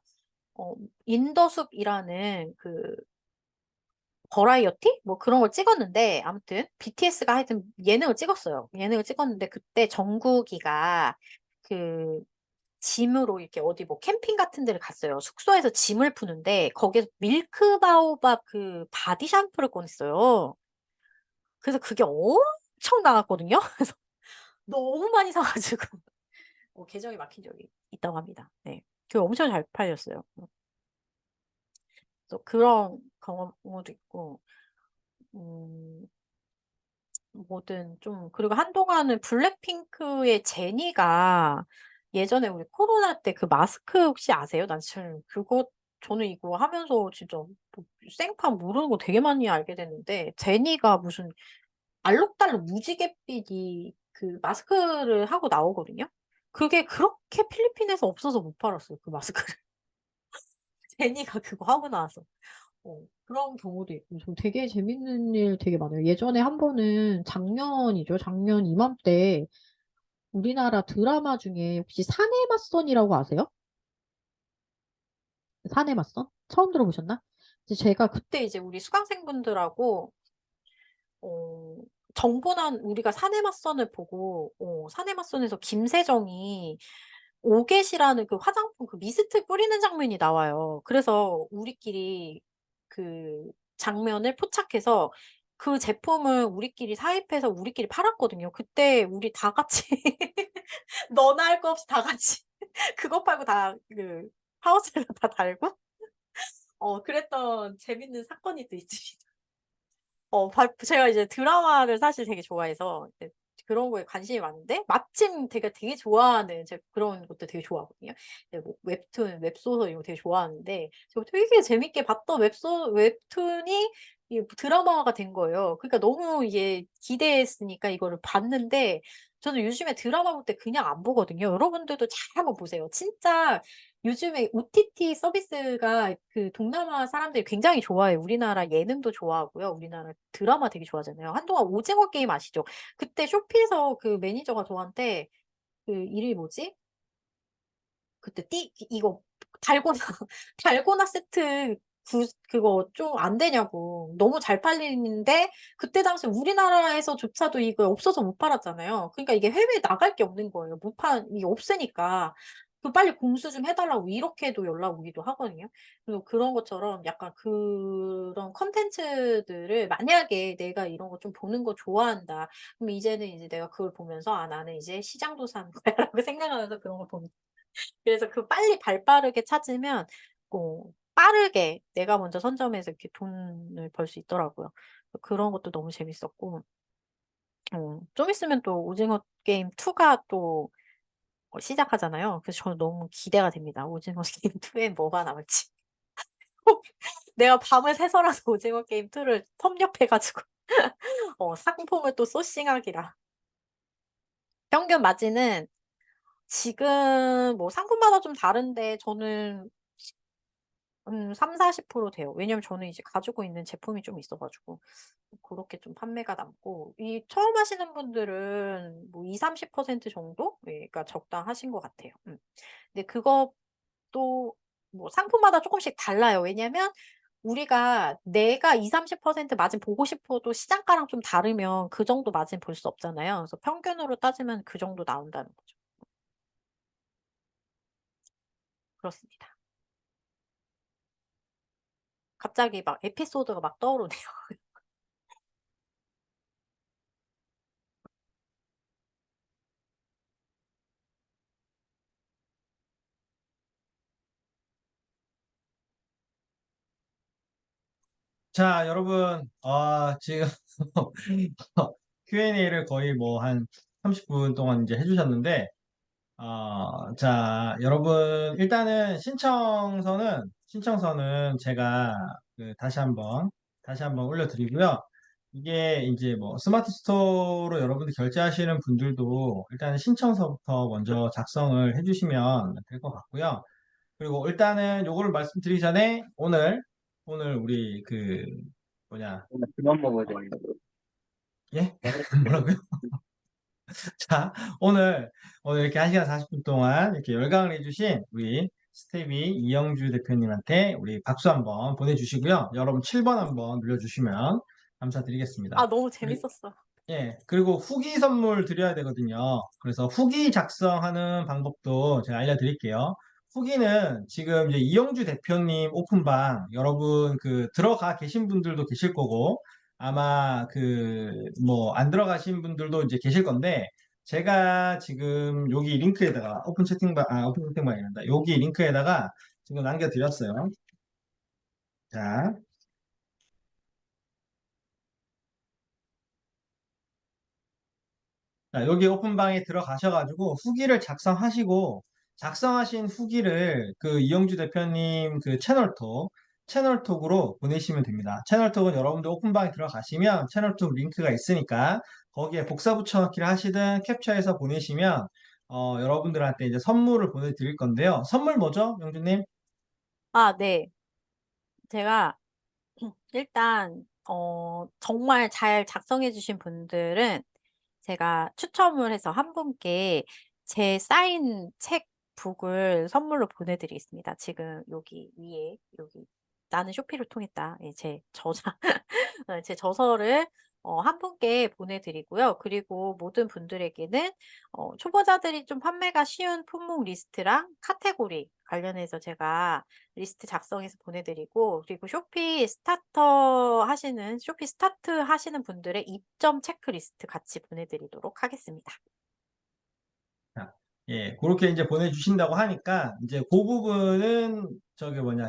인더숲이라는 그 버라이어티 뭐 그런 걸 찍었는데, 아무튼 BTS가 하여튼 예능을 찍었어요. 예능을 찍었는데 그때 정국이가 그 짐으로 이렇게 어디 뭐 캠핑 같은 데를 갔어요. 숙소에서 짐을 푸는데 거기에서 밀크바오밥 그 바디 샴푸를 꺼냈어요. 그래서 그게 엄청 나갔거든요. 그래서 너무 많이 사 가지고 계정이 막힌 적이 있다고 합니다. 네. 그게 엄청 잘 팔렸어요. 그래서 그런 경우도 있고, 음 뭐든 좀. 그리고 한동안은 블랙핑크의 제니가, 예전에 우리 코로나 때 그 마스크 혹시 아세요? 난 잘 그거, 저는 이거 하면서 진짜 뭐 생판 모르는 거 되게 많이 알게 됐는데, 제니가 무슨 알록달록 무지갯빛이 그 마스크를 하고 나오거든요. 그게 그렇게 필리핀에서 없어서 못 팔았어요, 그 마스크를. 제니가 그거 하고 나와서. 그런 경우도 있고 좀 되게 재밌는 일 되게 많아요. 예전에 한 번은 작년이죠. 작년 이맘때 우리나라 드라마 중에 혹시 사내 맞선이라고 아세요? 사내 맞선? 처음 들어보셨나? 이제 제가 그때 이제 우리 수강생분들하고 어 정보난 우리가 사내 맞선을 보고, 사내 맞선에서 김세정이 오겟이라는 그 화장품 그 미스트 뿌리는 장면이 나와요. 그래서 우리끼리 그 장면을 포착해서 그 제품을 우리끼리 사입해서 우리끼리 팔았거든요. 그때 우리 다 같이 너나 할 거 없이 다 같이 그거 팔고 다 그 파우치를 다 달고 그랬던 재밌는 사건이 또 있습니다. 제가 이제 드라마를 사실 되게 좋아해서 이제 그런 거에 관심이 많은데, 마침 되게 좋아하는, 제가 그런 것도 되게 좋아하거든요. 네, 뭐 웹툰, 웹소설 이런 거 되게 좋아하는데, 제가 되게 재밌게 봤던 웹툰이 이 드라마화가 된 거예요. 그러니까 너무 이게 기대했으니까 이거를 봤는데, 저는 요즘에 드라마 볼 때 그냥 안 보거든요. 여러분들도 잘 한번 보세요. 진짜 요즘에 OTT 서비스가 그 동남아 사람들이 굉장히 좋아해요. 우리나라 예능도 좋아하고요. 우리나라 드라마 되게 좋아하잖아요. 한동안 오징어 게임 아시죠? 그때 쇼피에서 그 매니저가 저한테 그 이름이 뭐지? 그때 이거 달고나 달고나 세트 그거 좀 안 되냐고. 너무 잘 팔리는데 그때 당시 우리나라에서조차도 이거 없어서 못 팔았잖아요. 그러니까 이게 해외에 나갈 게 없는 거예요. 못 팔 이게 없으니까. 그 빨리 공수 좀 해달라고 이렇게도 연락 오기도 하거든요. 그래서 그런 것처럼 약간 그런 콘텐츠들을 만약에 내가 이런 거 좀 보는 거 좋아한다. 그럼 이제는 이제 내가 그걸 보면서 '아 나는 이제 시장조사하는 거야.'라고 생각하면서 그런 걸 봅니다. 그래서 그 빨리 발 빠르게 찾으면 빠르게 내가 먼저 선점해서 이렇게 돈을 벌 수 있더라고요. 그런 것도 너무 재밌었고 좀 있으면 또 오징어 게임 2가 또 시작하잖아요. 그래서 저는 너무 기대가 됩니다. 오징어 게임 2에 뭐가 나올지. 내가 밤을 새서라도 오징어 게임 2를 섭렵해 가지고 상품을 또 소싱하기라. 평균 마진은 지금 뭐 상품마다 좀 다른데 저는 30-40% 돼요. 왜냐면 저는 이제 가지고 있는 제품이 좀 있어 가지고 고렇게 좀 판매가 남고 이 처음 하시는 분들은 뭐 20-30% 정도? 예 그러니까 적당하신 것 같아요. 근데 그것도 뭐 상품마다 쪼끔씩 달라요. 왜냐면 우리가 내가 20-30% 마진 보고 싶어도 시장가랑 좀 다르면 그 정도 마진 볼 수 없잖아요. 그래서 평균으로 따지면 그 정도 나온다는 거죠. 그렇습니다. 갑자기 막 에피소드가 막 떠오르네요. 자, 여러분, 지금 Q&A를 거의 뭐 한 30분 동안 이제 해주셨는데, 자, 여러분, 일단은 신청서는 제가 다시 한번 올려드리고요. 이게 이제 뭐 스마트 스토어로 여러분들 결제하시는 분들도 일단은 신청서부터 먼저 작성을 해주시면 될 것 같고요. 그리고 일단은 요거를 말씀드리기 전에 오늘 우리 뭐냐, 그만 먹어야 어, 되는데. 예? 뭐라고요? 자, 오늘 이렇게 1시간 40분 동안 이렇게 열강을 해주신 우리 스테비 이영주 대표님한테 우리 박수 한번 보내주시고요. 여러분 7번 한번 눌러주시면 감사드리겠습니다. 아 너무 그리고, 재밌었어요. 예, 그리고 후기 선물 드려야 되거든요. 그래서 후기 작성하는 방법도 제가 알려드릴게요. 후기는 지금 이제 이영주 대표님 오픈방 여러분 들어가 계신 분들도 계실 거고 아마 뭐 안 들어가신 분들도 이제 계실 건데 제가 지금 여기 링크에다가 오픈 채팅방이란다. 여기 링크에다가 지금 남겨드렸어요. 자, 자, 여기 오픈방에 들어가셔가지고 후기를 작성하신 후기를 이영주 대표님 채널톡으로 보내시면 됩니다. 채널톡은 여러분들 오픈방에 들어가시면 채널톡 링크가 있으니까 거기에 복사 붙여넣기를 하시든 캡처해서 보내시면 여러분들한테 이제 선물을 보내드릴 건데요. 선물 뭐죠, 영주님? 아 네. 제가 일단 정말 잘 작성해 주신 분들은 제가 추첨을 해서 한 분께 제 사인 책북을 선물로 보내드리겠습니다. 지금 여기 위에 여기 "나는 쇼피를 통했다." 예 제 저자 제 저서를 한 분께 보내드리고요. 그리고 모든 분들에게는 초보자들이 좀 판매가 쉬운 품목 리스트랑 카테고리 관련해서 제가 리스트 작성해서 보내드리고 그리고 쇼피 스타트 하시는 분들의 입점 체크리스트 같이 보내드리도록 하겠습니다. 자, 예, 그렇게 이제 보내주신다고 하니까, 이제 그 부분은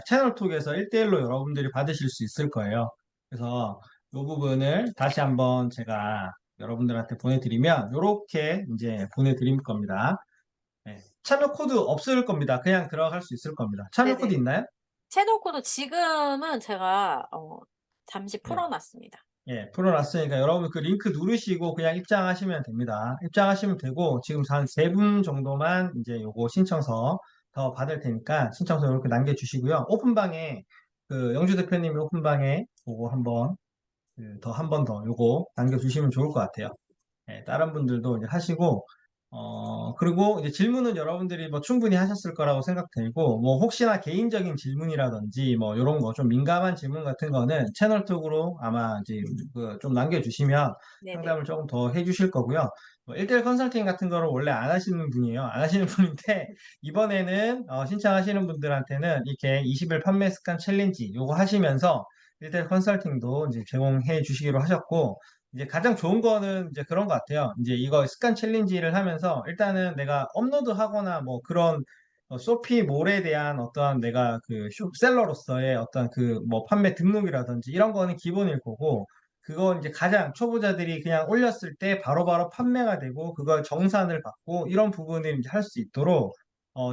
채널톡에서 1대1로 여러분들이 받으실 수 있을 거예요. 그래서 이 부분을 다시 한번 제가 여러분들한테 보내드리면, 요렇게 이제 보내드릴 겁니다. 예, 참여 코드 없을 겁니다. 그냥 들어갈 수 있을 겁니다. 참여 코드 네네. 있나요? 채널 코드 지금은 제가 잠시 예. 풀어 놨습니다. 예, 풀어놨으니까 여러분 그 링크 누르시고 그냥 입장하시면 됩니다. 입장하시면 되고 지금 한 세 분 정도만 이제 요거 신청서 더 받을 테니까 신청서 이렇게 남겨주시고요. 오픈방에 영주 대표님이 오픈방에 그거 한번 더 한 번 더 요거 남겨주시면 좋을 것 같아요. 예, 다른 분들도 이제 하시고 그리고 이제 질문은 여러분들이 뭐 충분히 하셨을 거라고 생각되고, 뭐 혹시나 개인적인 질문이라든지 뭐 이런 거 좀 민감한 질문 같은 거는 채널톡으로 아마 이제 그좀 남겨주시면 네네. 상담을 조금 더 해주실 거고요. 뭐 1대1 컨설팅 같은 거를 원래 안 하시는 분이에요. 안 하시는 분인데, 이번에는 신청하시는 분들한테는 이렇게 20일 판매 습관 챌린지 요거 하시면서 1대1 컨설팅도 이제 제공해 주시기로 하셨고, 이제 가장 좋은 거는 이제 그런 것 같아요. 이제 이거 습관 챌린지를 하면서 일단은 내가 업로드하거나 뭐 그런 쇼피몰에 대한 어떠한 내가 그 숍셀러로서의 어떤 그 뭐 판매 등록이라든지 이런 거는 기본일 거고, 그거 이제 가장 초보자들이 그냥 올렸을 때 바로바로 판매가 되고 그걸 정산을 받고 이런 부분을 이제 할 수 있도록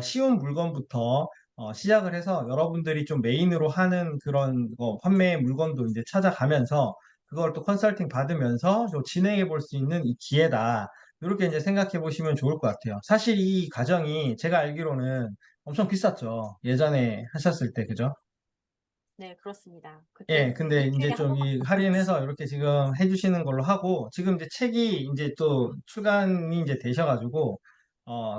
쉬운 물건부터 시작을 해서 여러분들이 좀 메인으로 하는 그런 판매 물건도 이제 찾아가면서 그걸 또 컨설팅 받으면서 좀 진행해 볼 수 있는 이 기회다. 이렇게 이제 생각해 보시면 좋을 것 같아요. 사실 이 과정이 제가 알기로는 엄청 비쌌죠. 예전에 하셨을 때, 그죠? 네, 그렇습니다. 그때는 예, 근데 이제 일주일에 한 좀 번밖에 이 못 할인해서 받았어요. 이렇게 지금 해주시는 걸로 하고, 지금 이제 책이 이제 또 출간이 이제 되셔가지고,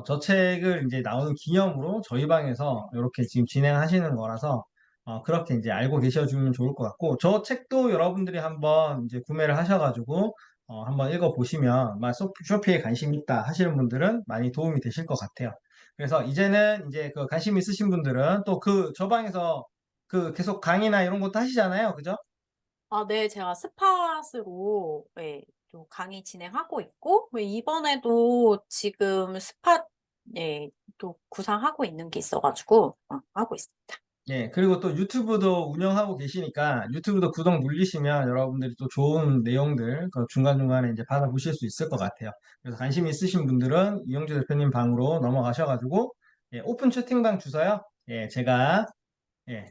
저 책을 이제 나오는 기념으로 저희 방에서 이렇게 지금 진행하시는 거라서, 그렇게 이제 알고 계셔주면 좋을 것 같고, 저 책도 여러분들이 한번 이제 구매를 하셔가지고, 한번 읽어보시면, 쇼피에 관심 있다 하시는 분들은 많이 도움이 되실 것 같아요. 그래서 이제는 이제 그 관심 있으신 분들은 또 저 방에서 그 계속 강의나 이런 것도 하시잖아요. 그죠? 아, 네, 제가 스팟으로 네, 또 강의 진행하고 있고, 이번에도 지금 스팟 네, 또 구상하고 있는 게 있어가지고 하고 있습니다. 예, 그리고 또 유튜브도 운영하고 계시니까 유튜브도 구독 누르시면 여러분들이 또 좋은 내용들 그 중간중간에 이제 받아보실 수 있을 것 같아요. 그래서 관심 있으신 분들은 이영주 대표님 방으로 넘어가셔가지고 예, 오픈 채팅방 주소요. 예, 제가 예,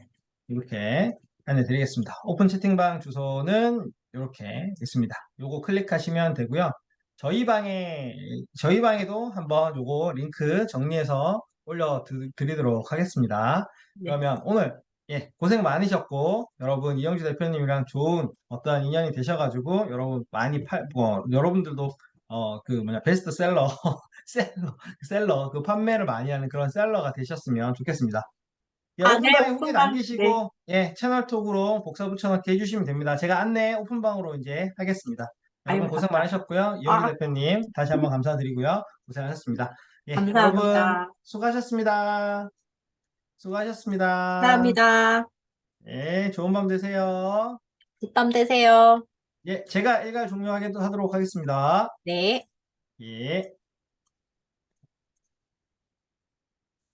이렇게 안내드리겠습니다. 오픈 채팅방 주소는 이렇게 있습니다. 요거 클릭하시면 되고요. 저희 방에도 한번 요거 링크 정리해서 올려드리도록 하겠습니다. 네. 그러면 오늘 예, 고생 많으셨고, 여러분 이영주 대표님이랑 좋은 어떠한 인연이 되셔가지고, 여러분 많이 여러분들도 그 베스트셀러, 셀러, 그 판매를 많이 하는 그런 셀러가 되셨으면 좋겠습니다. 예, 아, 네, 오픈방에 후기 오픈방. 네. 남기시고, 예, 채널톡으로 복사 붙여넣기 해주시면 됩니다. 제가 안내 오픈방으로 이제 하겠습니다. 여러분 아이고, 고생 감사합니다. 많으셨고요. 이영주 아, 대표님, 다시 한번 감사드리고요. 고생하셨습니다. 예, 여러분, 감사합니다. 수고하셨습니다. 수고하셨습니다. 감사합니다. 예, 좋은 밤 되세요. 굿밤 되세요. 예, 제가 일괄 종료하도록 하겠습니다. 네. 예.